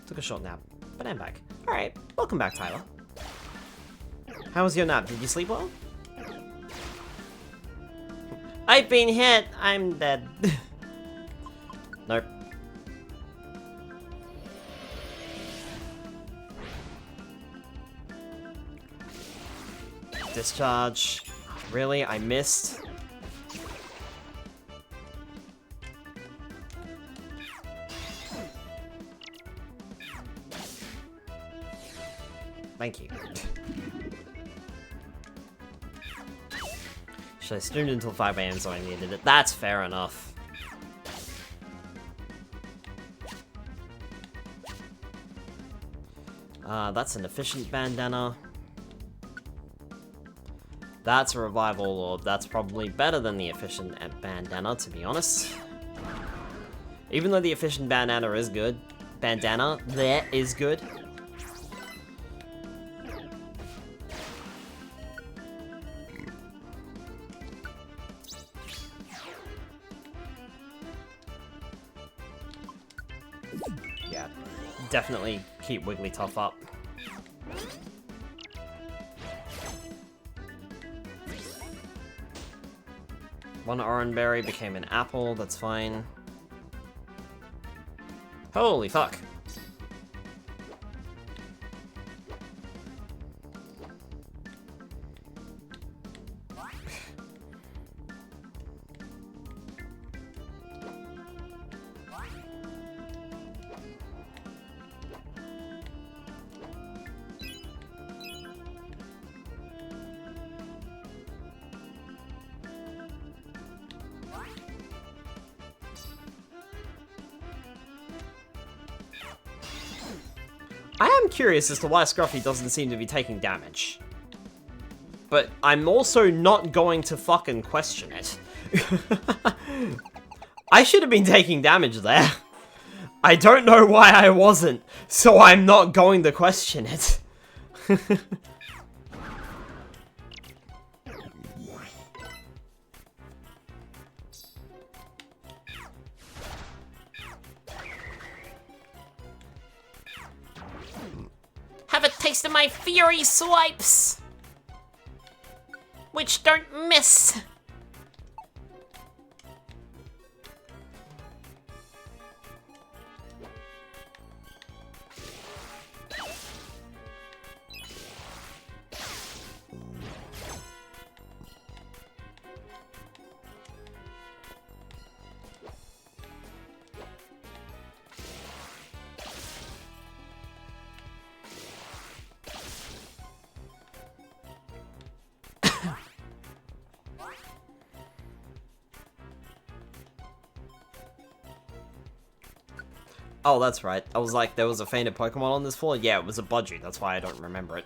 Took a short nap, but I'm back. Alright, welcome back, Tyler. How was your nap? Did you sleep well? I've been hit! I'm dead. Nope. Discharge. Really? I missed? Thank you. Should I streamed until 5 AM so I needed it? That's fair enough. That's an efficient bandana. That's a revival orb. That's probably better than the efficient bandana, to be honest. Even though the efficient bandana is good. Bandana, there is good. Yeah, definitely keep Wigglytuff up. One orange berry became an apple, that's fine. Holy fuck. I am curious as to why Scruffy doesn't seem to be taking damage. But I'm also not going to fucking question it. I should have been taking damage there. I don't know why I wasn't, so I'm not going to question it. Have a taste of my fury swipes! Which don't miss! Oh, that's right. I was like, there was a fainted Pokemon on this floor? Yeah, it was a Budgie, that's why I don't remember it.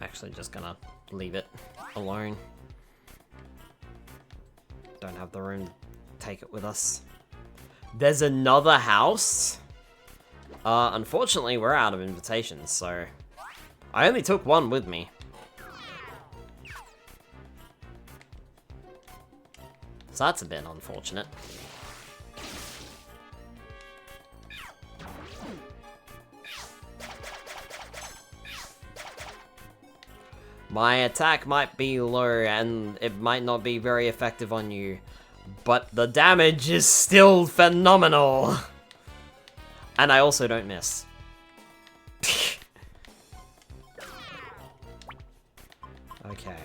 Actually just gonna leave it alone. Don't have the room to take it with us. There's another house? Unfortunately we're out of invitations, so I only took one with me. So that's a bit unfortunate. My attack might be low and it might not be very effective on you, but the damage is still phenomenal. And I also don't miss. Okay.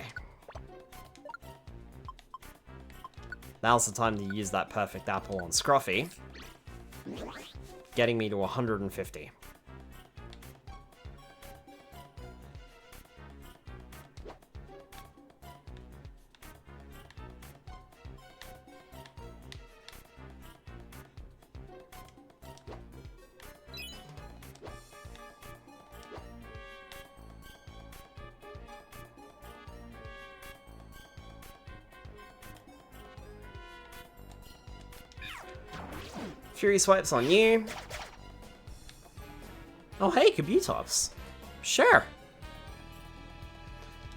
Now's the time to use that perfect apple on Scruffy, getting me to 150. Fury swipes on you. Oh hey, Kabutops. Sure.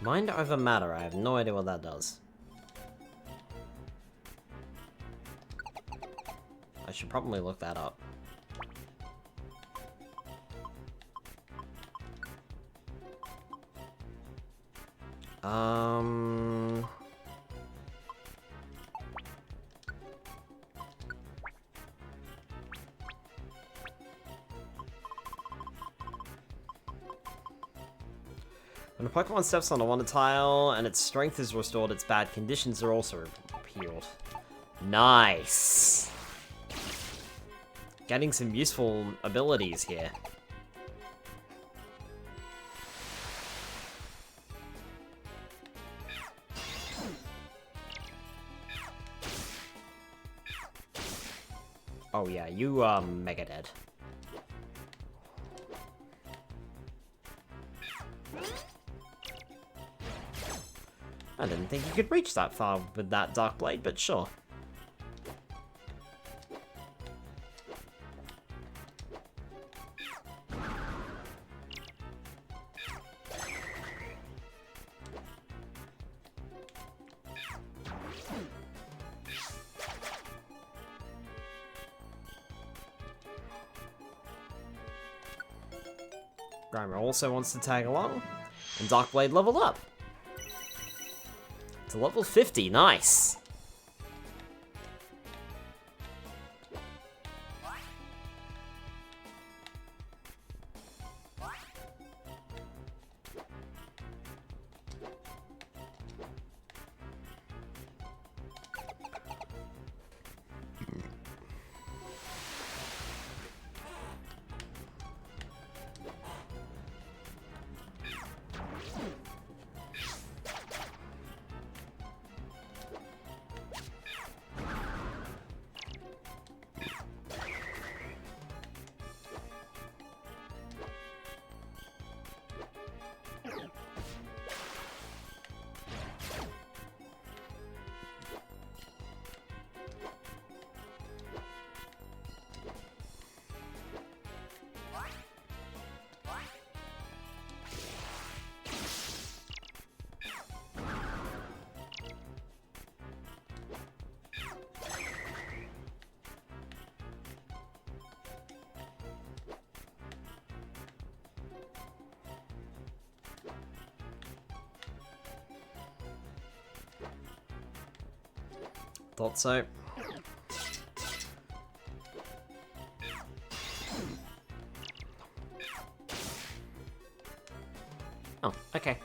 Mind over matter, I have no idea what that does. I should probably look that up. When a Pokemon steps on a Wonder Tile and its strength is restored, its bad conditions are also healed. Nice! Getting some useful abilities here. Oh yeah, you mega dead. I didn't think you could reach that far with that Dark Blade, but sure. Grimer also wants to tag along, and Dark Blade leveled up. To level 50, nice. Thought so. Oh, okay.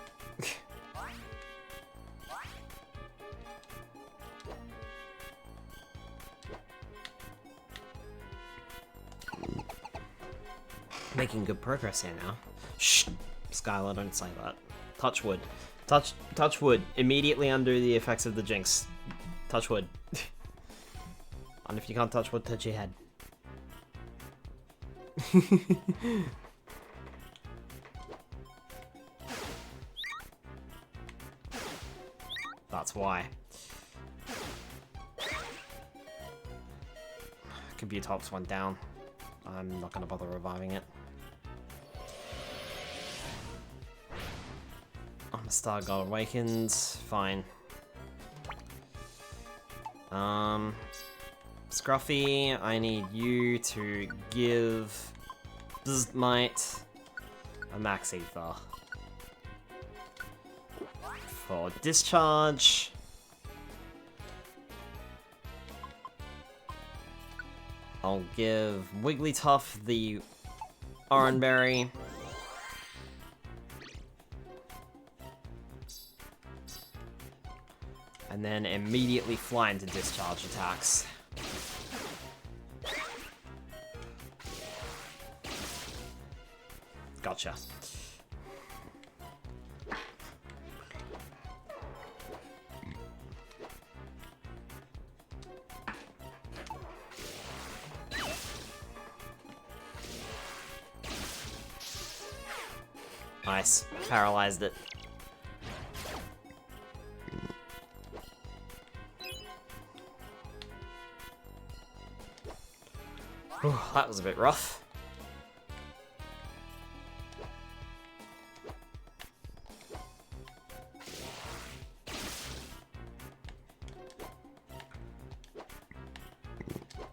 Making good progress here now. Shh! Skylar, don't say that. Touch wood. Touch wood. Immediately undo the effects of the jinx. Touch wood. And if you can't touch wood, touch your head. That's why. Kabutops went down. I'm not gonna bother reviving it. Star God Awakens. Fine. Scruffy, I need you to give Might a Max Ether. for discharge. I'll give Wigglytuff the Oran Berry. And then immediately fly into discharge attacks. Gotcha. Nice. Paralyzed it. Whew, that was a bit rough.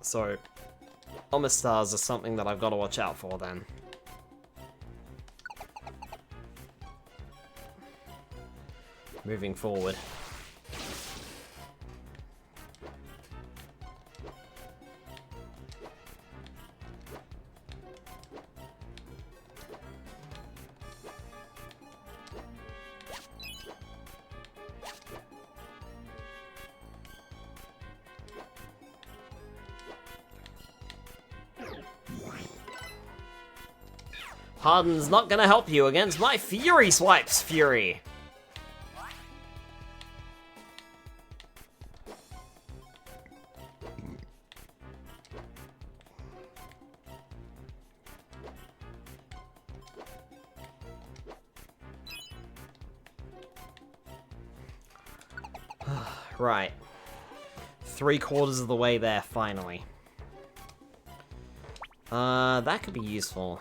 So, Omistars are something that I've got to watch out for then. Moving forward. Harden's not gonna help you against my Fury Swipes, Fury! Right. 3/4 of the way there, finally. That could be useful.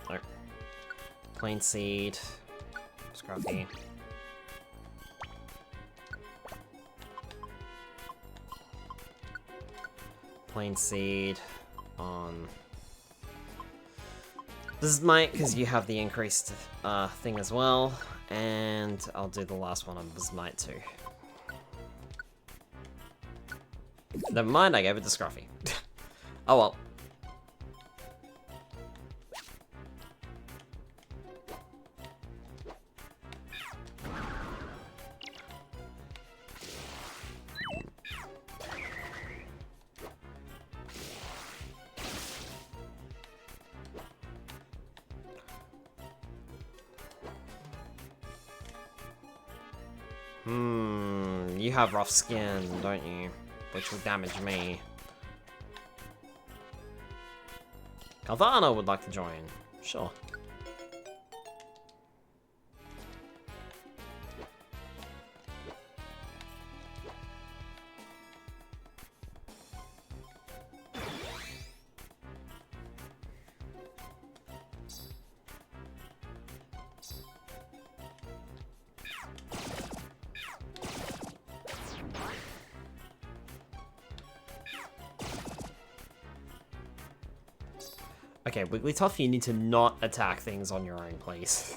Oh. Plain Seed. Scruffy. Plain Seed on... This is Might, because you have the increased thing as well, and I'll do the last one on Bismite too. Never mind, I gave it to Scruffy. Oh well. You have rough skin, don't you? Which will damage me. Caldana would like to join. Sure. Okay, Wigglytuff, you need to not attack things on your own, please.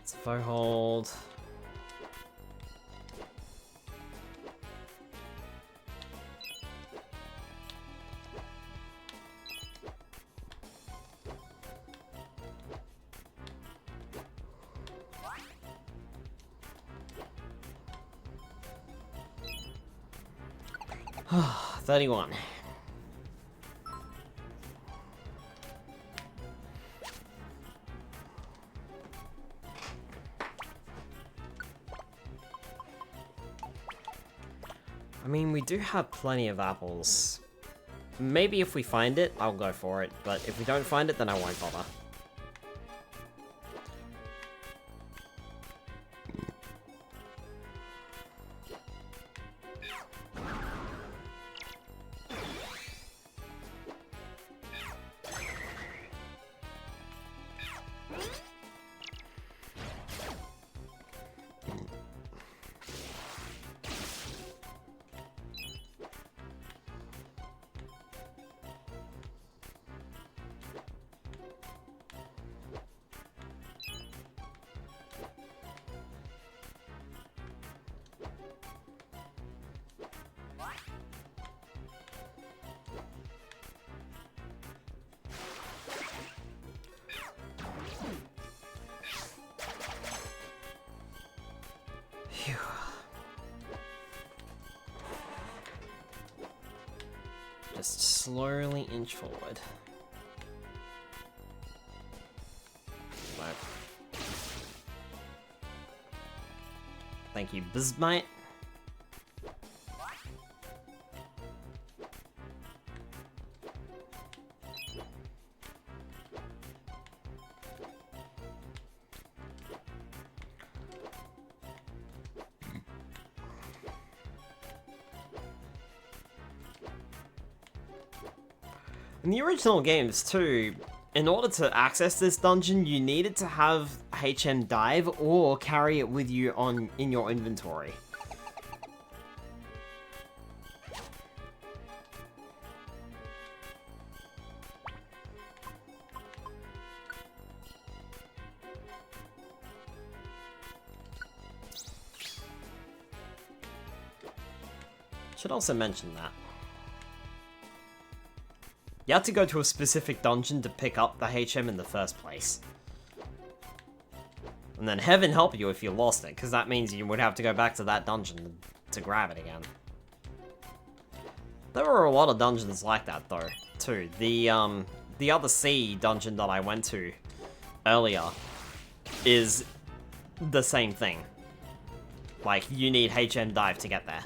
It's faux hold. Ah, 31. I mean, we do have plenty of apples. Maybe if we find it, I'll go for it, but if we don't find it, then I won't bother. Just slowly inch forward. Nope. Thank you, Bizmite. In the original games too, in order to access this dungeon, you needed to have HM dive or carry it with you in your inventory. Should also mention that. You have to go to a specific dungeon to pick up the HM in the first place. And then heaven help you if you lost it, because that means you would have to go back to that dungeon to grab it again. There were a lot of dungeons like that though, too. The other sea dungeon that I went to earlier is the same thing. Like, you need HM dive to get there.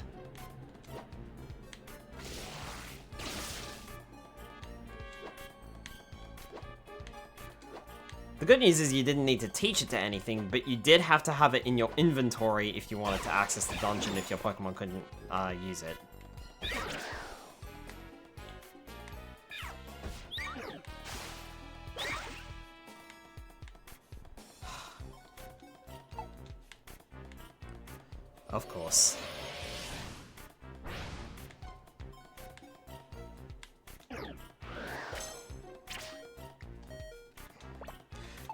The good news is you didn't need to teach it to anything, but you did have to have it in your inventory if you wanted to access the dungeon if your Pokemon couldn't use it. Of course.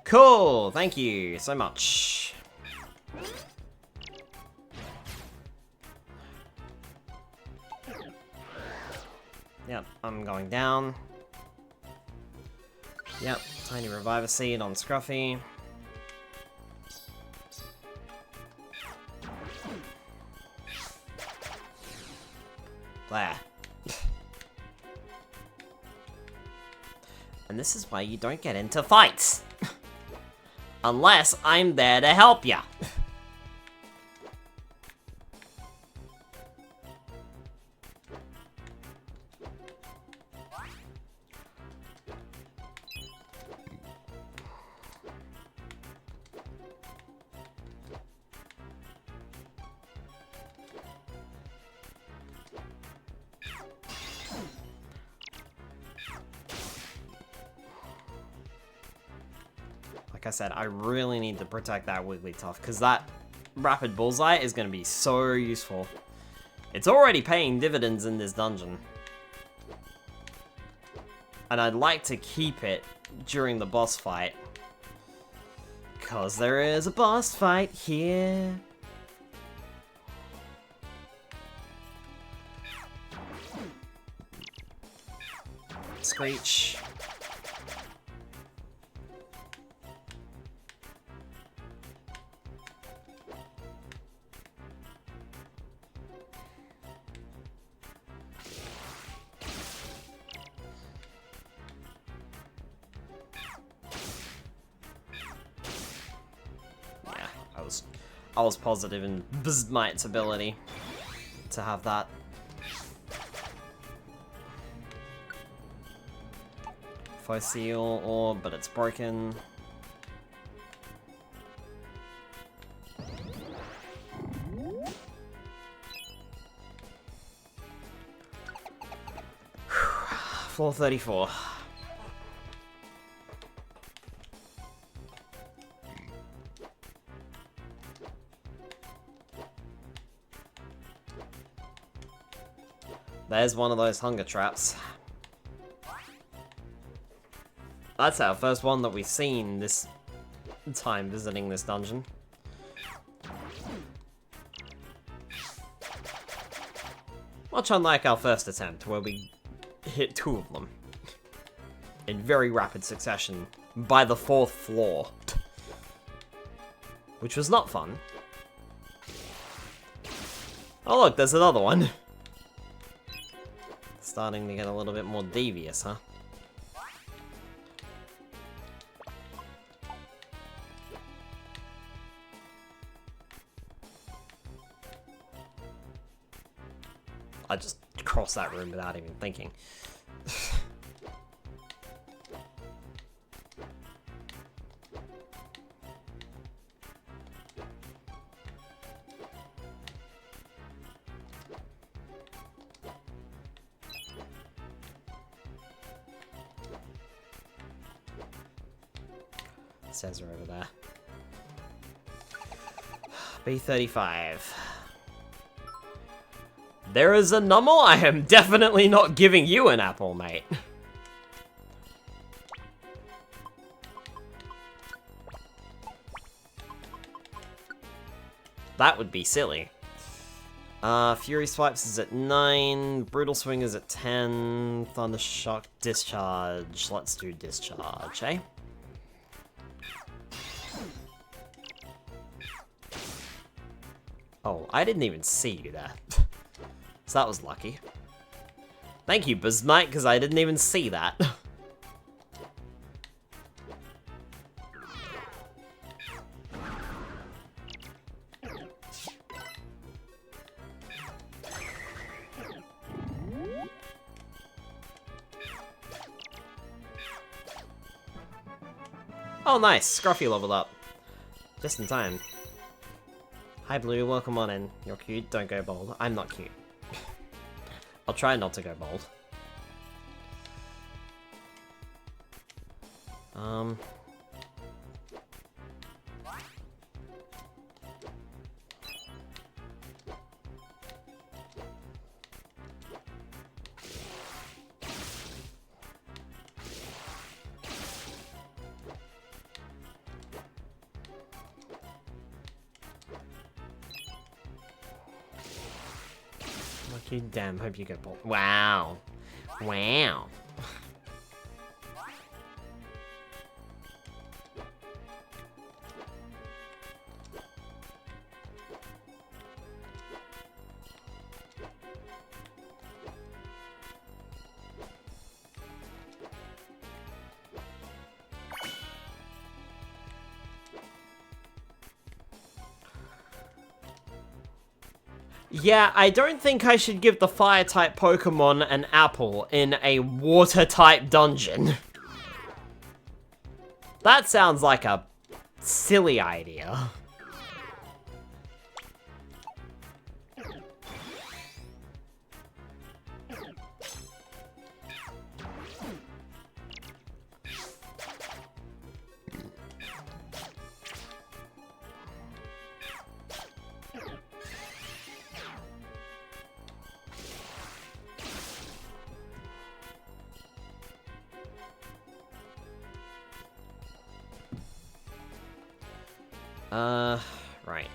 Cool, thank you so much. Yep, I'm going down. Yep, tiny reviver seed on Scruffy. There. And this is why you don't get into fights. Unless I'm there to help ya. Like I said, I really need to protect that Wigglytuff, because that Rapid Bullseye is going to be so useful. It's already paying dividends in this dungeon. And I'd like to keep it during the boss fight. Because there is a boss fight here. Screech. I was positive in Bizmite's ability to have that. Fossil orb, but it's broken. Floor 34. There's one of those hunger traps. That's our first one that we've seen this time visiting this dungeon. Much unlike our first attempt, where we hit 2 of them in very rapid succession by the 4th floor. Which was not fun. Oh look, there's another one. Starting to get a little bit more devious, huh? I just crossed that room without even thinking. Says are over there. B35. There is a number. I am definitely not giving you an apple, mate. That would be silly. Fury Swipes is at 9, Brutal Swing is at 10, Thunder Shock, Discharge. Let's do Discharge, eh? Oh, I didn't even see you there. So that was lucky. Thank you, Bismite, because I didn't even see that. Oh, nice. Scruffy leveled up. Just in time. Hi, Blue. Welcome on in. You're cute. Don't go bold. I'm not cute. I'll try not to go bold. Lucky damn, hope you go bold. Wow. Wow. Yeah, I don't think I should give the fire-type Pokemon an apple in a water-type dungeon. That sounds like a silly idea. Right.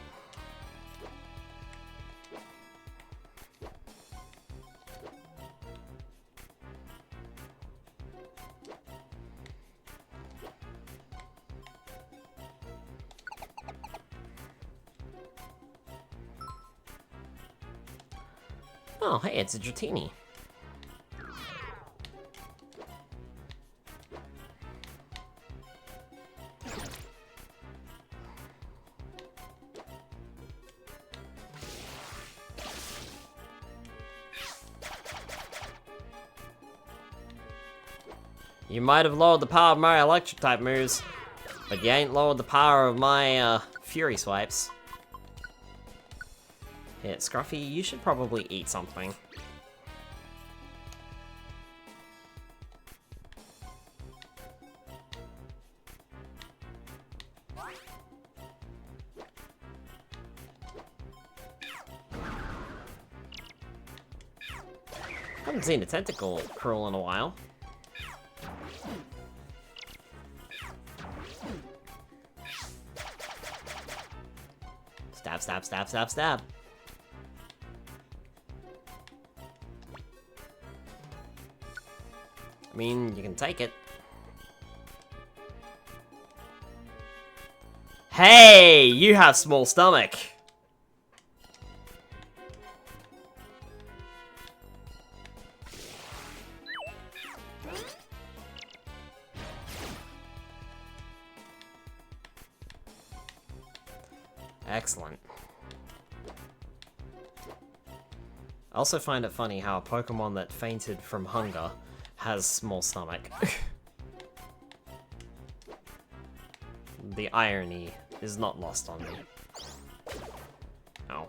Oh, hey, it's a Dratini. You might have lowered the power of my electric-type moves, but you ain't lowered the power of my, Fury Swipes. Yeah, Scruffy, you should probably eat something. Haven't seen a tentacle crawl in a while. Stab, stab, stab, stab, stab. I mean, you can take it. Hey, you have small stomach. Excellent. I also find it funny how a Pokemon that fainted from hunger has small stomach. The irony is not lost on me. Oh.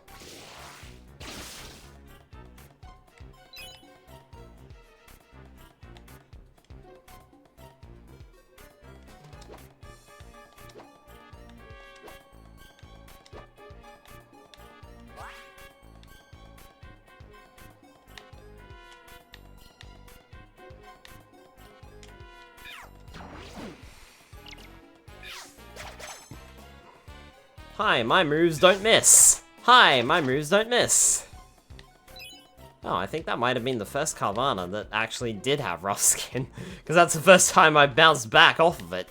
Hi, my moves don't miss! Hi, my moves don't miss! Oh, I think that might have been the first Carvana that actually did have rough skin, because that's the first time I bounced back off of it.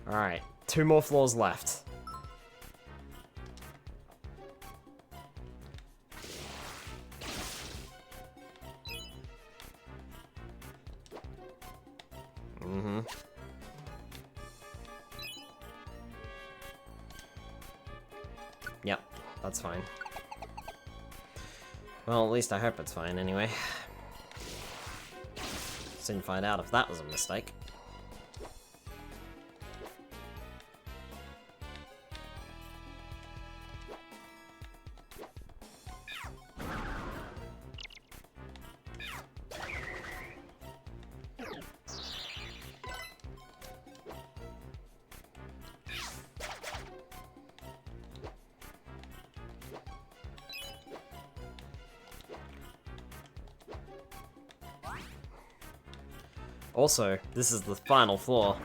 Alright, 2 more floors left. Mm-hmm. Yep, that's fine. Well, at least I hope it's fine anyway. Soon find out if that was a mistake. Also, this is the final floor.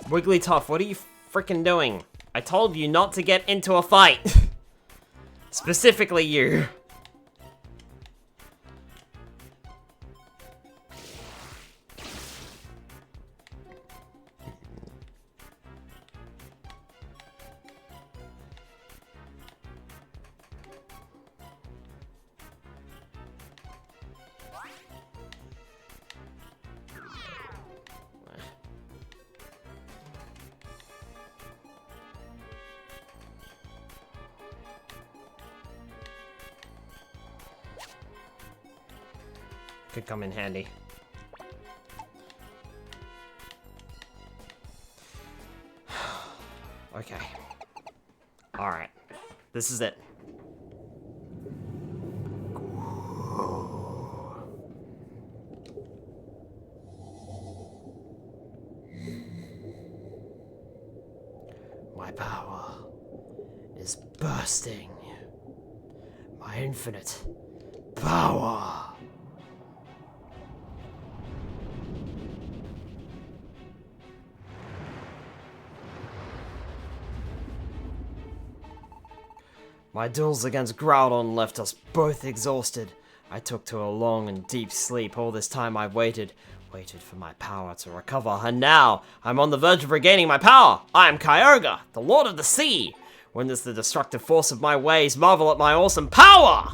Wigglytuff, what are you freaking doing? I told you not to get into a fight! Specifically you! Could come in handy. Okay. Alright. This is it. My power is bursting. My infinite power. My duels against Groudon left us both exhausted. I took to a long and deep sleep. All this time I waited for my power to recover, and now I'm on the verge of regaining my power. I am Kyogre, the Lord of the Sea. Witness the destructive force of my ways, marvel at my awesome power!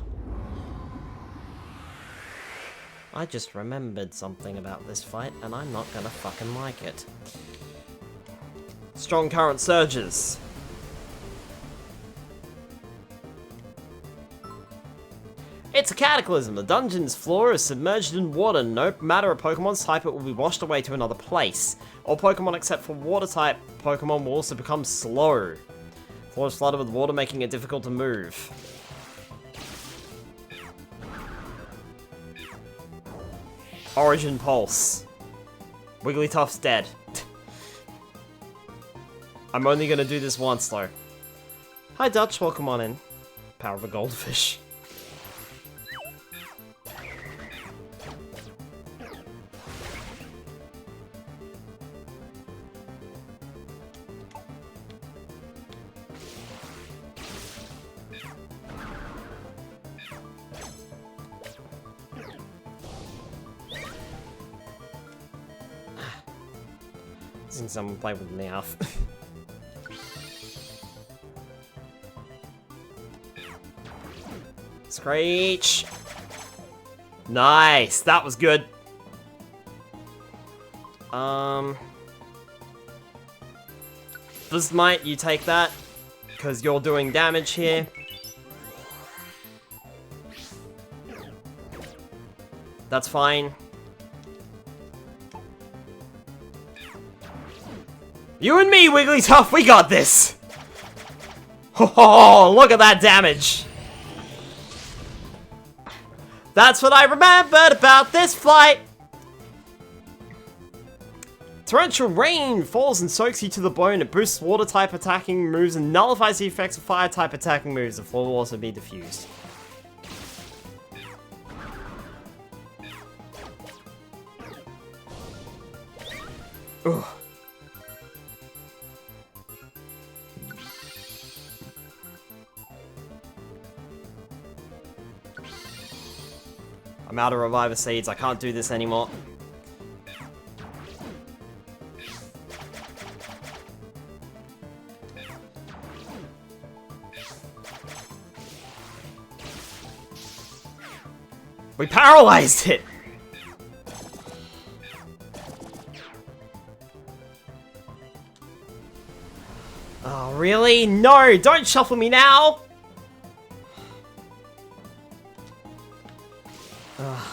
I just remembered something about this fight, and I'm not gonna fucking like it. Strong current surges. It's a cataclysm. The dungeon's floor is submerged in water. No matter a Pokemon's type, it will be washed away to another place. All Pokemon except for water-type Pokemon will also become slow. The floor is flooded with water, making it difficult to move. Origin Pulse. Wigglytuff's dead. I'm only gonna do this once, though. Hi, Dutch. Welcome on in. Power of a goldfish. Seeing someone play with Meowth. Screech! Nice! That was good. Buzzmite, you take that. Because you're doing damage here. That's fine. You and me, Wigglytuff, we got this! Oh, look at that damage! That's what I remembered about this flight! Torrential rain falls and soaks you to the bone. It boosts water-type attacking moves and nullifies the effects of fire-type attacking moves. The floor will also be diffused. Ugh. I'm out of Reviver Seeds. I can't do this anymore. We paralyzed it! Oh, really? No! Don't shuffle me now! Ugh.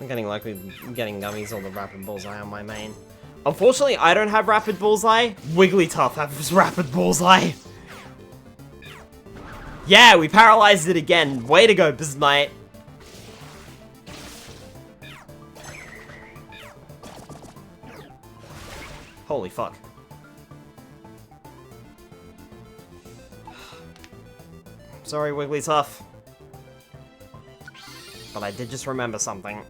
I'm getting lucky getting gummies or the Rapid Bullseye on my main. Unfortunately, I don't have Rapid Bullseye. Wigglytuff has Rapid Bullseye. Yeah, we paralyzed it again. Way to go, Buzzmite. Holy fuck. Sorry, Wigglytuff. But I did just remember something.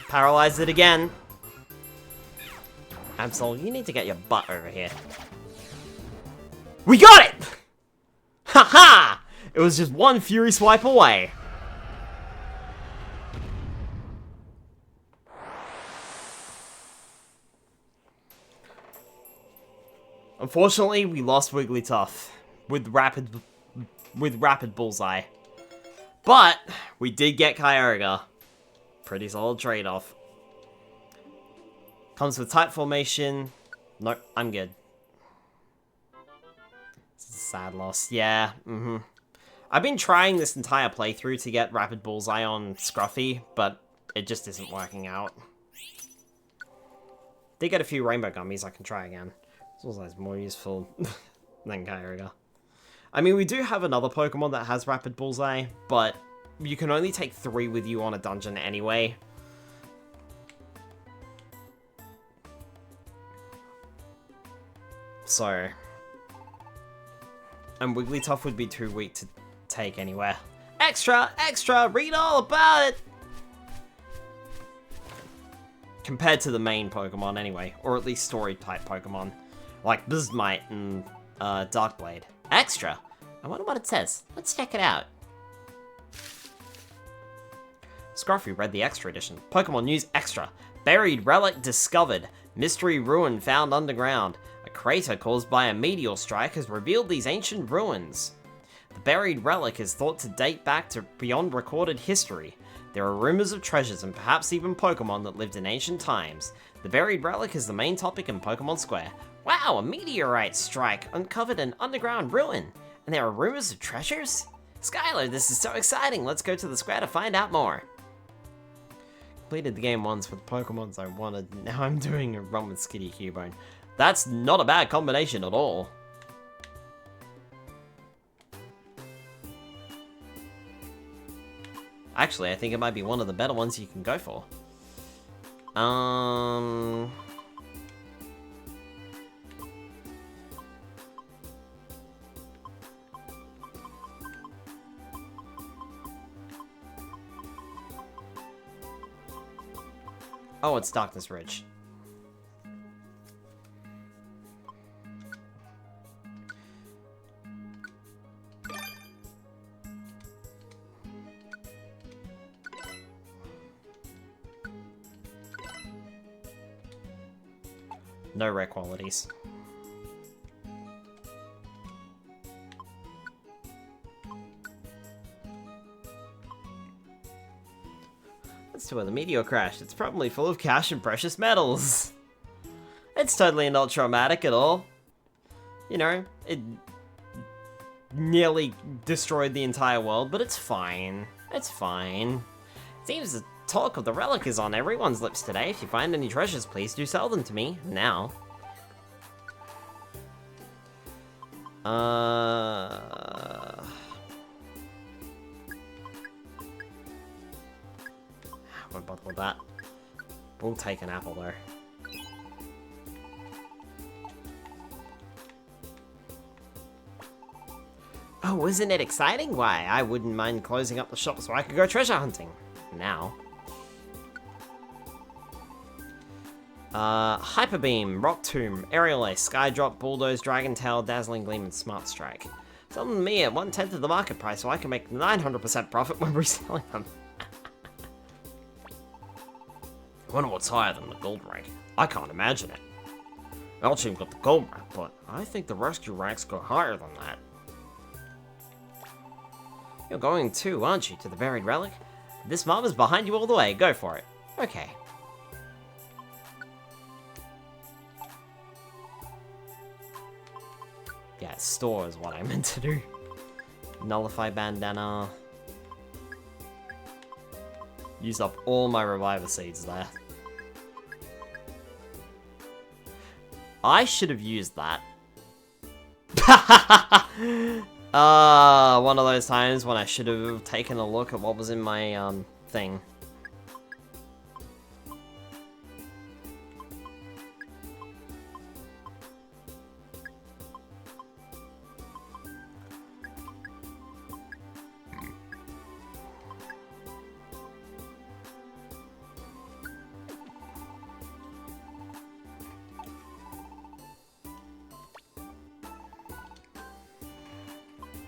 Paralyze it again. Absol, you need to get your butt over here. We got it! Haha! It was just one Fury Swipe away. Unfortunately, we lost Wigglytuff with rapid Bullseye. But we did get Kyogre. Pretty solid trade-off. Comes with type formation. Nope, I'm good. It's a sad loss. Yeah, I've been trying this entire playthrough to get Rapid Bullseye on Scruffy, but it just isn't working out. Did get a few Rainbow Gummies, I can try again. It's also more useful than Kyogre. I mean, we do have another Pokemon that has Rapid Bullseye, but you can only take 3 with you on a dungeon anyway. So, and Wigglytuff would be too weak to take anywhere. Extra! Extra! Read all about it! Compared to the main Pokemon anyway, or at least story-type Pokemon, like Buzzmite and Darkblade. Extra! I wonder what it says. Let's check it out. Scruffy read the Extra edition. Pokemon News Extra. Buried relic discovered. Mystery ruin found underground. A crater caused by a meteor strike has revealed these ancient ruins. The buried relic is thought to date back to beyond recorded history. There are rumors of treasures and perhaps even Pokemon that lived in ancient times. The buried relic is the main topic in Pokemon Square. Wow, a meteorite strike uncovered an underground ruin. And there are rumors of treasures? Skyler, this is so exciting. Let's go to the square to find out more. Completed the game once with Pokemons I wanted. Now I'm doing a run with Skitty Cubone. That's not a bad combination at all. Actually, I think it might be one of the better ones you can go for. Oh, it's Darkness Ridge. No rare qualities. That's to where the meteor crashed. It's probably full of cash and precious metals. It's totally not traumatic at all. You know, it nearly destroyed the entire world, but it's fine. It's fine. Seems the talk of the relic is on everyone's lips today. If you find any treasures, please do sell them to me now. Won't bother with that. We'll take an apple though. Oh, isn't it exciting? Why, I wouldn't mind closing up the shop so I could go treasure hunting. Now. Hyper Beam, Rock Tomb, Aerial Ace, Sky Drop, Bulldoze, Dragon Tail, Dazzling Gleam, and Smart Strike. Sell them to me at 1/10 of the market price so I can make 900% profit when reselling them. I wonder what's higher than the gold rank. I can't imagine it. Our team got the gold rank, but I think the rescue ranks go higher than that. You're going too, aren't you, to the buried relic? This mob is behind you all the way. Go for it. Okay. Yeah, store is what I meant to do. Nullify bandana. Used up all my reviver seeds there. I should have used that. One of those times when I should have taken a look at what was in my, thing.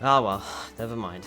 Ah well, never mind.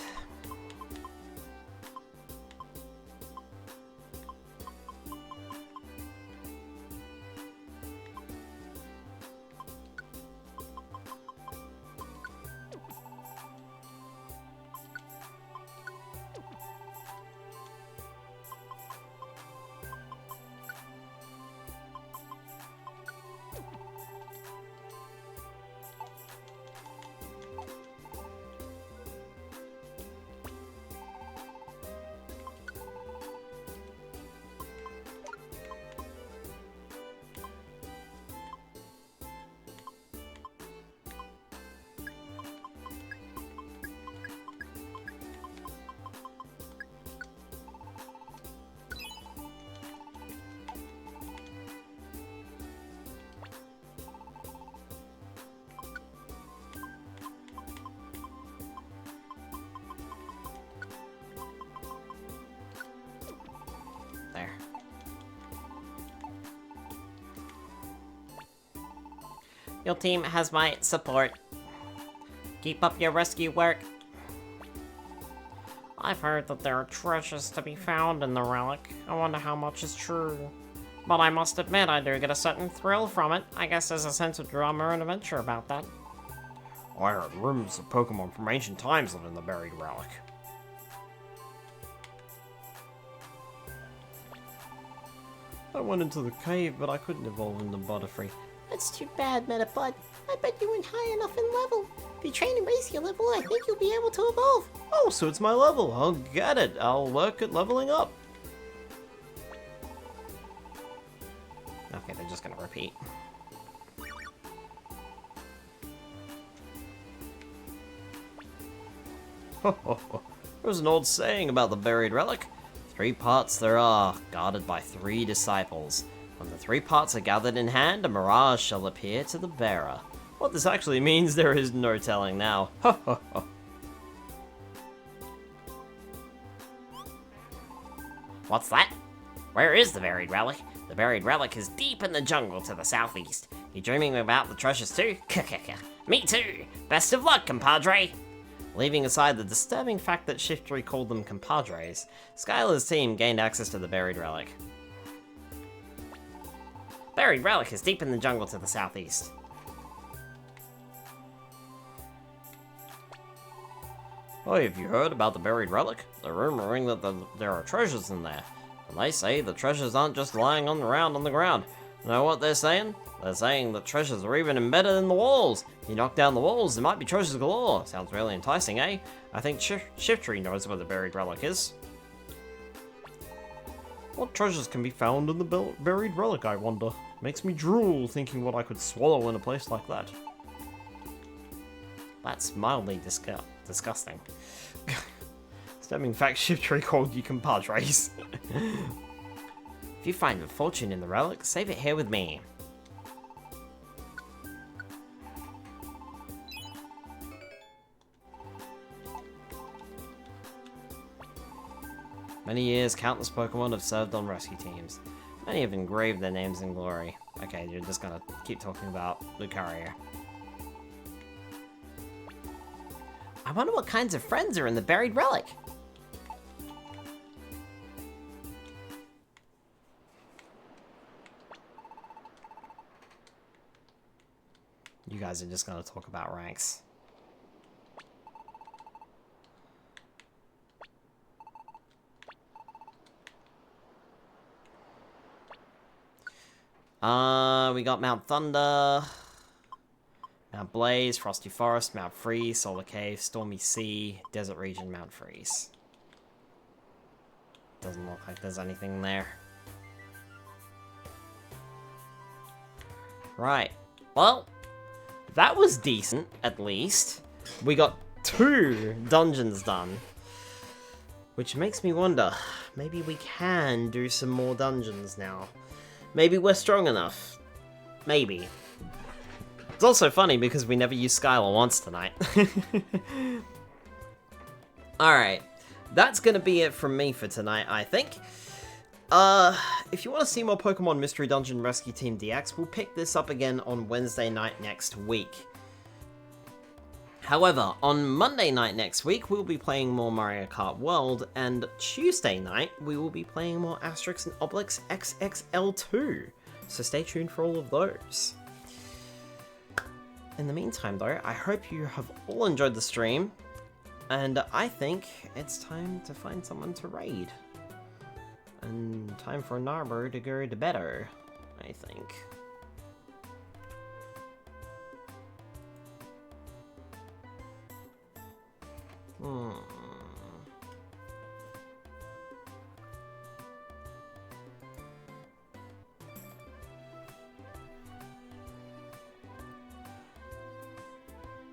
There. Your team has my support. Keep up your rescue work. I've heard that there are treasures to be found in the relic. I wonder how much is true. But I must admit, I do get a certain thrill from it. I guess there's a sense of drama and adventure about that. I heard rumors of Pokemon from ancient times live in the buried relic. I went into the cave, but I couldn't evolve into Butterfree. That's too bad, Metapod. I bet you weren't high enough in level. If you train and raise your level, I think you'll be able to evolve. Oh, so it's my level. I'll get it. I'll work at leveling up. Okay, they're just gonna repeat. There's an old saying about the buried relic. 3 parts there are, guarded by 3 disciples. When the 3 parts are gathered in hand, a mirage shall appear to the bearer. What this actually means, there is no telling now. What's that? Where is the buried relic? The buried relic is deep in the jungle to the southeast. You dreaming about the treasures too? Me too. Best of luck, compadre. Leaving aside the disturbing fact that Shiftry called them compadres, Skylar's team gained access to the buried relic. Buried relic is deep in the jungle to the southeast. Oh, have you heard about the buried relic? They're rumoring that there are treasures in there. And they say the treasures aren't just lying around on the ground. You know what they're saying? They're saying that treasures are even embedded in the walls. If you knock down the walls, there might be treasures galore. Sounds really enticing, eh? I think Shiftry knows where the buried relic is. What treasures can be found in the buried relic, I wonder? Makes me drool thinking what I could swallow in a place like that. That's mildly disgusting. Stemming fact, Shiftry called you compadres. If you find a fortune in the relic, save it here with me. Many years, countless Pokemon have served on rescue teams. Many have engraved their names in glory. Okay, you're just gonna keep talking about Lucario. I wonder what kinds of friends are in the buried relic. You guys are just gonna talk about ranks. We got Mount Thunder, Mount Blaze, Frosty Forest, Mount Freeze, Solar Cave, Stormy Sea, Desert Region, Mount Freeze. Doesn't look like there's anything there. Right. Well, that was decent, at least. We got 2 dungeons done. Which makes me wonder, maybe we can do some more dungeons now. Maybe we're strong enough. Maybe. It's also funny because we never used Skylar once tonight. Alright. That's gonna be it from me for tonight, I think. If you want to see more Pokemon Mystery Dungeon Rescue Team DX, we'll pick this up again on Wednesday night next week. However, on Monday night next week, we'll be playing more Mario Kart World, and Tuesday night, we will be playing more Asterix and Obelix XXL2. So stay tuned for all of those. In the meantime, though, I hope you have all enjoyed the stream, and I think it's time to find someone to raid. And time for Narber to go to bed, I think.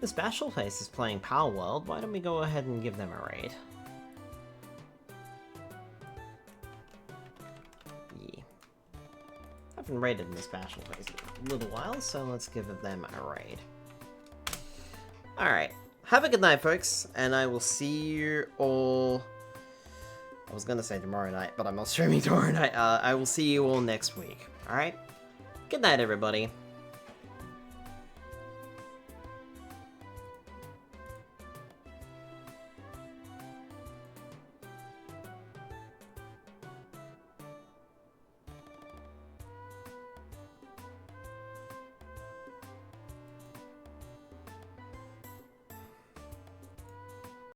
This Bashful Face is playing Power World. Why don't we go ahead and give them a raid? Yeah. I haven't raided in this Bashful Face in a little while, so let's give them a raid. Alright. Have a good night, folks, and I will see you all... I was gonna say tomorrow night, but I'm not streaming tomorrow night. I will see you all next week. Alright? Good night, everybody.